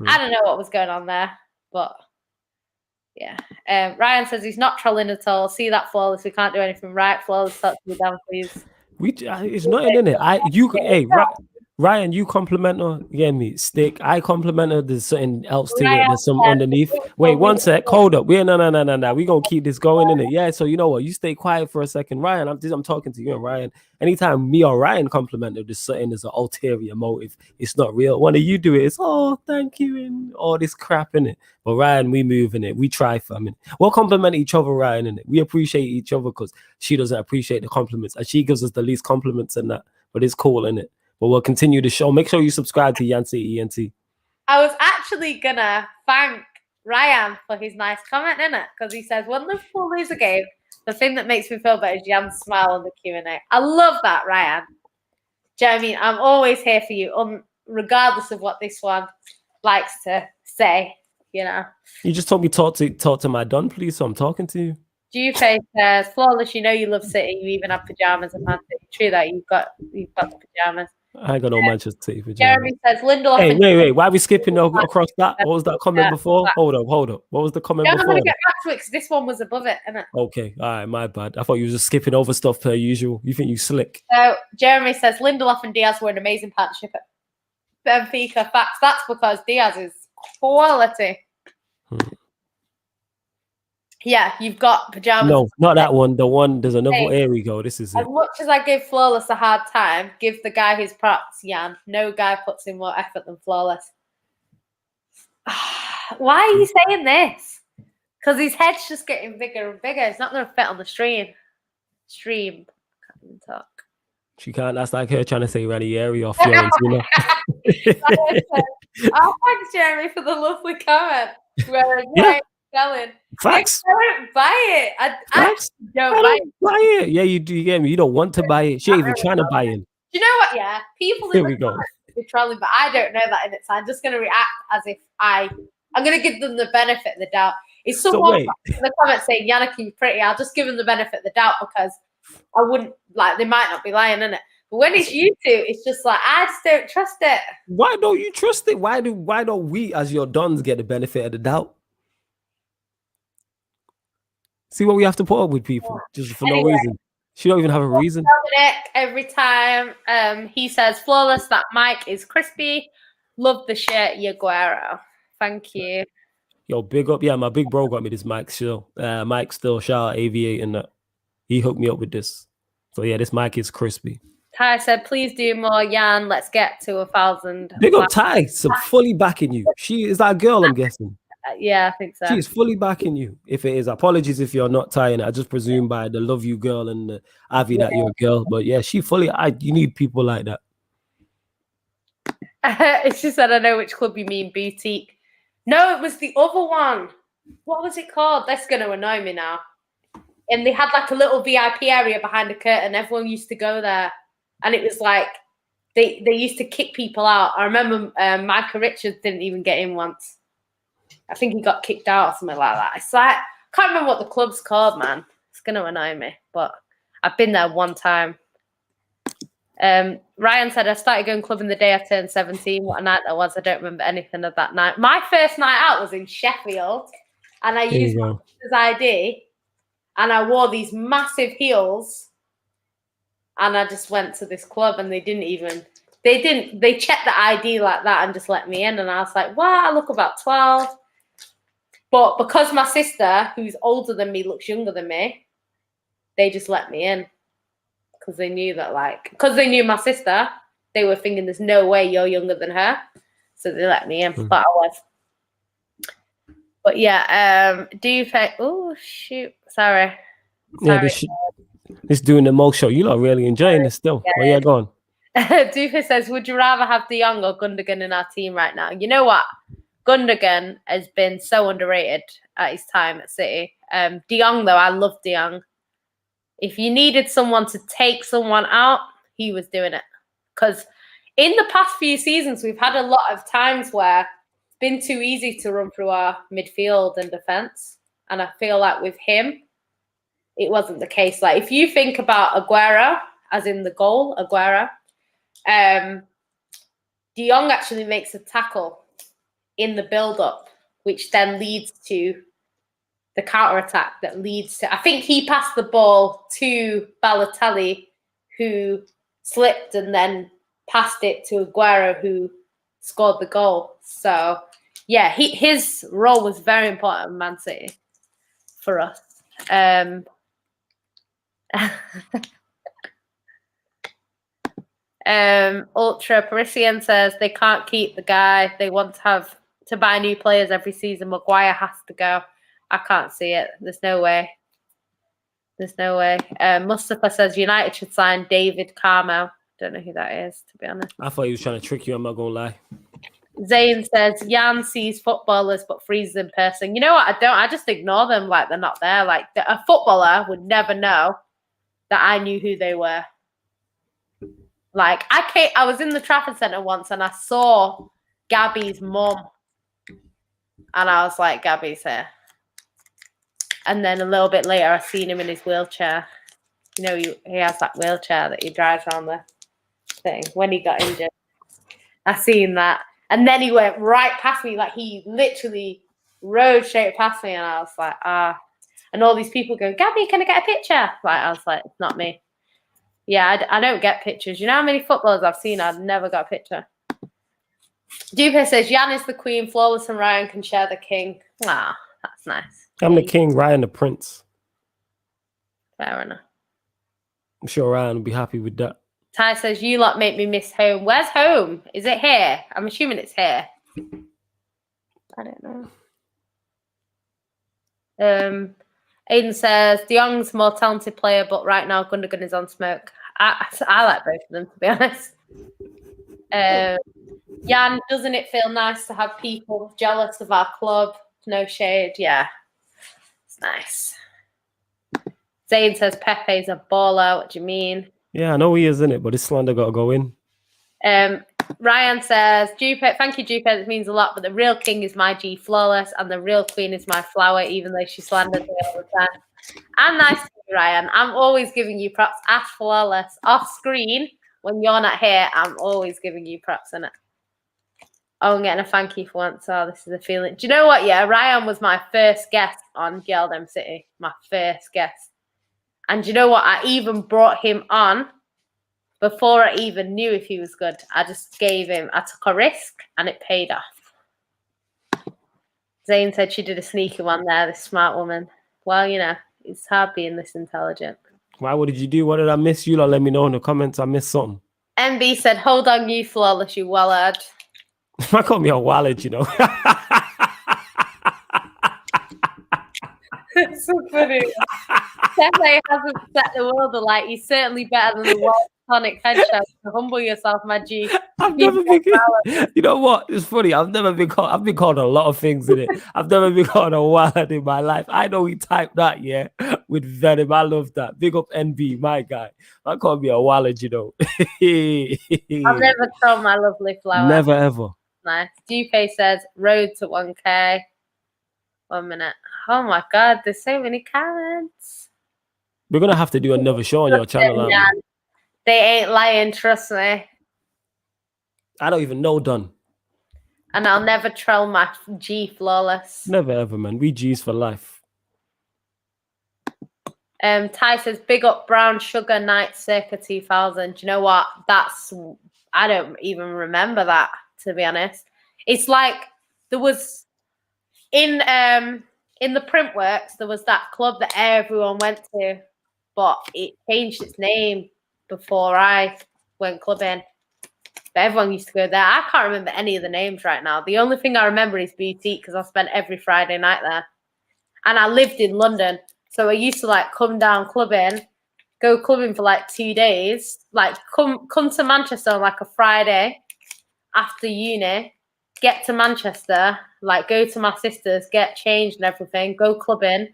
I don't know what was going on there, but... yeah. Ryan says he's not trolling at all. See that, Flawless? We can't do anything right. Flawless, talk to me down, please. It's nothing in it. Ryan, you compliment her. You get me? Stick. I compliment her. There's something else to it. There's some underneath. Wait, one sec. Hold up. No. We gonna keep this going in it. Yeah. So you know what? You stay quiet for a second, Ryan. I'm talking to you and Ryan. Anytime me or Ryan compliment her, there's something. There's an ulterior motive. It's not real. One of you do it. It's thank you and all this crap in it. But Ryan, we move in it. We try for a minute. We'll compliment each other, Ryan, in it. We appreciate each other because she doesn't appreciate the compliments, and she gives us the least compliments in that. But it's cool, in it. But we'll continue the show. Make sure you subscribe to Yancy ENT. I was actually gonna thank Ryan for his nice comment, innit? Because he says, when Liverpool lose a game, the thing that makes me feel better is Jan's smile on the Q&A. I love that, Ryan. Do you know what I mean? I'm always here for you, regardless of what this one likes to say, you know. You just told me talk to my Don, please, so I'm talking to you. Juve says, Flawless, you know you love City. You even have pajamas and Man City. True that you've got the pajamas. I ain't got no Manchester City pajamas. Jeremy says, Lindelof. Hey, wait. Why are we skipping across that? What was that comment before? Hold up. What was the comment before? I'm going to get back to it because this one was above it, isn't it? Okay. All right. My bad. I thought you were just skipping over stuff per usual. You think you slick. So, Jeremy says, Lindelof and Diaz were an amazing partnership at Benfica. Facts. That's because Diaz is quality. Yeah, you've got pajamas. No, not that one. The one, there's another. Here we go. This is it. As much as I give Flawless a hard time, give the guy his props, Jan. No guy puts in more effort than Flawless. Why are you saying this? Because his head's just getting bigger and bigger. It's not going to fit on the stream. Can't even talk. She can't. That's like her trying to say Ranieri off Fiorentina. Thanks, Jeremy, for the lovely comment. Selling. Facts. I don't buy it. I don't buy it. Yeah, you do. You get me? You don't want to buy it. She ain't even trying to buy it. You know what? Yeah, people Here we go. Be trolling, but I don't know that in it. So I'm just going to react as if I'm going to give them the benefit of the doubt. If someone in the comments saying Yannick, you're pretty, I'll just give them the benefit of the doubt because I wouldn't they might not be lying, innit? But when it's you two, it's just like I just don't trust it. Why don't you trust it? Why don't we, as your dons, get the benefit of the doubt? See what we have to put up with people just for no reason. She don't even have a reason. Dominic, every time he says Flawless, that mic is crispy. Love the shirt, Yaguero. Thank you. Yo, big up. Yeah, my big bro got me this mic still. Mike still, shout out Aviate and that. He hooked me up with this. So yeah, this mic is crispy. Ty said, please do more, Jan. Let's get to 1,000. Big up Ty, so fully backing you. She is that girl, I'm guessing. Yeah, I think so. She is fully backing you. If it is, apologies if you're not tying it. I just presume by the love you girl and the Avi that you're a girl. But yeah, she fully. You need people like that. She said, I know which club you mean, boutique. No, it was the other one. What was it called? That's going to annoy me now. And they had like a little VIP area behind the curtain. Everyone used to go there. And it was like, they used to kick people out. I remember Micah Richards didn't even get in once. I think he got kicked out or something like that. It's like, I can't remember what the club's called, man. It's going to annoy me. But I've been there one time. Ryan said, I started going clubbing the day I turned 17. What a night that was. I don't remember anything of that night. My first night out was in Sheffield. And I used my sister's ID. And I wore these massive heels. And I just went to this club and they checked the ID like that and just let me in. And I was like, wow, I look about 12. But because my sister, who's older than me, looks younger than me, they just let me in. Because they knew that, because they knew my sister, they were thinking there's no way you're younger than her. So they let me in, but I was. But yeah, oh, shoot. Sorry. Yeah, this doing the Mo show. You lot really enjoying this still. Yeah. Well, yeah, go on. Doofus says, would you rather have De Jong or Gundogan in our team right now? You know what? Gundogan has been so underrated at his time at City. De Jong, though, I love De Jong. If you needed someone to take someone out, he was doing it. Because in the past few seasons, we've had a lot of times where it's been too easy to run through our midfield and defence. And I feel like with him, it wasn't the case. Like, if you think about Aguero, as in the goal, Aguero, De Jong actually makes a tackle in the build-up, which then leads to the counter-attack that leads to... I think he passed the ball to Balotelli, who slipped and then passed it to Aguero, who scored the goal. So, yeah, his role was very important in Man City for us. Ultra Parisian says they can't keep the guy. They want to buy new players every season. Maguire has to go. I can't see it. There's no way. Mustafa says United should sign David Carmo. Don't know who that is, to be honest. I thought he was trying to trick you. I'm not going to lie. Zayn says Jan sees footballers but freezes in person. You know what? I don't. I just ignore them like they're not there. Like, a footballer would never know that I knew who they were. Like, I was in the Trafford Centre once and I saw Gabby's mum. And I was like, Gabby's here. And then a little bit later, I seen him in his wheelchair. You know, he has that wheelchair that he drives around the thing when he got injured. I seen that. And then he went right past me. Like, he literally rode straight past me. And I was like, And all these people go, Gabby, can I get a picture? Like, I was like, it's not me. Yeah, I don't get pictures. You know how many footballers I've seen? I've never got a picture. Dupe says, Jan is the queen, Flawless and Ryan can share the king. Ah, that's nice. I'm the king, Ryan the prince. Fair enough. I'm sure Ryan will be happy with that. Ty says, you lot make me miss home. Where's home? Is it here? I'm assuming it's here. I don't know. Aiden says, De Jong's more talented player, but right now Gundogan is on smoke. I like both of them, to be honest. Jan, doesn't it feel nice to have people jealous of our club? No shade. Yeah, it's nice. Zayn says Pepe's a baller. What do you mean? Yeah, I know he is, isn't it? But this slander got to go in. Ryan says, Jupe, thank you, Jupe. It means a lot, but the real king is my G, Flawless, and the real queen is my Flower, even though she slanders me all the time. I'm nice to you, Ryan. I'm always giving you props. Ash Flawless. Off screen, when you're not here, I'm always giving you props, innit? Oh, I'm getting a thank you for once. Oh, this is a feeling. Do you know what? Yeah, Ryan was my first guest on Geldem City. My first guest. And do you know what? I even brought him on before I even knew if he was good. I just I took a risk and it paid off. Zane said she did a sneaky one there, this smart woman. Well, it's hard being this intelligent. Why? What did you do? What did I miss? You lot let me know in the comments. I missed something. MB said, hold on, you flawless, you wallad. I call me a wallet, It's so funny. Definitely hasn't set the world alight. He's certainly better than the world tonic headshot. So humble yourself, my G. I've never been. You know what? It's funny. I've been called a lot of things in it. I've never been called a wallet in my life. I know he typed that, with venom. I love that. Big up NB, my guy. I call me a wallet, I've never told my lovely flower. Never ever. Nice. Dupe says road to 1K. 1 minute. Oh my god, there's so many comments. We're gonna have to do another show on your channel. They ain't lying, trust me. I don't even know Done. And I'll never troll my G flawless. Never ever, man. We G's for life. Ty says big up Brown Sugar Night circa 2000. Do you know what? I don't even remember that, to be honest. It's like there was in the Printworks, there was that club that everyone went to, but it changed its name before I went clubbing. But everyone used to go there. I can't remember any of the names right now. The only thing I remember is Boutique because I spent every Friday night there. And I lived in London. So I used to come down clubbing, go clubbing for 2 days, come to Manchester on a Friday after uni, get to Manchester, go to my sister's, get changed and everything, go clubbing,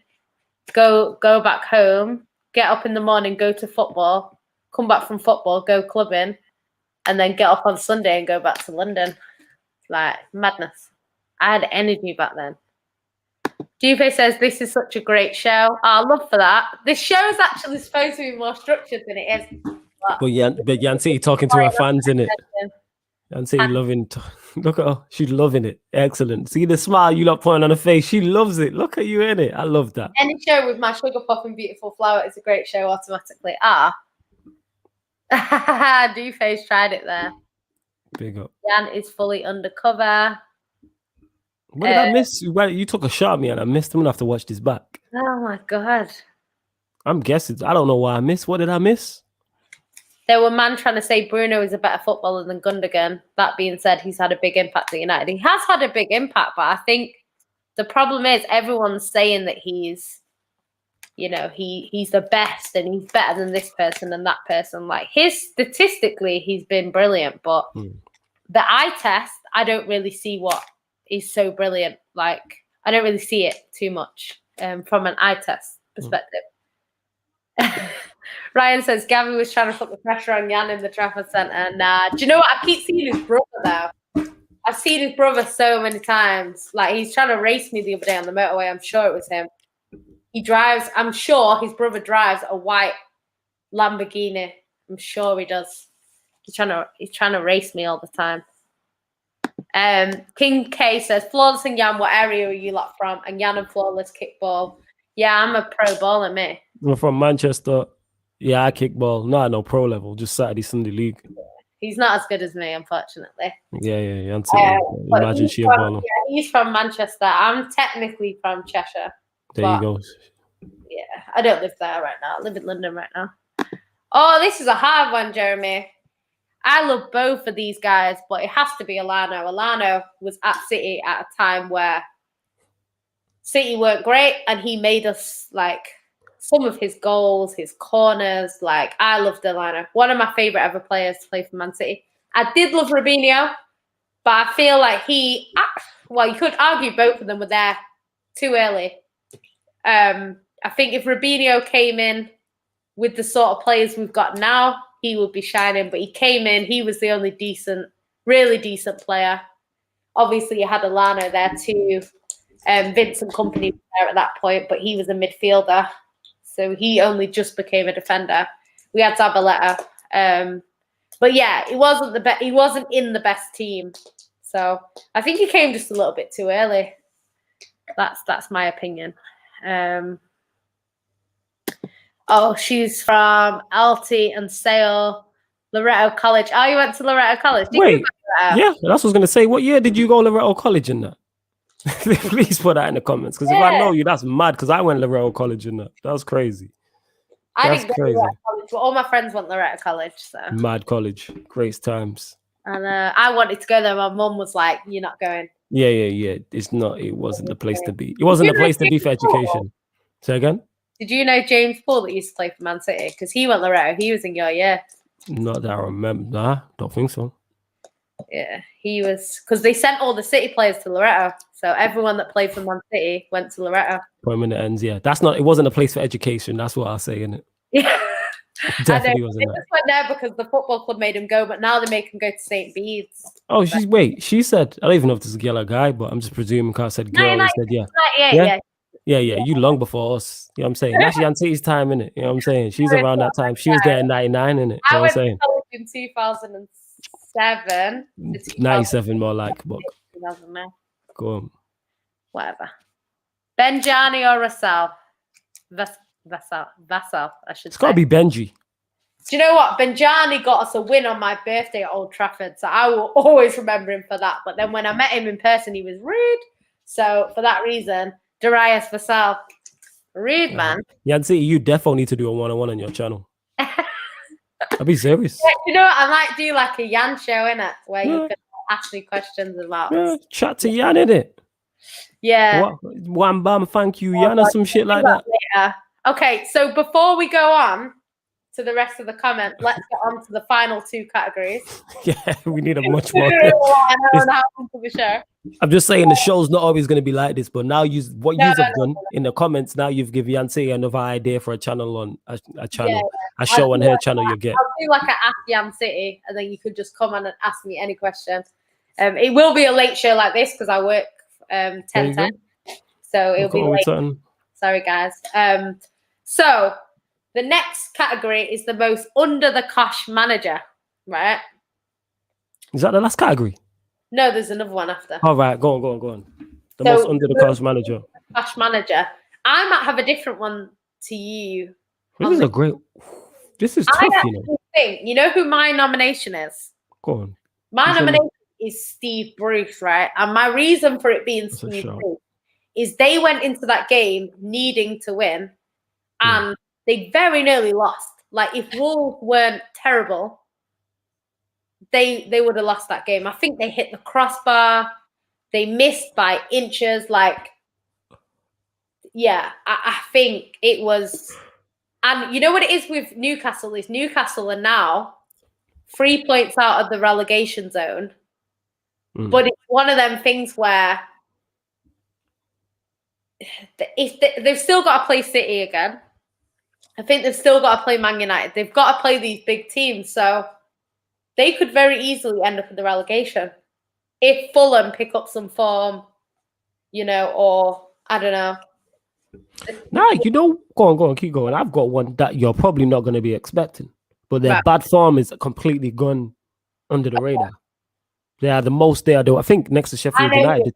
go back home, get up in the morning, go to football, come back from football, go clubbing, and then get up on Sunday and go back to London. Madness. I had energy back then. Dupe says, this is such a great show. I love for that. This show is actually supposed to be more structured than it is. But Yancy talking to her fans, in it. Yancy loving. Look at her. She's loving it. Excellent. See the smile you lot putting on her face. She loves it. Look at you in it. I love that. Any show with my sugar puff and beautiful flower is a great show automatically. Dupe's tried it there. Big up. Jan is fully undercover. What did I miss? You took a shot at me and I missed. I'm gonna have to watch this back. Oh my god. I'm guessing. I don't know why I missed. What did I miss? There were man trying to say Bruno is a better footballer than Gundogan. That being said, he's had a big impact at United. He has had a big impact, but I think the problem is everyone's saying that he's the best and he's better than this person and that person. Statistically, he's been brilliant, but the eye test, I don't really see what is so brilliant. I don't really see it too much from an eye test perspective. Ryan says Gavin was trying to put the pressure on Jan in the Trafford Centre. Nah, do you know what? I keep seeing his brother though. I've seen his brother so many times. He's trying to race me the other day on the motorway. I'm sure it was him. He drives. I'm sure his brother drives a white Lamborghini. I'm sure he does. He's trying to race me all the time. King K says Flawless and Jan, what area are you lot from? And Jan and Flawless kickball. Yeah, I'm a pro baller, mate. I'm from Manchester. Yeah, I kickball. No pro level, just Saturday, Sunday league. He's not as good as me, unfortunately. Yeah. Imagine she a baller. Yeah, he's from Manchester. I'm technically from Cheshire. There you go. Yeah, I don't live there right now. I live in London right now. Oh, this is a hard one, Jeremy. I love both of these guys, but it has to be Alano. Alano was at City at a time where City weren't great, and he made us some of his goals, his corners. I loved Alano. One of my favorite ever players to play for Man City. I did love Robinho, but I feel like you could argue both of them were there too early. I think if Robinho came in with the sort of players we've got now, he would be shining. But he came in, he was the only really decent player. Obviously, you had Alano there too. Vincent Kompany was there at that point, but he was a midfielder. So he only just became a defender. We had Zabaleta. But yeah, he wasn't in the best team. So I think he came just a little bit too early. That's my opinion. She's from Alty and Sale. Loretto College. Oh, you went to Loretto College? Did Wait, you go to Loretto? yeah, that's what I was gonna say. What year did you go to Loretto College in that? Please put that in the comments, because if I know you, that's mad. Because I went to Loretto College in that. That was crazy. I didn't go to Loretto College, but all my friends went to Loretto College. So mad college, great times. And I wanted to go there. My mum was like, "You're not going." Yeah. It's not. It wasn't the place to be. It wasn't the place to be for education. Say again. Did you know James Paul that used to play for Man City? Because he went Loretto. He was in your year. Not that I remember. Nah, don't think so. Yeah, he was, because they sent all the City players to Loretto. So everyone that played for Man City went to Loretto. Put him in the ends. Yeah, that's not. It wasn't a place for education. That's what I'll say, innit? Yeah. Definitely wasn't. They just went there because the football club made him go, but now they make him go to St. Bede's. Oh, she said, I don't even know if this is a girl or guy, but I'm just presuming because I said girl. No, said yeah. You long before us. You know what I'm saying? That's Yanti's time, innit? You know what I'm saying? She's around that time. She was there in 99, innit? You know I went to college in 2007. 97 more like, but 2009. Go on. Whatever. Benjani or Russell? Vassal, I should say. It's got to be Benji. Do you know what? Benjani got us a win on my birthday at Old Trafford, so I will always remember him for that. But then when I met him in person, he was rude. So for that reason, Darius Vassal, rude man. Yancy, you definitely need to do a one-on-one on your channel. I'll be serious. Yeah, you know what? I might do like a Yan show, innit? Where you can ask me questions about chat to Yan, innit? Yeah. One bam, thank you, Yan, or some shit like that. Later. Okay, so before we go on to the rest of the comment, let's get on to the final two categories. Yeah, we need a much more. I'm just saying the show's not always going to be like this, but now you have done in the comments, now you've given Yancy another idea for a channel on a channel, a show on her channel you get. I'll do like an Ask Yancy, and then you could just come on and ask me any question. It will be a late show like this because I work 10:10, so it'll be late. Sorry, guys. So the next category is the most under-the-cosh manager, right? Is that the last category? No, there's another one after. All right, go on. The most under-the-cosh manager. Cosh manager. I might have a different one to you. This is tough, you know who my nomination is? Go on. My nomination is Steve Bruce, right? And my reason for it being Steve Bruce is they went into that game needing to win, and they very nearly lost. Like, if Wolves weren't terrible, they would have lost that game. I think they hit the crossbar. They missed by inches. Like, yeah, I think it was. And you know what it is with Newcastle? Is Newcastle are now 3 points out of the relegation zone. But it's one of them things where they've still got to play City again. I think they've still got to play Man United. They've got to play these big teams. So they could very easily end up in the relegation if Fulham pick up some form, or I don't know. Nah, go on, keep going. I've got one that you're probably not going to be expecting, but their bad form is completely gone under the radar. They are the most there, though. I think next to Sheffield United.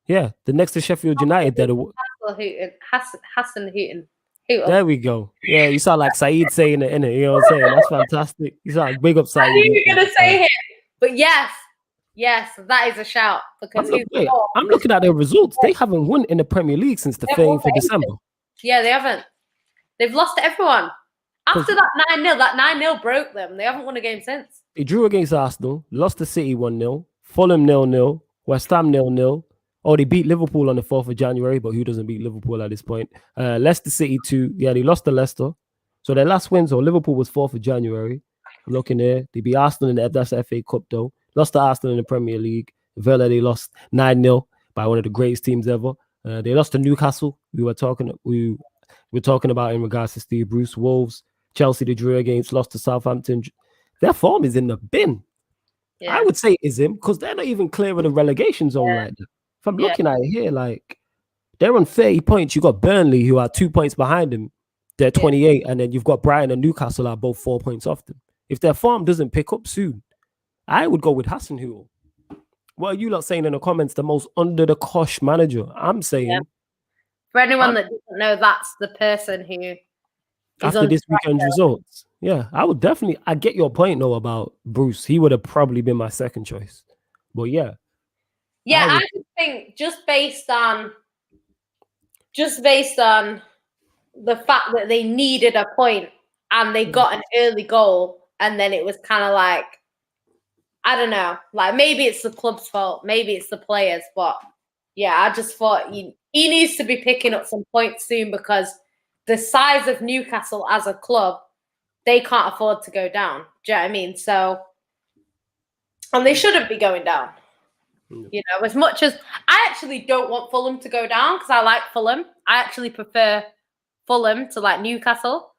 Yeah, the next to Sheffield United. Hassan Houghton. There we go. Yeah, you sound like Saeed saying it, innit? You know what I'm saying? That's fantastic. You sound like big up Saeed. I knew you were going to say him. But yes, that is a shout. Because I'm looking at their results. They haven't won in the Premier League since the 13th of December. Yeah, they haven't. They've lost to everyone. After that 9-0, that 9-0 broke them. They haven't won a game since. They drew against Arsenal, lost to City 1-0, Fulham 0-0, West Ham 0-0. Oh, they beat Liverpool on the 4th of January, but who doesn't beat Liverpool at this point? Leicester City 2. Yeah, they lost to Leicester. So their last win, Liverpool was 4th of January. I'm looking there. They beat Arsenal in that's the FA Cup, though. Lost to Arsenal in the Premier League. Villa, they lost 9-0 by one of the greatest teams ever. They lost to Newcastle. We were talking about in regards to Steve Bruce. Wolves, Chelsea, they drew against, lost to Southampton. Their form is in the bin. Yeah. I would say is him because they're not even clear of the relegation zone right now. If I'm looking at it here, like they're on 30 points. You got Burnley who are 2 points behind them. They're 28, and then you've got Brighton and Newcastle are both 4 points off them. If their form doesn't pick up soon, I would go with Hassan Houghton. What are you lot saying in the comments? The most under-the-cosh manager. I'm saying. For anyone that doesn't know, that's the person who after this weekend's results. Yeah, I would definitely. I get your point though about Bruce. He would have probably been my second choice. But yeah, Yeah, I just think just based on the fact that they needed a point and they got an early goal, and then it was kind of like, I don't know, like maybe it's the club's fault, maybe it's the players, but yeah, I just thought he needs to be picking up some points soon, because the size of Newcastle as a club, they can't afford to go down. Do you know what I mean? So, and they shouldn't be going down. You know, as much as I actually don't want Fulham to go down, because I like Fulham. I actually prefer Fulham to like Newcastle.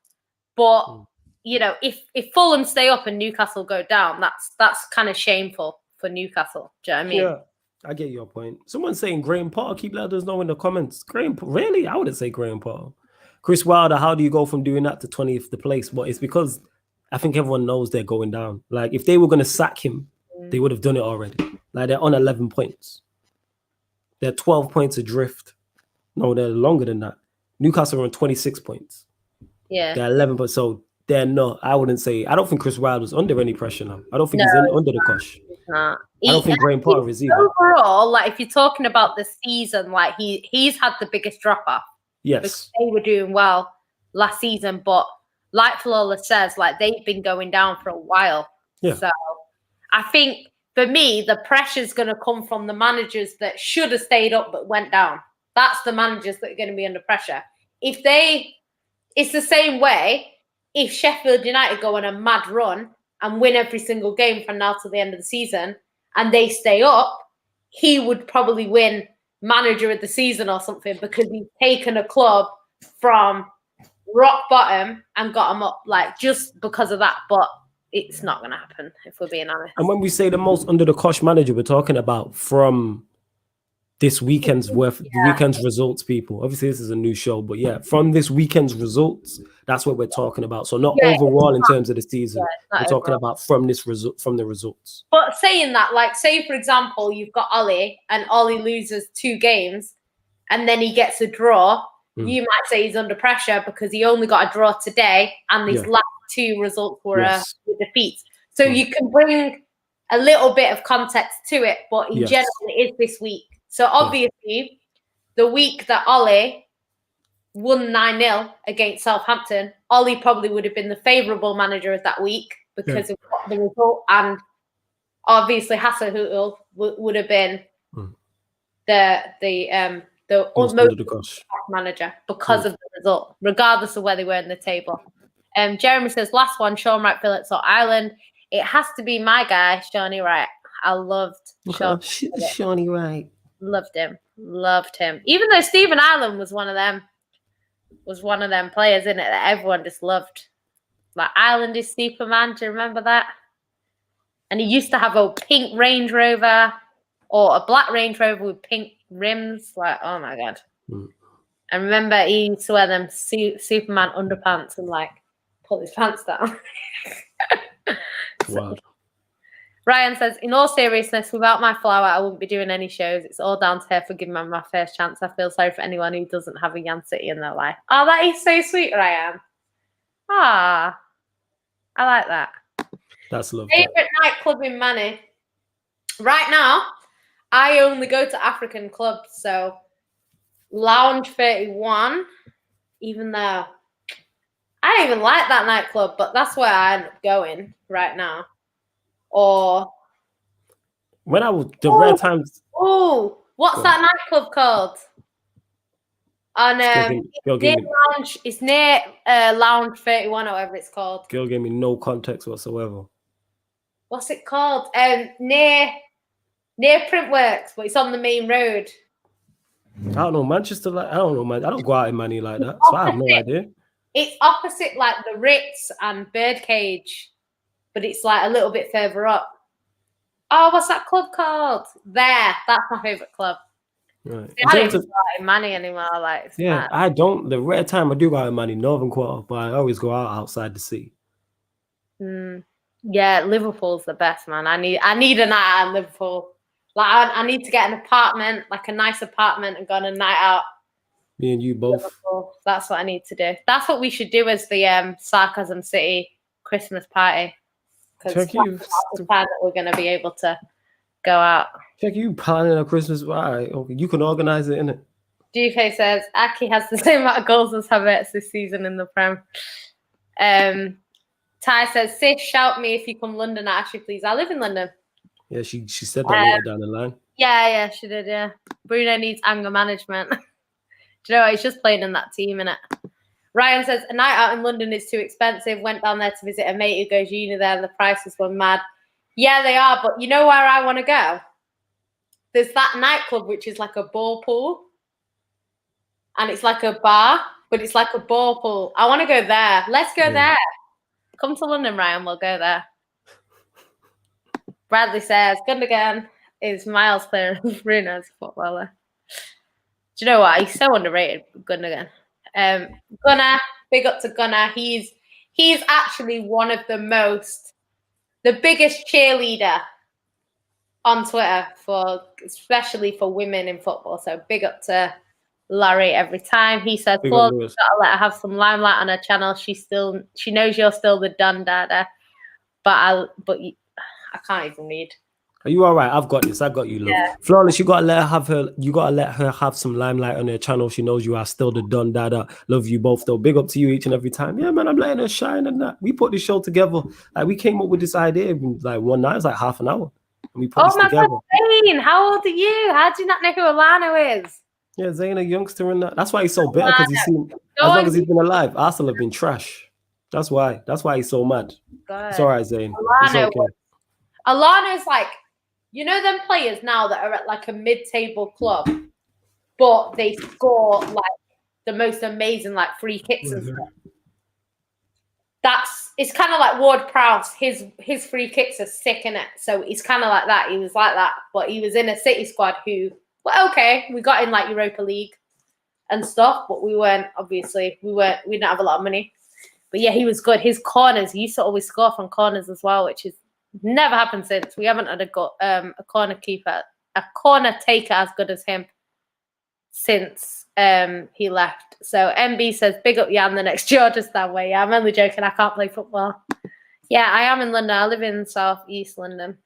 But you know, if Fulham stay up and Newcastle go down, that's kind of shameful for Newcastle. Do you know what I mean? Yeah, I get your point. Someone's saying Graham Potter. Keep letting us know in the comments. Really? I wouldn't say Graham Potter. Chris Wilder, how do you go from doing that to 20th the place? But it's because I think everyone knows they're going down. Like if they were going to sack him, they would have done it already. Like they're on 11 points. They're 12 points adrift. No, they're longer than that. Newcastle are on 26 points. Yeah. They're 11, but so they're not. I wouldn't say. I don't think Chris Wilder's under any pressure now. I don't think he's under the cosh. I don't think Graham Potter is either. Overall, like if you're talking about the season, like he's had the biggest drop off. Yes. They were doing well last season, but like Flawless says, like they've been going down for a while. Yeah. So I think for me, the pressure's going to come from the managers that should have stayed up but went down. That's the managers that are going to be under pressure. It's the same way if Sheffield United go on a mad run and win every single game from now to the end of the season and they stay up, he would probably win manager of the season or something, because he's taken a club from rock bottom and got them up, like just because of that. But it's not going to happen, if we're being honest. And when we say the most under the cosh manager, we're talking about from this weekend's weekend's results, people. Obviously, this is a new show, but yeah, from this weekend's results, that's what we're talking about. So not overall in terms of the season. We're talking about from the results. But saying that, like, say for example, you've got Ollie and Ollie loses 2 games and then he gets a draw. You might say he's under pressure because he only got a draw today and his last 2 results were defeats. So you can bring a little bit of context to it, but in general, it is this week. So obviously, the week that Ollie won 9-0 against Southampton, Ollie probably would have been the favourable manager of that week because of the result, and obviously Hasenhüttl would have been the most manager because of the result, regardless of where they were in the table. Jeremy says, last one, Sean Wright Phillips or Ireland. It has to be my guy, Shawnee Wright. I loved Shawnee Wright. Loved him. Even though Stephen Ireland was one of them players, in it, that everyone just loved. Like Ireland is Superman. Do you remember that? And he used to have a pink Range Rover or a black Range Rover with pink rims. Like, oh my God. I remember he used to wear them Superman underpants and like pull his pants down. Wow. Ryan says, in all seriousness, without my flower, I wouldn't be doing any shows. It's all down to her for giving me my first chance. I feel sorry for anyone who doesn't have a Yan City in their life. Oh, that is so sweet, Ryan. Ah, I like that. That's lovely. Favorite nightclub in Manny? Right now, I only go to African clubs. So Lounge 31, even though I don't even like that nightclub, but that's where I end up going right now. Or when I was rare times. Oh, what's that nightclub called? On Lounge. It's near Lounge 31 or whatever it's called. Girl gave me no context whatsoever. What's it called? Near Printworks, but it's on the main road. I don't know, Manchester. I don't know, man. I don't go out in Manny like that, so I have no idea. It's opposite like the Ritz and Birdcage, but it's like a little bit further up. Oh, what's that club called? There, that's my favorite club. Right. I don't even go out in Manny anymore. Like, mad. I don't. The rare time I do go out in Manny, Northern Quarter, but I always go out outside the city. Yeah, Liverpool's the best, man. I need a night out in Liverpool. Like, I need to get an apartment, like a nice apartment, and go on a night out. Me and you both. Liverpool. That's what I need to do. That's what we should do as the Sarcasm City Christmas party because Check you. that's the time that we're going to be able to go out. Check you planning a Christmas party. Okay, you can organize it, innit? GK says Aki has the same amount of goals as Havertz this season in the Prem. Ty says, "Sis, shout me if you come London, Ashley, please. I live in London." Yeah, she said that later down the line. Yeah, she did. Yeah, Bruno needs anger management. Do you know what? He's just playing in that team, innit? Ryan says, "A night out in London is too expensive. Went down there to visit a mate who goes uni there, and the prices were mad." Yeah, they are. But you know where I want to go? There's that nightclub which is like a ball pool. And it's like a bar, but it's like a ball pool. I want to go there. Let's go there. Come to London, Ryan. We'll go there. Bradley says, Gundogan is miles clear of Bruno as a footballer. Do you know what? He's so underrated, Gundogan. Gunnar, big up to Gunnar. He's actually one of the biggest cheerleader on Twitter especially for women in football. So big up to Larry every time. He said, Claude, you've got to let her have some limelight on her channel. She knows you're still the Don Dada. But I can't even read. Are you all right? I've got this. I got you, love. Yeah. Flawless, you gotta let her have some limelight on her channel. She knows you are still the Don Dada. Love you both though. Big up to you each and every time. Yeah, man, I'm letting her shine and that. We put this show together. Like we came up with this idea like one night, it's like half an hour. And we put this together. God, Zane, how old are you? How do you not know who Alano is? Yeah, Zane, a youngster and that. That's why he's so bitter, because he's seen as long as he's been alive, Arsenal have been trash. That's why he's so mad. God. It's all right, Zane. It's okay. Alano's like, you know them players now that are at like a mid-table club, but they score like the most amazing like free kicks and stuff. It's kind of like Ward Prowse. His free kicks are sick, innit? So he's kind of like that. He was like that, but he was in a City squad who, well, okay, we got in like Europa League and stuff, but we didn't have a lot of money. But yeah, he was good. His corners, he used to always score from corners as well, which is never happened since. We haven't had a corner taker as good as him since he left. So MB says, big up Jan, the next Georgistan way. Yeah, I'm only joking. I can't play football. Yeah, I am in London. I live in South East London.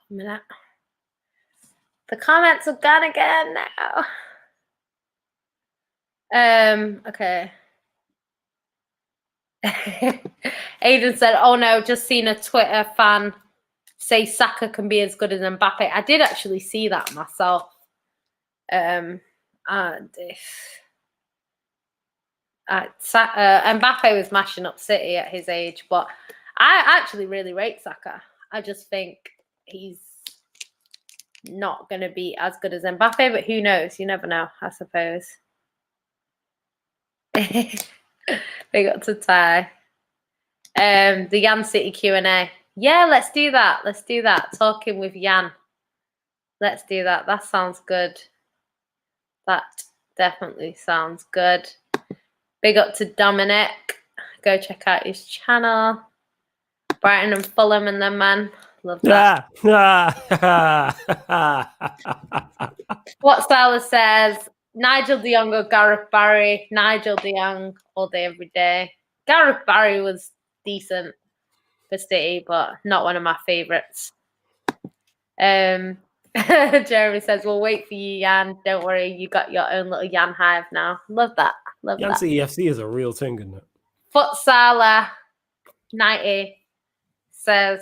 1 minute. The comments have gone again now. Okay. Aiden said, oh no, just seen a Twitter fan say Saka can be as good as Mbappe. I did actually see that myself. Mbappe was mashing up City at his age, but I actually really rate Saka. I just think he's not going to be as good as Mbappe, but who knows? You never know, I suppose. Big up to Ty. The Jan City Q&A. Yeah, let's do that. Let's do that. Talking with Jan. Let's do that. That sounds good. That definitely sounds good. Big up to Dominic. Go check out his channel. Brighton and Fulham and them, man. Love that. What Silas says, Nigel de Jong or Gareth Barry? Nigel de Jong all day, every day. Gareth Barry was decent for City, but not one of my favourites. Jeremy says, we'll wait for you, Jan. Don't worry, you got your own little Jan hive now. Love that. Love Jan that. City FC is a real thing, isn't it? Futsala 90 says,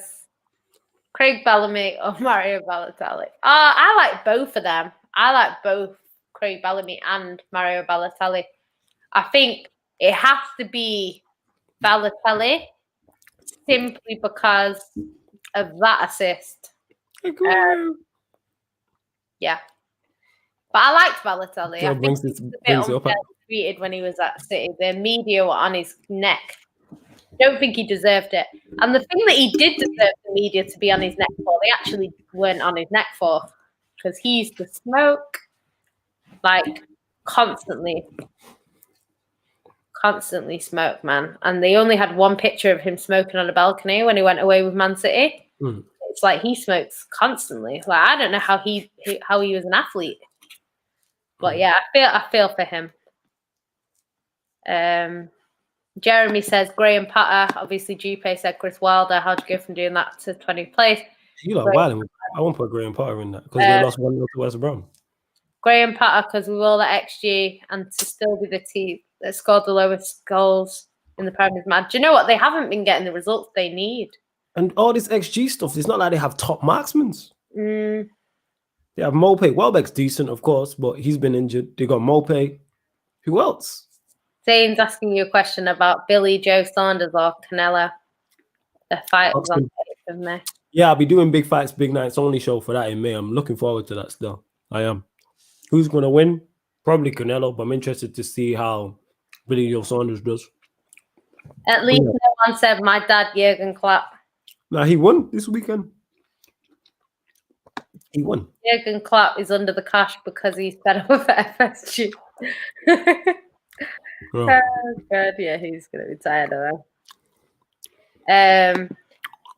Craig Bellamy or Mario Balotelli. I like both of them. I like both Craig Bellamy and Mario Balotelli. I think it has to be Balotelli simply because of that assist. Yeah. But I liked Balotelli. I think he was a bit unfairly treated when he was at City. The media were on his neck. Don't think he deserved it. And the thing that he did deserve the media to be on his neck for, they actually weren't on his neck for, because he used to smoke like constantly smoke, man. And they only had one picture of him smoking on a balcony when he went away with Man City. It's like he smokes constantly. Like I don't know how he was an athlete, but yeah, I feel for him. Jeremy says Graham Potter. Obviously, Jupe said Chris Wilder. How'd you go from doing that to 20th place? You like Wilder. I won't put Graham Potter in that because they lost 1-0 to West Brom. Graham Potter because we all the XG and to still be the team that scored the lowest goals in the Premier League. Do you know what? They haven't been getting the results they need. And all this XG stuff, it's not like they have top marksmen. They have Mope. Welbeck's decent, of course, but he's been injured. They got Mope. Who else? Zane's asking you a question about Billy Joe Saunders or Canelo. The fight was on the 8th of May. Yeah, I'll be doing Big Fights, Big Nights only show for that in May. I'm looking forward to that still. I am. Who's going to win? Probably Canelo, but I'm interested to see how Billy Joe Saunders does. At least no one said my dad, Jurgen Klopp. Nah, he won this weekend. He won. Jurgen Klopp is under the cosh because he's fed up with FSG. Oh, God, yeah, he's going to be tired of that.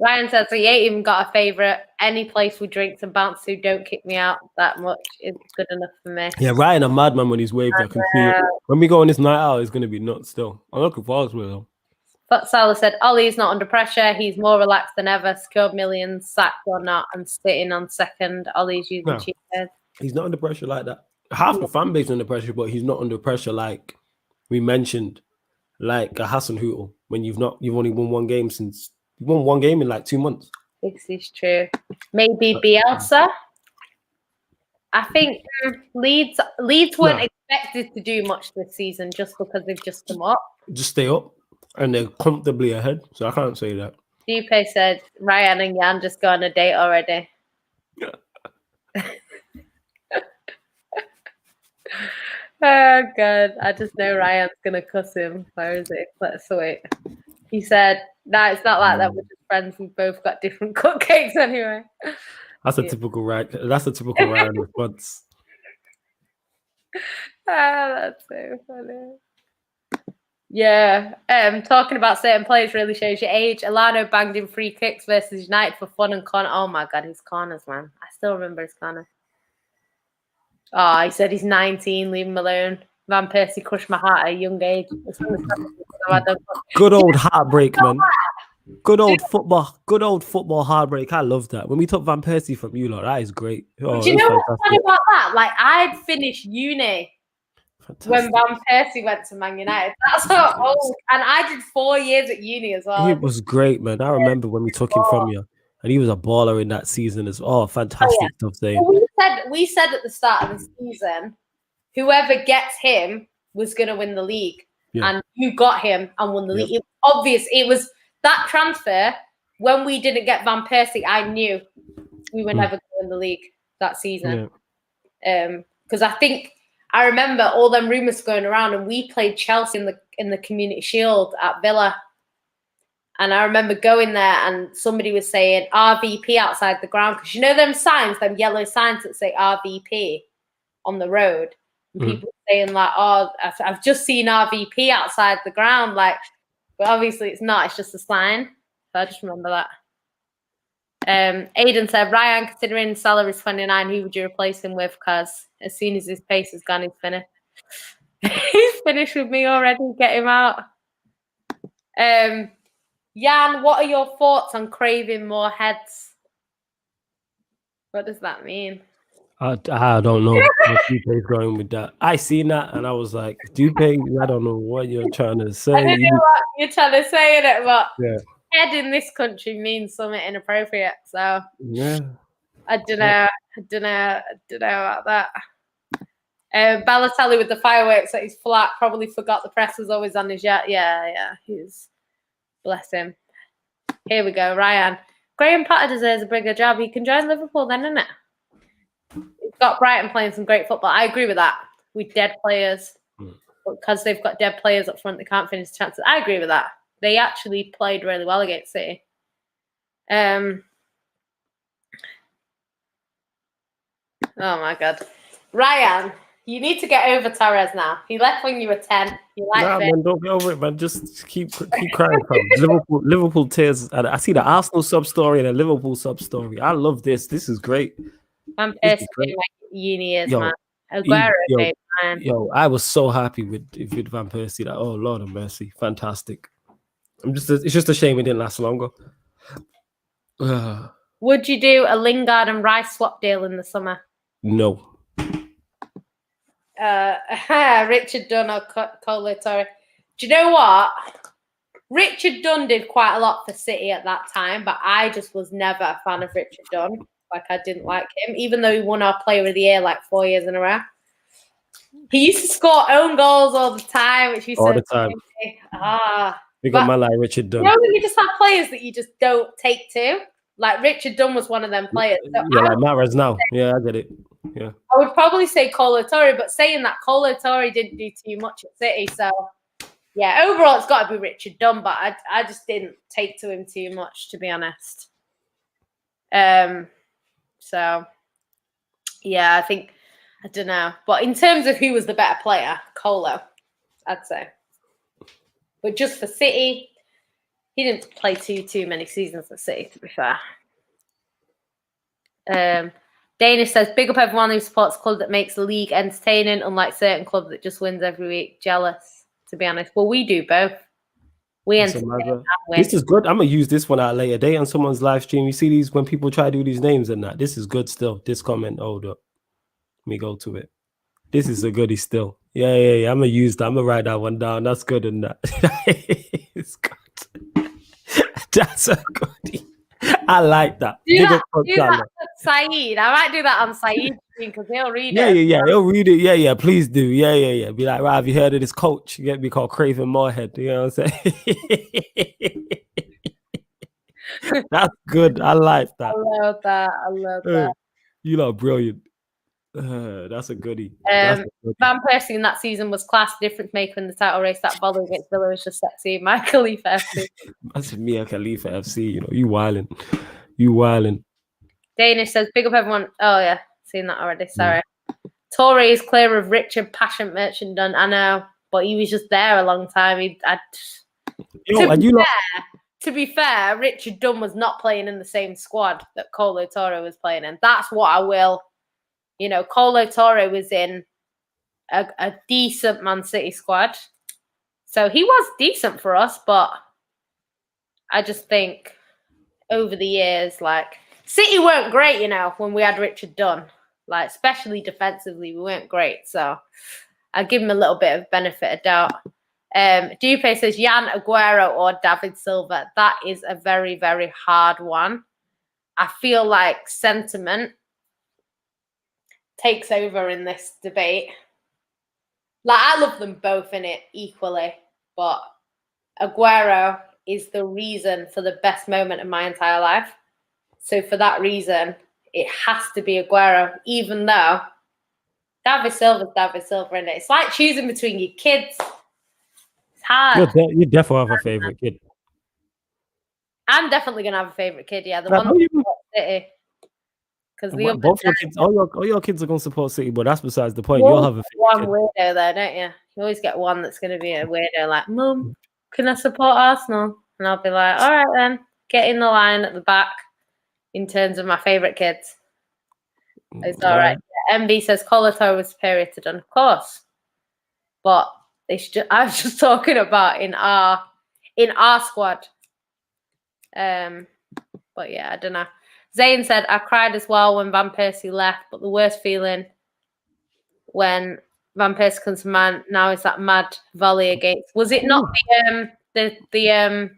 Ryan says he ain't even got a favourite. Any place with drinks and bounce to, don't kick me out that much is good enough for me. Yeah, Ryan a madman when he's waved. I can see it. When we go on this night out, it's going to be nuts still. I'm looking forward to it though. Futsala said Ollie's not under pressure. He's more relaxed than ever. Secured millions, sacked or not, and sitting on second. Ollie's using cheap heads. He's not under pressure like that. Half the fan base is under pressure, but he's not under pressure like we mentioned, like a Hassan Hootel. When you've only won one game since you won one game in like 2 months. This is true. Maybe Bielsa. I think Leeds weren't expected to do much this season just because they've just come up. Just stay up, and they're comfortably ahead. So I can't say that. Dupe said Ryan and Jan just go on a date already. Oh God, I just know Ryan's gonna cuss him. Where is it? Let's wait. He said, "No, it's not like that. We're just friends. We've both got different cupcakes anyway." That's a typical Ryan. That's a typical Ryan response. That's so funny. Yeah, talking about certain players really shows your age. Alano banged in free kicks versus United for fun and corner. Oh my God, his corners, man! I still remember his corner. Oh, he said he's 19, leave him alone. Van Persie crushed my heart at a young age. Good old heartbreak, man. Good old football heartbreak. I love that. When we took Van Persie from you, that is great. Oh, do you know what's funny about that? Like, I'd finished uni when Van Persie went to Man United. That's how old. And I did 4 years at uni as well. It was great, man. I remember when we took him from you. And he was a baller in that season as well. Fantastic stuff saying. We said at the start of the season, whoever gets him was going to win the league. Yeah. And you got him and won the league. It was obvious. It was that transfer. When we didn't get Van Persie, I knew we were never going to win the league that season. Because I remember all them rumours going around, and we played Chelsea in the Community Shield at Villa. And I remember going there and somebody was saying RVP outside the ground. Because you know them signs, them yellow signs that say RVP on the road. And people saying like, oh, I've just seen RVP outside the ground. Like, but obviously it's not. It's just a sign. So I just remember that. Aidan said, Ryan, considering salary is 29, who would you replace him with? Because as soon as his pace is gone, he's finished. He's finished with me already. Get him out. Jan, what are your thoughts on craving more heads? What does that mean? I don't know what Dupe's going with that. I seen that and I was like, Dupe, I don't know what you're trying to say. I don't know what you're trying to say in it, but head in this country means something inappropriate. So yeah, I don't know. I don't know about that. Balotelli with the fireworks that he's flat. Probably forgot the press was always on his yacht. Yeah. He's. Bless him. Here we go, Ryan. Graham Potter deserves a bigger job. He can join Liverpool then, isn't it? He's got Brighton playing some great football. I agree with that. With dead players. Because they've got dead players up front, they can't finish chances. I agree with that. They actually played really well against City. Oh, my God. Ryan, you need to get over Torres now. He left when you were 10. You like it. Man, don't get over it, man. Just keep crying. Liverpool tears. I see the Arsenal sub story and a Liverpool sub story. I love this. This is great. I'm pissed in my uni years, man. Aguero made mine. Yo, I was so happy with Van Persie. That, oh Lord of mercy, fantastic. It's just a shame it didn't last longer. Would you do a Lingard and Rice swap deal in the summer? No. Richard Dunn or Colo Torre. Do you know what? Richard Dunn did quite a lot for City at that time, but I just was never a fan of Richard Dunn. Like, I didn't like him, even though he won our Player of the Year like 4 years in a row. He used to score own goals all the time, which you all said. the time. We But got man like Richard Dunn. you know, you just have players that you just don't take to. Like Richard Dunn was one of them players. So yeah, like Mahrez now. Yeah, I get it. Yeah. I would probably say Colo Torre, but saying that, Colo Torre didn't do too much at City. So, yeah, overall, it's got to be Richard Dunn, but I just didn't take to him too much, to be honest. So, yeah, I don't know. But in terms of who was the better player, Colo, I'd say. But just for City, he didn't play too many seasons for City, to be fair. Danish says, big up everyone who supports a club that makes the league entertaining, unlike certain clubs that just wins every week. Jealous, to be honest. Well, we do both. We entertain and win. This is good. I'm going to use this one at a later date on someone's live stream. You see these, when people try to do these names and that. This is good still. This comment, hold up. Let me go to it. This is a goodie still. Yeah. I'm going to use that. I'm going to write that one down. That's good in that. It's good. That's a goodie. I like that. Do that Saeed. I might do that on Saeed's screen because he'll read it. Yeah. He'll read it. Yeah. Please do. Yeah. Be like, right, have you heard of this coach? You get me called Craven Moorhead. You know what I'm saying? That's good. I like that. I love that. You know, brilliant. That's a goodie. Van Persie in that season was class difference maker in the title race. That volley against Villa was just sexy. Mia Khalifa FC. That's Mia Khalifa FC. You know, you wildin'. Danish says, big up everyone. Oh yeah, seen that already. Sorry. Torre is clear of Richard Passion Merchant Dunn. I know, but he was just there a long time. To be fair, Richard Dunn was not playing in the same squad that Colo Torre was playing in. That's what I will. You know, Colo Torre was in a decent Man City squad. So he was decent for us, but I just think over the years, like, City weren't great, you know, when we had Richard Dunn. Like, especially defensively, we weren't great. So I'll give him a little bit of benefit of doubt. Dupe says, Jan Aguero or David Silva. That is a very, very hard one. I feel like sentiment takes over in this debate. Like, I love them both in it equally, but Aguero is the reason for the best moment of my entire life. So for that reason, it has to be Aguero, even though David Silva's David Silva in it. It's like choosing between your kids. It's hard. You definitely have a favorite kid. I'm definitely gonna have a favorite kid. Yeah, the one that City. Because both your kids, all your kids are going to support City, but that's besides the point. You'll have a one weirdo there, don't you? You always get one that's going to be a weirdo, like, Mum, can I support Arsenal? And I'll be like, all right then, get in the line at the back in terms of my favourite kids. It's all right. MB says Colo Torre was superior to Dunn, of course, but I was just talking about in our squad. But yeah, I don't know. Zayn said, I cried as well when Van Persie left, but the worst feeling when Van Persie comes to man now is that mad volley against. Was it not the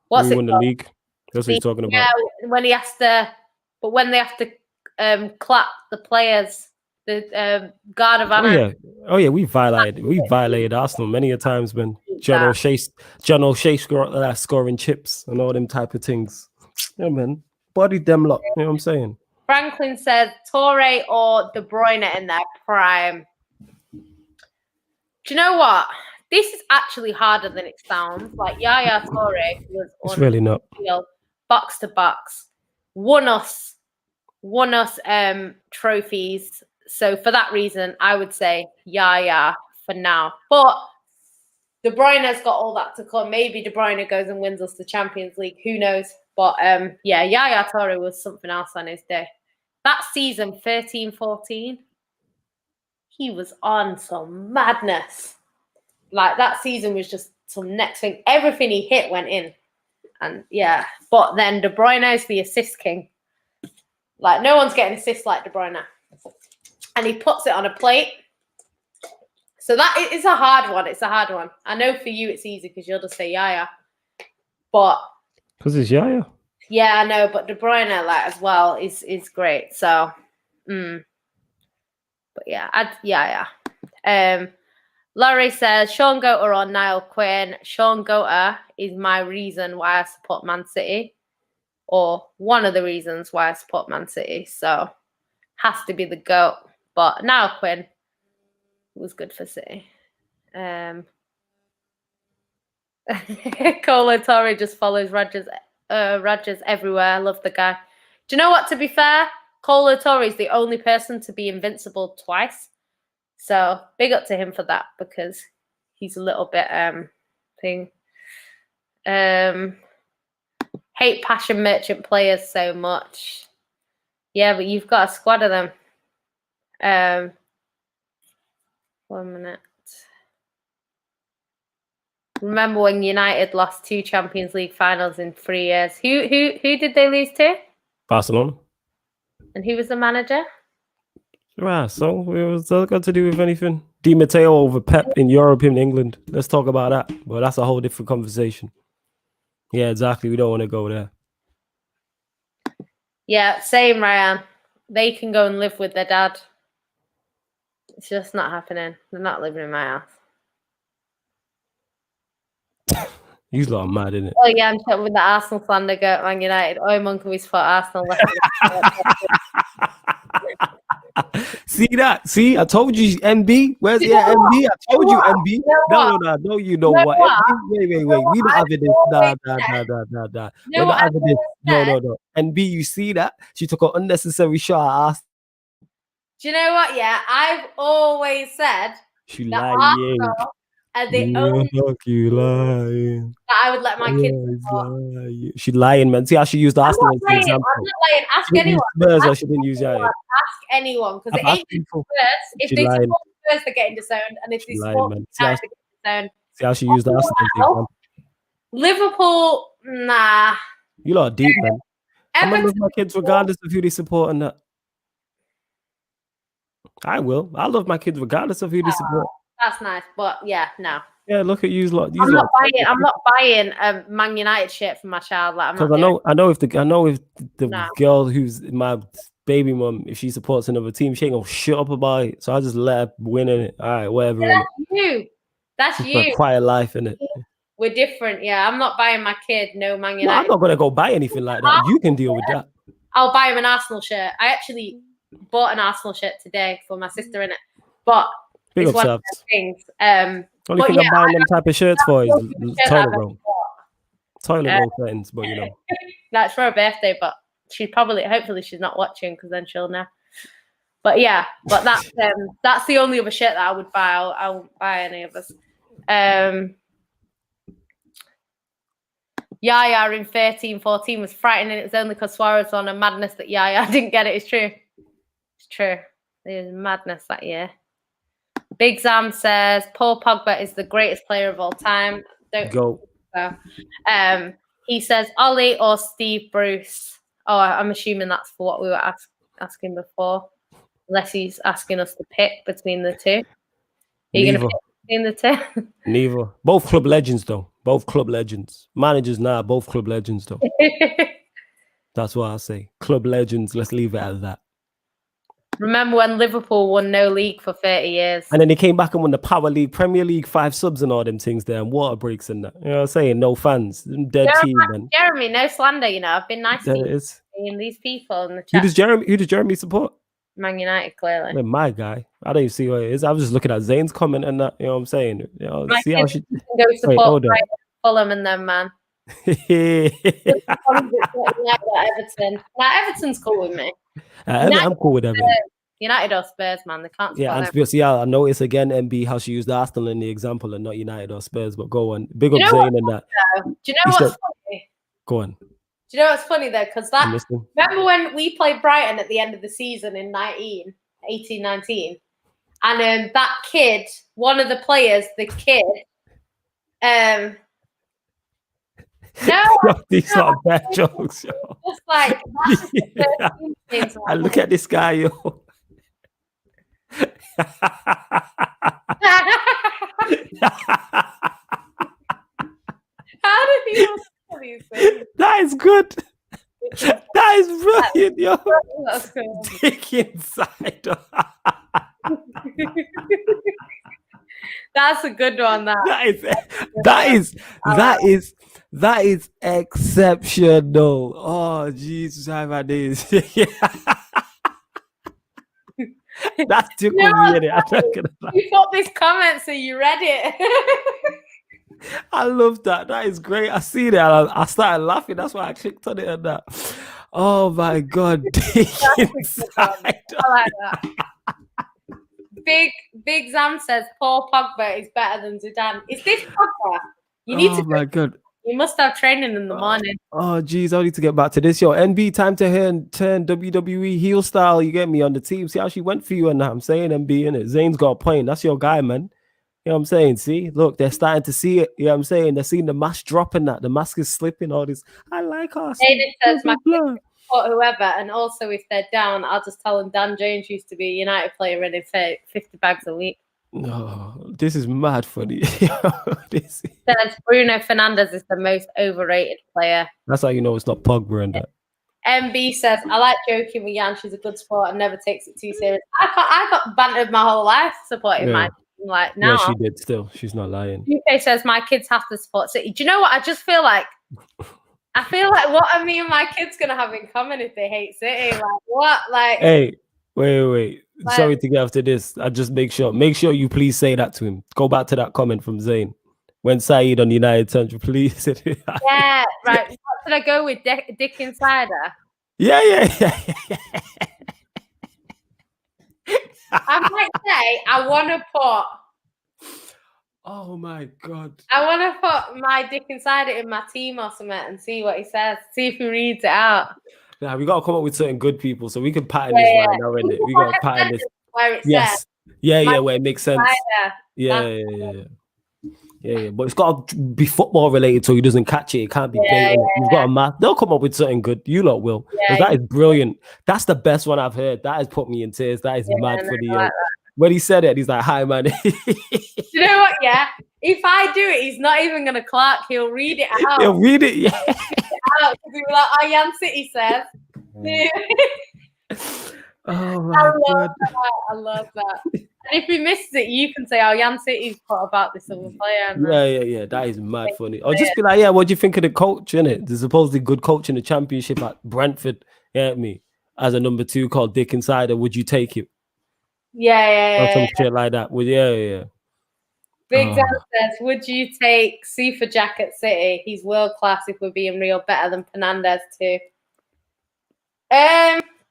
what's it called? The league. That's what he's talking about. Yeah, when he has to, but when they have to clap the players, the guard of honor. Oh yeah, we violated Arsenal many a times when John O'Shea scoring chips and all them type of things. Yeah, man. Bodied them lot, you know what I'm saying? Franklin says Torre or De Bruyne in their prime. Do you know what? This is actually harder than it sounds. Like Yaya Toure was it's really not box to box, won us trophies. So for that reason, I would say Yaya for now. But De Bruyne's got all that to come. Maybe De Bruyne goes and wins us the Champions League. Who knows? But yeah, Yaya Toure was something else on his day. That season, 13-14, he was on some madness. Like that season was just some next thing. Everything he hit went in. And yeah, but then De Bruyne is the assist king. Like no one's getting assists like De Bruyne. And he puts it on a plate. So that is a hard one. It's a hard one. I know for you it's easy because you'll just say Yaya. But because it's Yaya. Yeah, I know, but De Bruyne like as well is great. So but yeah. Laurie says Sean Goater or Niall Quinn. Sean Goater is my reason why I support Man City. Or one of the reasons why I support Man City. So has to be the GOAT. But Niall Quinn was good for City. Colo Torre just follows Rogers everywhere. I love the guy. Do you know what? To be fair, Colo Torre is the only person to be invincible twice. So big up to him for that because he's a little bit hate passion merchant players so much. Yeah, but you've got a squad of them. 1 minute. Remember when United lost 2 Champions League finals in 3 years? Who did they lose to? Barcelona. And who was the manager? Right, so it was got to do with anything. Di Matteo over Pep in Europe and England. Let's talk about that. But that's a whole different conversation. Yeah, exactly. We don't want to go there. Yeah, same, Ryan. They can go and live with their dad. It's just not happening. They're not living in my house. You lot are mad, innit? Oh yeah, I'm talking with the Arsenal slander go at Man United. Oh, Monk, we support Arsenal. See that? See, I told you, MB. Where's your MB? I told you, MB. No. You know what? Wait. We not having this. Nah. We're not having this. No. MB, you see that? She took an unnecessary shot at us. Do you know what? Yeah, I've always said she lying. And the only lying. that I would let my kids lying. She lying, man. See how she used Arsenal as an example. I'm not lying. Ask anyone. Spurs, or she didn't use Yaya. Ask anyone because it ain't Spurs. If they support Spurs, they're getting disowned, and if they support United, they're getting disowned. See how she used Arsenal as an example. Liverpool, nah. You lot are deep, man. I'm gonna love my kids regardless of who they support and that. I will. I love my kids regardless of who they support. That's nice, but yeah, no. Yeah, look at you lot. I'm not buying a Man United shirt for my child. Like, because I know if the girl who's my baby mum, if she supports another team, she ain't gonna shut up about it. So I just let her win in it. All right, whatever. Yeah, that's you. Quiet life in it. We're different. Yeah, I'm not buying my kid no Man United. No, I'm not gonna go buy anything like that. You can deal with that. I'll buy him an Arsenal shirt. I actually bought an Arsenal shirt today for my sister in it, but. Big it's one of those things. Only thing I'm buying them type of shirts for is toilet roll. Toilet roll curtains, but you know. That's for her birthday, but hopefully she's not watching because then she'll know. But yeah, but that's the only other shirt that I would buy. I won't buy any of us. Yaya in 13-14 was frightening. It was only because Suarez was on a madness that Yaya didn't get it. It's true. It's true. There was madness that year. Big Zam says Paul Pogba is the greatest player of all time. Don't go. So. He says Ollie or Steve Bruce. Oh, I'm assuming that's for what we were asking before. Unless he's asking us to pick between the two. Are you going to pick between the two? Neither. Both club legends, though. Both club legends. Managers, both club legends, though. That's what I say. Club legends. Let's leave it at that. Remember when Liverpool won no league for 30 years? And then they came back and won the Power League, Premier League, 5 subs and all them things there, and water breaks and that. You know what I'm saying? No fans. Dead team, man. Jeremy, no slander, you know. I've been nice to these people in the chat. Who does Jeremy support? Man United, clearly. Man, my guy. I don't even see what it is. I was just looking at Zane's comment and that. You know what I'm saying? You know, see how she... go support Fulham and them, man. Everton. Everton's cool with me. I'm cool with Everton. United or Spurs, man. They can't. Yeah, and see, I notice again, MB, how she used Arsenal in the example and not United or Spurs. But go on, big up Zane and that. Do you know what's funny? Go on. Do you know what's funny though? Because remember when we played Brighton at the end of the season in 18-19? And that kid, one of the players, the kid, no, these are bad jokes, yo. Just like that's Yeah. I look at this guy, yo. How did he know these things? That is good. That is brilliant, yo. That's cool. Dick inside. That's a good one. That is exceptional. Oh Jesus, I've had this. That's tickled me in it. I'm not gonna lie. You got this comment, so you read it. I love that. That is great. I see that. I started laughing. That's why I clicked on it and that. Oh my god. Dick inside. I like that. Big Zam says Paul Pogba is better than Zidane. Is this Pogba? You need to. Oh my god. You must have training in the morning. Oh geez, I need to get back to this. Yo, NB, time to turn WWE heel style. You get me on the team. See how she went for you and that. I'm saying NB, innit? Zane's got a point. That's your guy, man. You know what I'm saying? See, look, they're starting to see it. You know what I'm saying? They're seeing the mask dropping that. The mask is slipping, all this. I like us. David says my kids support whoever, and also if they're down, I'll just tell them Dan Jones used to be a United player running 50 bags a week. No, this is mad funny. Says Bruno Fernandes is the most overrated player. That's how you know it's not Pogba and that. MB says, I like joking with Jan. She's a good sport and never takes it too serious. I got bantered my whole life supporting my team. Like now. Yeah, she did still. She's not lying. UK says my kids have to support City. Do you know what? I just feel like what are me and my kids gonna have in common if they hate City? Like what? Like hey, wait. Like, sorry to get after this. I just make sure you please say that to him. Go back to that comment from Zayn. When Saeed on United turns, please. Yeah, right. What should I go with? Dick Insider? Yeah. I might say I want to put. Oh my god! I want to put my Dick Insider in my team or something and see what he says. See if he reads it out. Yeah, we gotta come up with certain good people so we can pattern this right now, innit? We gotta pattern this where it says. Yeah, where it makes sense. Insider. Yeah. But it's got to be football related so he doesn't catch it. It can't be baiting. You've got a math. They'll come up with something good. You lot will. That is brilliant. That's the best one I've heard. That has put me in tears. That is mad for the like when he said it, he's like, hi man. You know what? Yeah. If I do it, he's not even gonna clock. He'll read it out. He'll read it, yeah. Because he'll be like, Ian City says. Oh my god. I love that. And if he misses it, you can say, Jan City's put about this other player. Yeah. That is mad funny. Or just be like, what do you think of the coach, innit? There's supposedly good coach in the championship at Brentford, you get me? As a number 2 called Dick Insider. Would you take him? Yeah. Or some shit like that. Yeah. Big Dan says, would you take Sifa Jack at City? He's world class if we're being real, better than Fernandes too.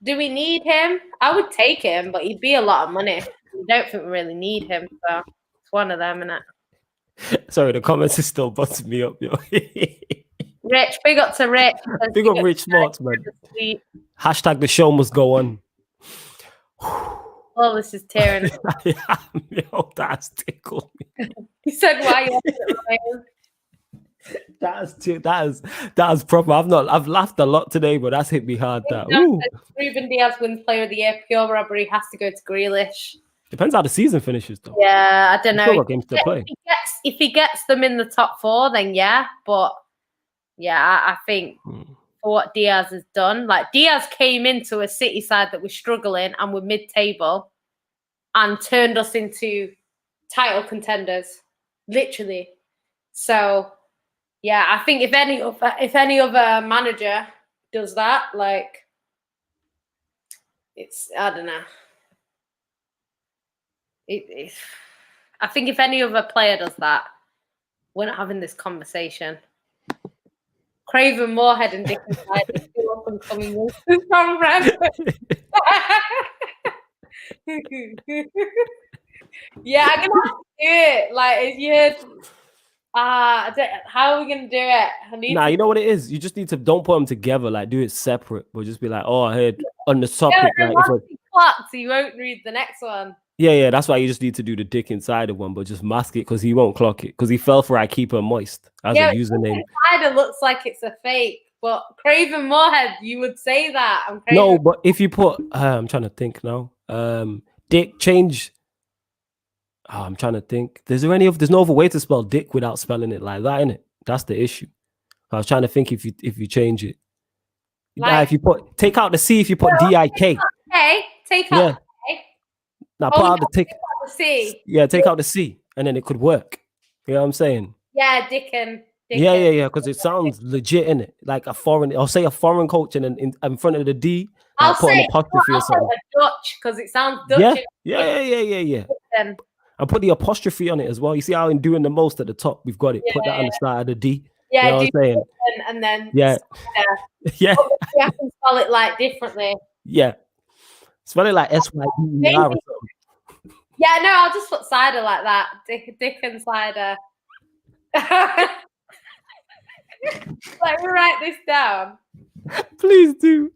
Do we need him? I would take him, but he'd be a lot of money. I don't think we really need him, so it's one of them, innit? Sorry, the comments is still buzzing me up, yo. Rich, big up to Rich. Big up Rich Sports, man. Hashtag the show must go on. Oh, this is tearing. Yo, that's tickled me. He said, "Why you?" That's proper. I've laughed a lot today, but that's hit me hard. That Ruben Diaz wins Player of the Year. Pure robbery has to go to Grealish. Depends how the season finishes, though. Yeah, I don't know. Still got games to play. If he gets them in the top 4, then yeah. But yeah, I think for what Diaz has done, like Diaz came into a City side that was struggling and were mid-table, and turned us into title contenders, literally. So. Yeah, I think if any other manager does that, like, it's, I don't know. I think if any other player does that, we're not having this conversation. Craven Moorhead and Dick Inside are still up and coming from Brentford. Yeah, I'm gonna have to do it. Like, if you heard. How are we gonna do it? You know what it is. You just need to don't put them together. Like, do it separate, but just be like, I heard on the topic. clocked, so you won't read the next one. Yeah, that's why you just need to do the Dick Insider one, but just mask it because he won't clock it because he fell for I keep her moist as a username. Insider looks like it's a fake, but Craven Moorhead, you would say that. No, but if you put, I'm trying to think now. Dick change. Oh, I'm trying to think. There's no other way to spell Dick without spelling it like that, innit? That's the issue. I was trying to think if you change it. If you take out the C, if you put DIK. Okay, take out the K. Now put out the C. Yeah, take out the C, and then it could work. You know what I'm saying? Yeah, Dickon. Yeah, because it sounds legit, innit? Like a foreign, I'll say a foreign coach, and then in front of the D, I'll put an apostrophe or something. Dutch, because it sounds Dutch. Yeah. And put the apostrophe on it as well. You see how in doing the most at the top, we've got it. Put that on the start of the D. Yeah, you know what I'm saying? And then yeah. You have to spell it like differently. Yeah. Spell it like SYDER or something. Yeah, no, I'll just put cider like that. Dick and cider. Let me write this down. Please do.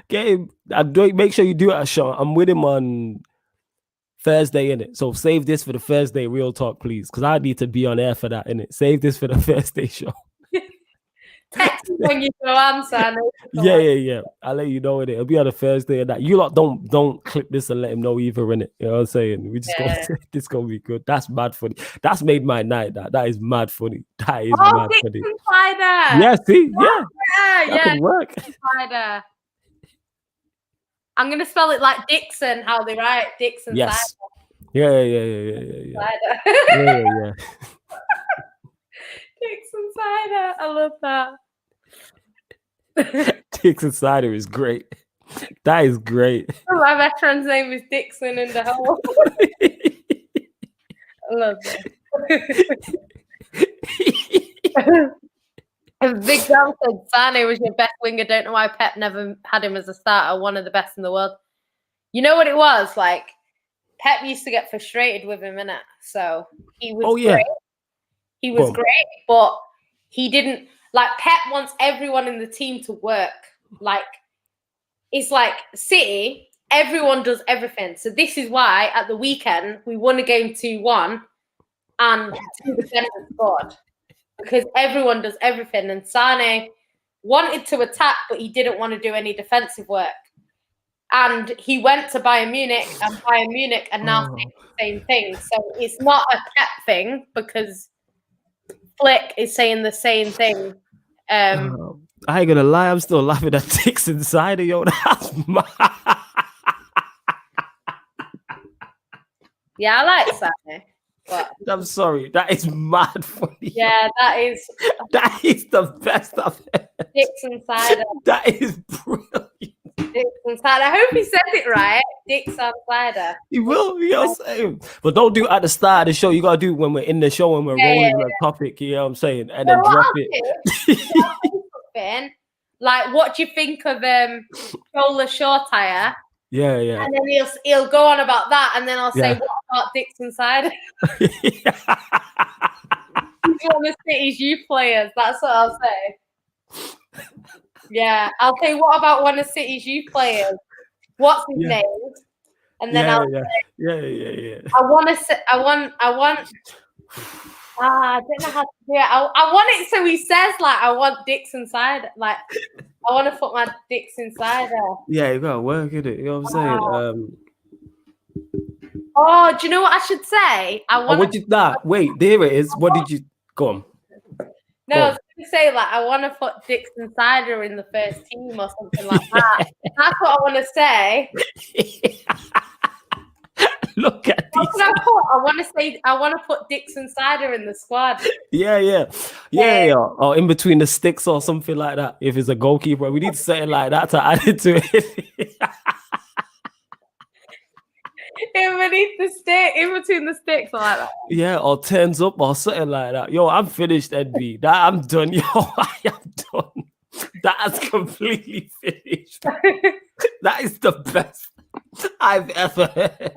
Get him. Make sure you do it at Sean. I'm with him on Thursday, innit? So save this for the Thursday real talk, please. Because I need to be on air for that, innit? Save this for the Thursday show. Text me when you go answer. Yeah. I'll let you know it. It'll be on a Thursday and that. You lot don't clip this and let him know either, innit? You know what I'm saying? We just this gonna be good. That's mad funny. That's made my night. That is mad funny. That is mad funny. Cider. Yeah, see? That could work. Cider. I'm gonna spell it like Dixon, how they write Dixon. Yes. Cider. Yeah. Cider. Yeah. Dixon cider. I love that. Dixon cider is great. That is great. My best friend's name is Dixon in the hole. I love that. Big Sam said Sane was your best winger. Don't know why Pep never had him as a starter. One of the best in the world. You know what it was? Like, Pep used to get frustrated with him, innit? So he was great. He was great, but he didn't Pep wants everyone in the team to work. Like, it's like City, everyone does everything. So this is why at the weekend we won a game 2-1 and 2 defenders scored. Because everyone does everything. And Sane wanted to attack, but he didn't want to do any defensive work. And he went to Bayern Munich and now saying the same thing. So it's not a Pep thing because Flick is saying the same thing. I ain't gonna lie, I'm still laughing at Dix Insider, yo. That's mad. Yeah, I like Sane. But I'm sorry, that is mad funny. Yeah, that is the best I've heard. Dix Insider. That is brilliant. Dix Insider. I hope he says it right. Dix Insider. He will, you know what I'm saying? But don't do it at the start of the show. You gotta do it when we're in the show and we're rolling on a topic, you know what I'm saying? And then drop it. Like, what do you think of Shoulder Shore Tire? Yeah. And then he'll go on about that, and then I'll say, what about Dix Insider? He's one of City's youth players. That's what I'll say. Yeah, I'll say, what about one of City's youth players? What's his name? And then I'll say, I want. I don't know how to do it. I want it so he says, like, I want Dix Insider. Like, I want to put my Dix Insider. Yeah, you gotta work at it. You know what I'm saying? Oh, do you know what I should say? Wait, there it is. What did you go on? No, I was going to say, like, I want to put Dix Insider in the first team or something like that. That's what I want to say. Look at these. I want to put Dix Insider in the squad. Yeah. Or in between the sticks or something like that. If it's a goalkeeper, we need something like that to add it to it. In between the sticks or like that. Yeah, or turns up or something like that. Yo, I'm finished, NB. I'm done. Yo, I am done. That's completely finished. That is the best I've ever heard.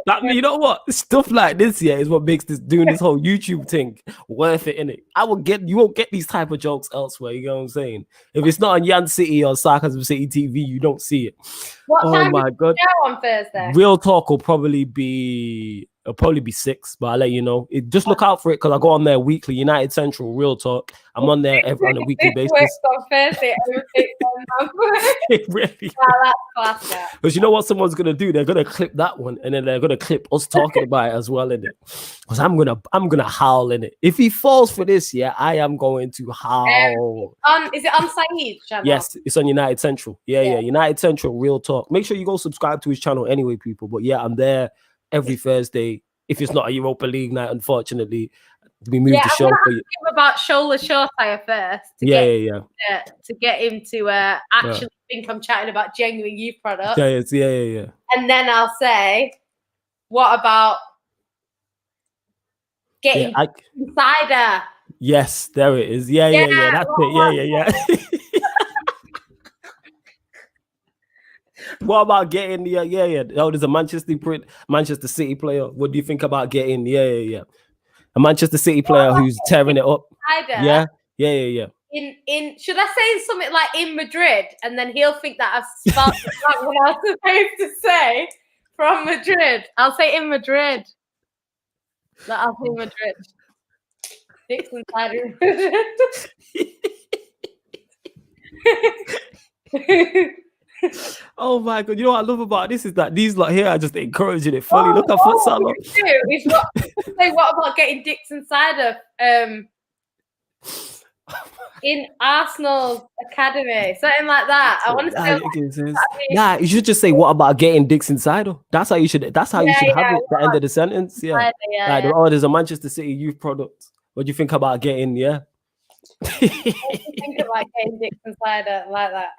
That you know what? Stuff like this, yeah, is what makes doing this whole YouTube thing worth it, innit? You won't get these type of jokes elsewhere, you know what I'm saying? If it's not on Yan City or Sarcasm City TV, you don't see it. What Oh time my god. go on Thursday? Real talk will probably be 6, but I'll let you know. Just look out for it because I go on there weekly. United Central, Real Talk. I'm on there on a weekly basis. Works on Thursday. It really. Wow, that's class. Because you know what someone's gonna do? They're gonna clip that one, and then they're gonna clip us talking about it as well in it. Because I'm gonna howl in it. If he falls for this, yeah, I am going to howl. Is it on Saeed's channel? Yes, it's on United Central. Yeah, United Central, Real Talk. Make sure you go subscribe to his channel anyway, people. But yeah, I'm there every Thursday. If it's not a Europa League night, unfortunately, we moved the show. I'm going to give about Shola Shortire first. To get him to actually think I'm chatting about genuine youth products. Yeah. And then I'll say, what about getting insider? Yes, there it is. Yeah. That's it. Yeah. What about getting Oh, there's a Manchester City player. What do you think about getting? Yeah. A Manchester City player who's tearing it up. Yeah. In should I say something like in Madrid, and then he'll think that I've spelled it wrong what I was supposed to say from Madrid. I'll say in Madrid. I'll say Madrid. Dixon side in Madrid. Oh my god! You know what I love about this is that these lot here are just encouraging it. Funny, look at futsal. What about getting Dixon Cider in Arsenal's academy, something like that? I want to say. You should just say, "What about getting Dixon Cider?" That's how you should. That's how you should have it. The end of the sentence. Yeah. Oh, there's a Manchester City youth product. What do you think about getting? Yeah. What do you think about getting Dixon Cider like that?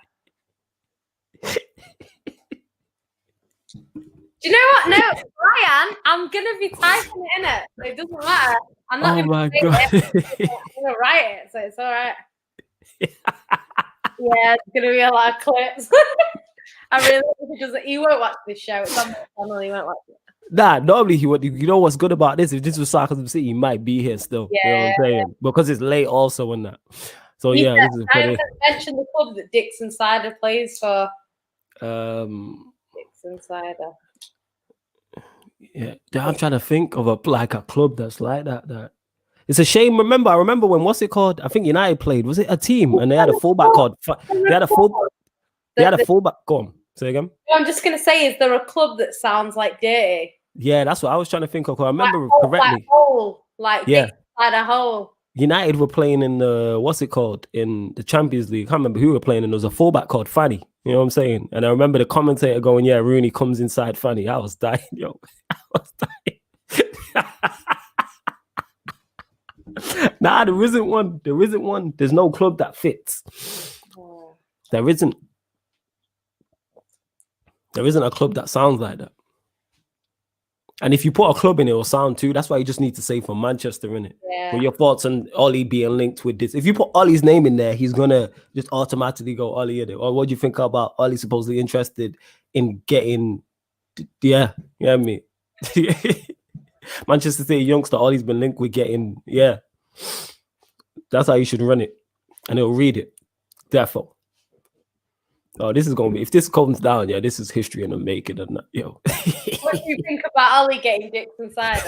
Do you know what? No, Ryan, I'm gonna be typing it in it. So it doesn't matter. I'm not gonna say it. I'm gonna write it, so it's all right. Yeah, it's gonna be a lot of clips. I really hope he won't watch this show. It's on my channel, he won't watch it. Nah, normally he would. You know what's good about this? If this was Sarcasm City, he might be here still. Yeah, you know what I'm saying? Because it's late also in that. So this is I mentioned the club that Dixon Cider plays for. Dixon Cider. Yeah, I'm trying to think of a club that's like that. It's a shame. I remember when what's it called? I think United played. Was it a team? And they had a fullback called. They had a fullback. Go on. Say again. I'm just gonna say, is there a club that sounds like dirty? Yeah, that's what I was trying to think of. I remember correctly. Dixon Cider hole. United were playing in the what's it called in the Champions League. I can't remember who were playing, and there was a fullback called Fanny. You know what I'm saying? And I remember the commentator going, "Yeah, Rooney comes inside Fanny." I was dying, yo. I was dying. Nah, there isn't one. There's no club that fits. There isn't a club that sounds like that. And if you put a club in, it will sound too. That's why you just need to say from Manchester, innit? Yeah. What your thoughts on Ollie being linked with this? If you put Ollie's name in there, he's gonna just automatically go Ollie in it. Or what do you think about Ollie supposedly interested in getting? Yeah, I mean, Manchester City youngster. Ollie's been linked with getting. Yeah, that's how you should run it, and it'll read it. Therefore. Oh, this is gonna be. If this comes down, yeah, this is history in the making, and yo. What do you think about Ollie getting Dixon Cider?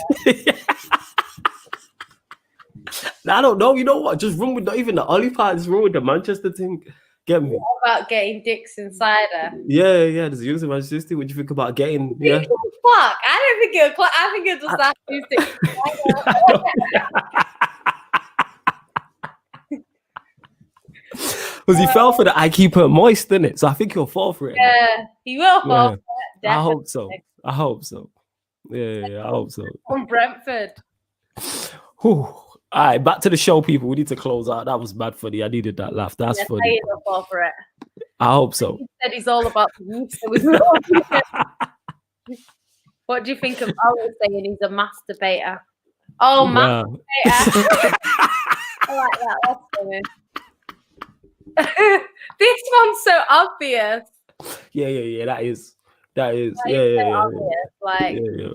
I don't know. You know what? Just run with even the Ollie part. Just run with the Manchester thing. Get me. What about getting Dixon Cider? Yeah. There's a youngster Manchester City. What do you think about getting? Yeah. Fuck. I don't think it'll. I think it'll just have to use Dixon Cider. Because he fell for the I keep her moist, didn't it? So I think he'll fall for it. Yeah, he will fall for it. Definitely. I hope so. Yeah, I hope so. From Brentford. Whew. All right, back to the show, people. We need to close out. That was bad funny. I needed that laugh. That's funny. He'll fall for it. I hope so. He said he's all about the youth. So what do you think of Ollie saying he's a masturbator? Oh, masturbator. I like that. That's funny. This one's so obvious. Yeah, that is. That is, That yeah, is yeah, so yeah, obvious. Like, yeah.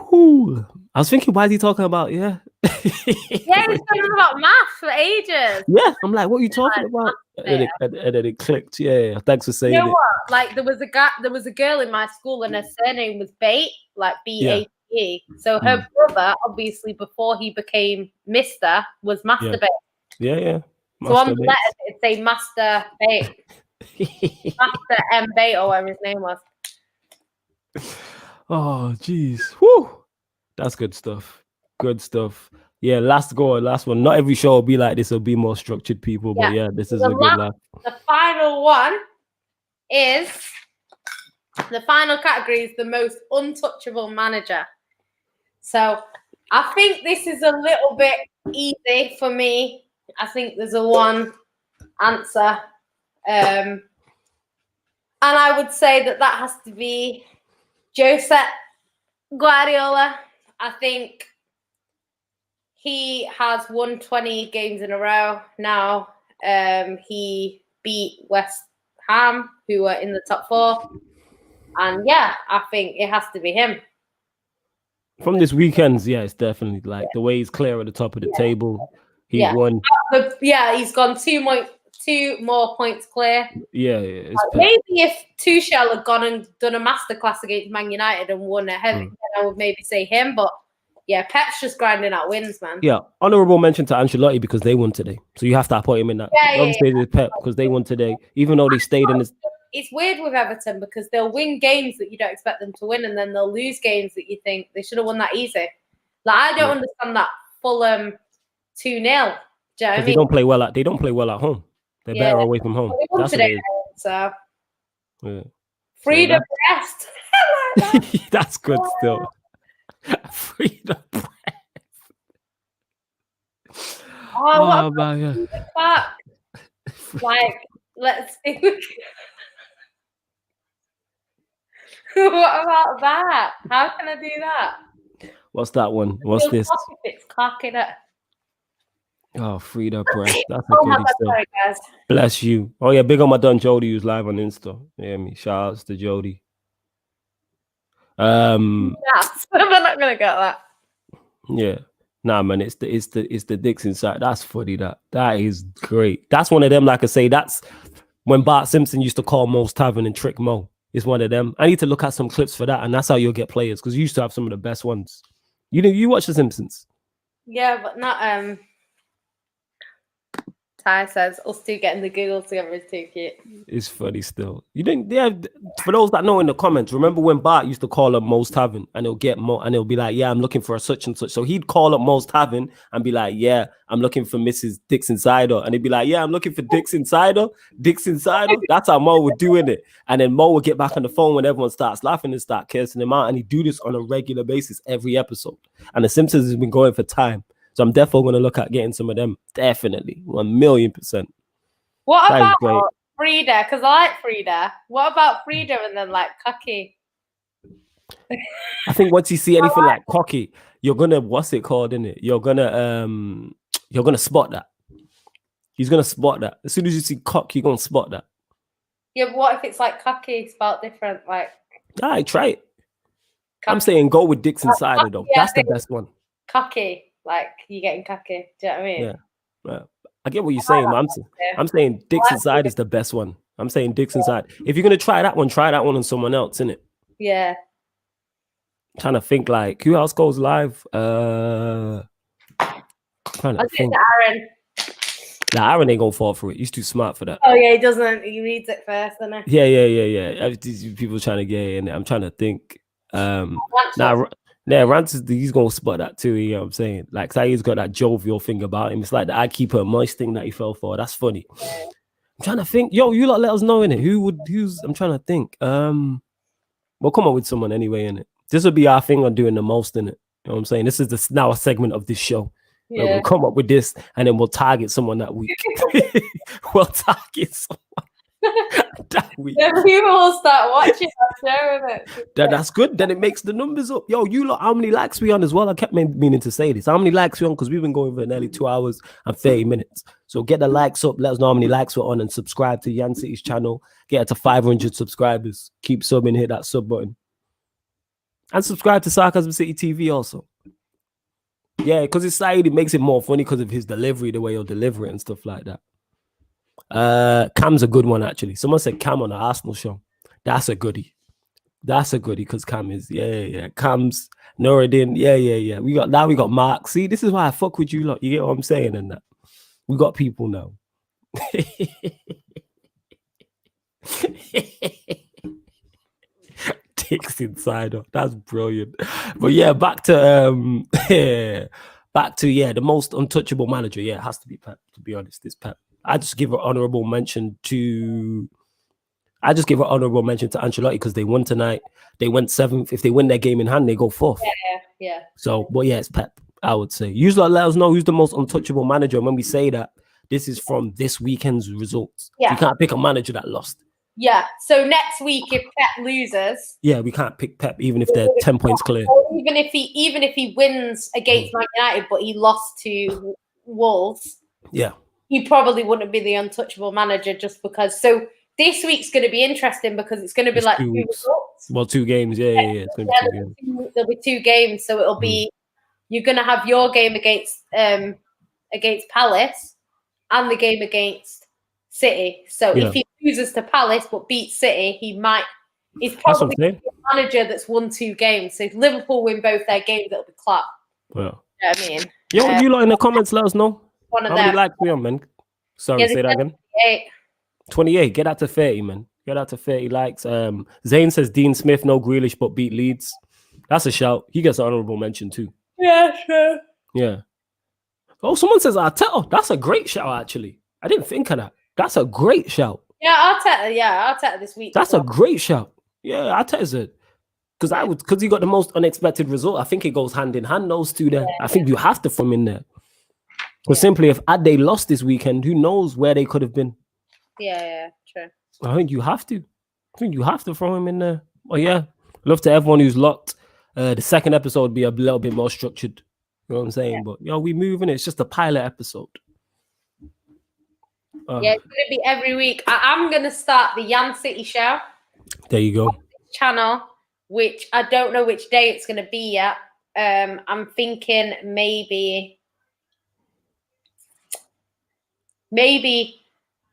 Whew. I was thinking, why is he talking about? Yeah. yeah, he's talking about maths for ages. Yeah, I'm like, what are you talking about? And then it clicked. Yeah, thanks for saying You know it. what? Like, there was a girl in my school, and her surname was Bate, like B-A-T-E. So her brother, obviously, before he became Mister, was Master Bate. Yeah. So on the letters, it'd say Master Bate. Master M. Bate, or whatever his name was. Oh, jeez. Whew. That's good stuff. Good stuff. Yeah, last one. Not every show will be like this. It'll be more structured, people. But yeah, this is a good laugh. The final one is the final category is the most untouchable manager. So I think this is a little bit easy for me. I think there's a one answer. And I would say that has to be Josep Guardiola. I think he has won 20 games in a row now. He beat West Ham, who were in the top 4. And yeah, I think it has to be him. From this weekend's, yeah, it's definitely like the way he's clear at the top of the table. He won. He's gone 2 more points clear. Yeah. Maybe if Tuchel had gone and done a masterclass against Man United and won ahead, then I would maybe say him. But yeah, Pep's just grinding out wins, man. Yeah, honorable mention to Ancelotti because they won today. So you have to put him in that. Obviously, it's Pep because they won today, even though they stayed in this. It's weird with Everton because they'll win games that you don't expect them to win, and then they'll lose games that you think they should have won that easy. Like, I don't understand that Fulham 2-0. Do you know what I mean? They don't play well at home. They're better away from home. Well, that's today, so Frida Breast. That's good still. Frida Breast. Oh my God. Like, let's see. What about that? How can I do that? What's that one? What's this? It's cocking it. Oh, Frida Breast. That's a goodie stuff. Bless you. Oh yeah, big on my done Jody who's live on Insta. Yeah, me. Shout outs to Jody. I'm not gonna get that. Yeah. Nah, man, it's the dicks inside. That's funny. That is great. That's one of them. Like I say, that's when Bart Simpson used to call Mo's Tavern and trick Mo. It's one of them. I need to look at some clips for that, and that's how you'll get players because you used to have some of the best ones. You watch The Simpsons? Yeah, but not Ty says us two getting the Google together is too cute. It's funny still. You didn't. Yeah. For those that know in the comments, remember when Bart used to call up Mo's Tavern and he'll get Mo and he'll be like, "Yeah, I'm looking for a such and such." So he'd call up Mo's Tavern and be like, "Yeah, I'm looking for Mrs. Dix Insider," and he'd be like, "Yeah, I'm looking for Dix Insider." That's how Mo would do it. And then Mo would get back on the phone when everyone starts laughing and start cursing him out, and he'd do this on a regular basis every episode. And The Simpsons has been going for time. So I'm definitely going to look at getting some of them. Definitely. 1,000,000%. What about Frida? Because I like Frida. What about Frida and then like cocky? I think once you see anything like cocky, you're going to, what's it called, innit? You're going to spot that. He's going to spot that. As soon as you see cock, you're going to spot that. Yeah, but what if it's like cocky spelled different? Like, all right, try it. Cocky. I'm saying go with Dix Insider, though. That's the best one. Cocky. Like, you're getting cocky. Do you know what I mean? Yeah. I get what you're saying. I'm saying Dix Inside is the best one. I'm saying Dix Inside. If you're going to try that one on someone else, innit? Yeah. I'm trying to think, like, who else goes live? Trying to think. Aaron. Nah, Aaron ain't going to fall for it. He's too smart for that. Oh, yeah, he doesn't. He reads it first, doesn't he? Yeah. These people trying to get in there. I'm trying to think. Rance he's gonna spot that too. You know what I'm saying? Like Saeed's got that jovial thing about him. It's like the I keep her moist thing that he fell for. That's funny. Yeah. I'm trying to think. Yo, you lot let us know in it. Who's I'm trying to think. We'll come up with someone anyway in it. This will be our thing on doing the most in it. You know what I'm saying? This is now a segment of this show. Yeah. We'll come up with this and then we'll target someone that week. We'll target someone that week. Then people will start watching that show, isn't it? That's good. Then it makes the numbers up. Yo, you lot, how many likes we on as well? I kept meaning to say this. How many likes we on? Because we've been going for nearly 2 hours and 30 minutes. So get the likes up. Let us know how many likes we're on and subscribe to Yan City's channel. Get it to 500 subscribers. Keep subbing, hit that sub button. And subscribe to Sarcasm City TV also. Yeah, because it's Saeed, it makes it more funny because of his delivery, the way he'll deliver it and stuff like that. Cam's a good one, actually. Someone said Cam on the Arsenal show. That's a goodie. That's a goodie because Cam is, yeah. Cam's Nuruddin, yeah. We got Mark. See, this is why I fuck with you lot. You get what I'm saying and that. We got people now. Dicks Insider. That's brilliant. But yeah, back to the most untouchable manager. Yeah, it has to be Pep, to be honest. It's Pep. I just give an honorable mention to Ancelotti because they won tonight. They went 7th. If they win their game in hand, they go 4th. Yeah. So, but yeah, it's Pep, I would say. Usually let us know who's the most untouchable manager. And when we say that, this is from this weekend's results. Yeah. You can't pick a manager that lost. Yeah. So next week, if Pep loses, yeah, we can't pick Pep even if they're 10 points clear. Even if he wins against Man United, but he lost to Wolves. Yeah. He probably wouldn't be the untouchable manager just because. So this week's going to be interesting because it's going to be like 2 results. Well, 2 games. Yeah. It's going to be 2 games. There'll be 2 games, so it'll be you're going to have your game against Palace and the game against City. So if he loses to Palace but beats City, he's probably the manager that's won 2 games. So if Liverpool win both their games, it'll be clap. Well, you know what I mean? Yo, you lot in the comments, let us know. How many likes we on, man? Sorry, say that again. 28. Get that to 30, man. Get that to 30 likes. Zane says Dean Smith, no Grealish, but beat Leeds. That's a shout. He gets an honorable mention too. Yeah, sure. Yeah. Oh, someone says Arteta. That's a great shout, actually. I didn't think of that. That's a great shout. Yeah, Arteta this week. That's a great shout. Yeah, Arteta's it. Because he got the most unexpected result. I think it goes hand in hand, those two there. I think you have to throw him in there. But simply, if they lost this weekend, who knows where they could have been? Yeah, true. I think you have to. Throw him in there. Oh yeah, love to everyone who's locked. The second episode would be a little bit more structured. You know what I'm saying? Yeah. But we moving. It's just a pilot episode. Yeah, it's gonna be every week. I'm gonna start the Yan City show. There you go. Channel, which I don't know which day it's gonna be yet. I'm thinking maybe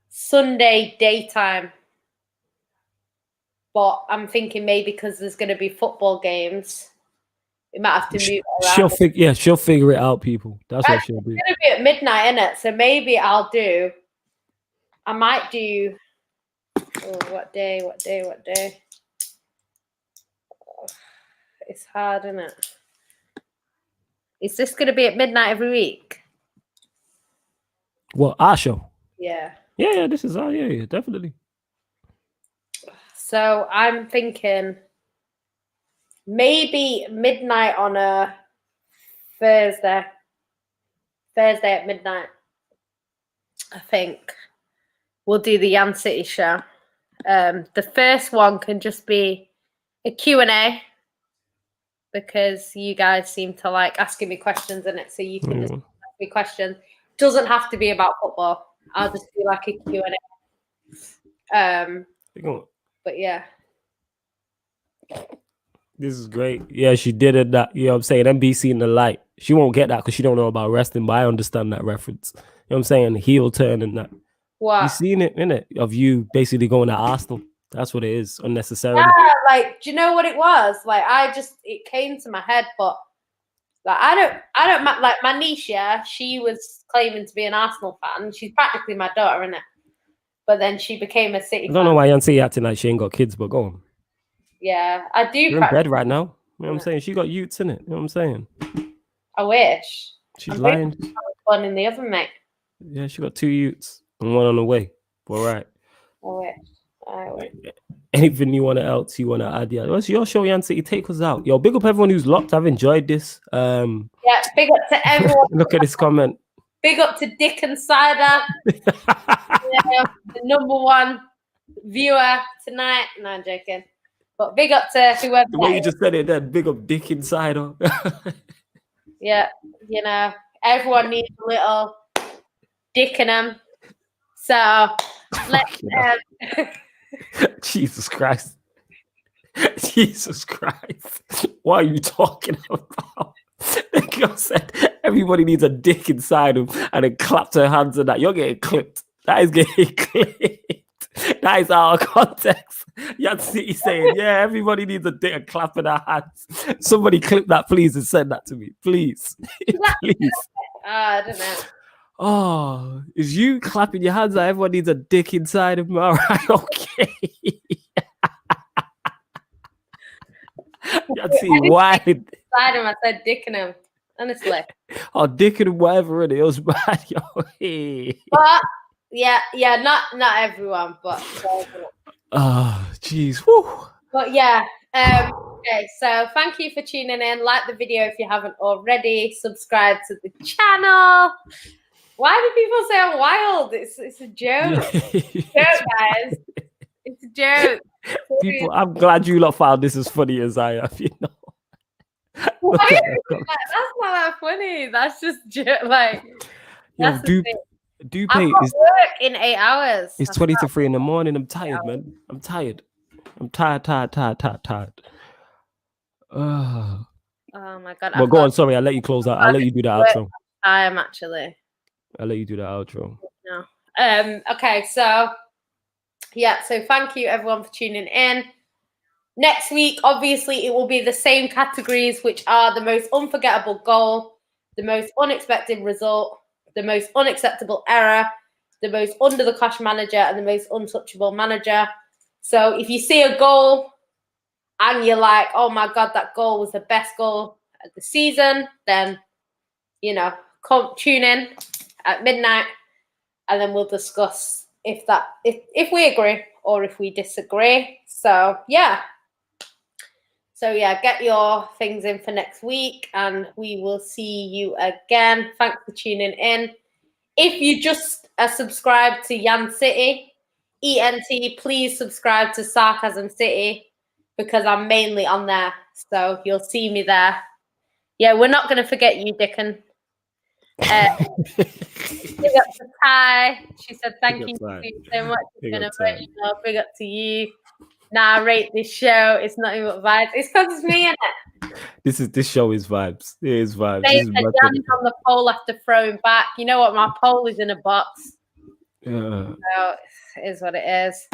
Sunday daytime. But I'm thinking maybe because there's going to be football games, we might have to move it around. She'll figure it out, people. That's what she'll do. It's going to be at midnight, isn't it? So maybe I might do. Oh, what day? Oh, it's hard, isn't it? Is this going to be at midnight every week? Well, our show. Yeah. Yeah, this is our, yeah, definitely. So I'm thinking maybe midnight on a Thursday. Thursday at midnight. I think we'll do the Yan City show. The first one can just be a Q&A because you guys seem to like asking me questions in it, so you can just ask me questions. Doesn't have to be about football. I'll just do like a Q&A. But yeah. This is great. Yeah, she did it. That, you know what I'm saying? NBC in the light. She won't get that because she don't know about wrestling, but I understand that reference. You know what I'm saying? Heel turn and that. What? You seen it, innit? Of you basically going to Arsenal. That's what it is, unnecessarily. Yeah, like, do you know what it was? Like, it came to my head, but like, I don't like my niece, yeah, she was claiming to be an Arsenal fan. She's practically my daughter, innit? But then she became a City fan. I don't know why Yancy acting like she ain't got kids, but go on. Yeah, I do. You're in bed right now. You know what I'm saying? She got youths in it. You know what I'm saying? I wish. She's lying. One in the oven, mate. Yeah, she got 2 youths and 1 on the way. All right. I wish. Anything you want to add? Yeah, what's your show, Yancy? Take us out. Yo, big up everyone who's locked. I've enjoyed this. Yeah, big up to everyone. Look at this comment. Big up to Dick and Cider. Yeah, the number one viewer tonight. No, I'm joking. But big up to whoever. The way you just said it, that big up dick insider. Yeah, you know, everyone needs a little dick in them. So let's. Jesus Christ. Jesus Christ. What are you talking about? The girl said everybody needs a dick inside them and then clapped her hands on that. You're getting clipped. That is getting clipped. That is our context. Yancy saying, yeah, everybody needs a dick and clapping their hands. Somebody clip that, please, and send that to me. Please. Please. I don't know. Oh, is you clapping your hands like everyone needs a dick inside of them? All right, okay. Yancy, why? Inside him, I said dick in him. Honestly. Oh, dick and whatever it is, bad, yo. Hey. But yeah, not everyone, but oh, jeez. But yeah, okay. So thank you for tuning in. Like the video if you haven't already. Subscribe to the channel. Why do people say I'm wild? It's a joke. Joke, guys. It's a joke. People, I'm glad you lot found this as funny as I am. You know. That's not that funny. That's just like. Yo, do pay. I've got work in 8 hours. It's 20 to 3 in the morning. I'm tired, man. I'm tired. I'm tired. Oh my god. Well, go on. Sorry, I'll let you close out. I'll let you do the outro. I am actually. I'll let you do the outro. No. Okay, so yeah, so thank you everyone for tuning in. Next week, obviously, it will be the same categories, which are the most unforgettable goal, the most unexpected result, the most unacceptable error, the most under-the-cosh manager, and the most untouchable manager. So if you see a goal and you're like, oh my God, that goal was the best goal of the season, then, you know, tune in at midnight and then we'll discuss if we agree or if we disagree. So yeah. Get your things in for next week and we will see you again. Thanks for tuning in. If you just are subscribed to Yan City, ENT, please subscribe to Sarcasm City because I'm mainly on there. So you'll see me there. Yeah, we're not going to forget you, Dickon. Big up to Ty. She said, thank you so much. It's been emotional. Big up to you. Narrate this show. It's not even vibes. It's because it's me, innit? This show is vibes. It is vibes. Dan's on the pole after throwing back. You know what? My pole is in a box. Yeah. So it is what it is.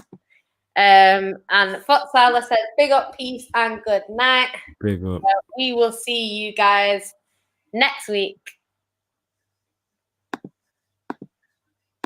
And Fotsala said, big up, peace, and good night. Big up. We will see you guys next week.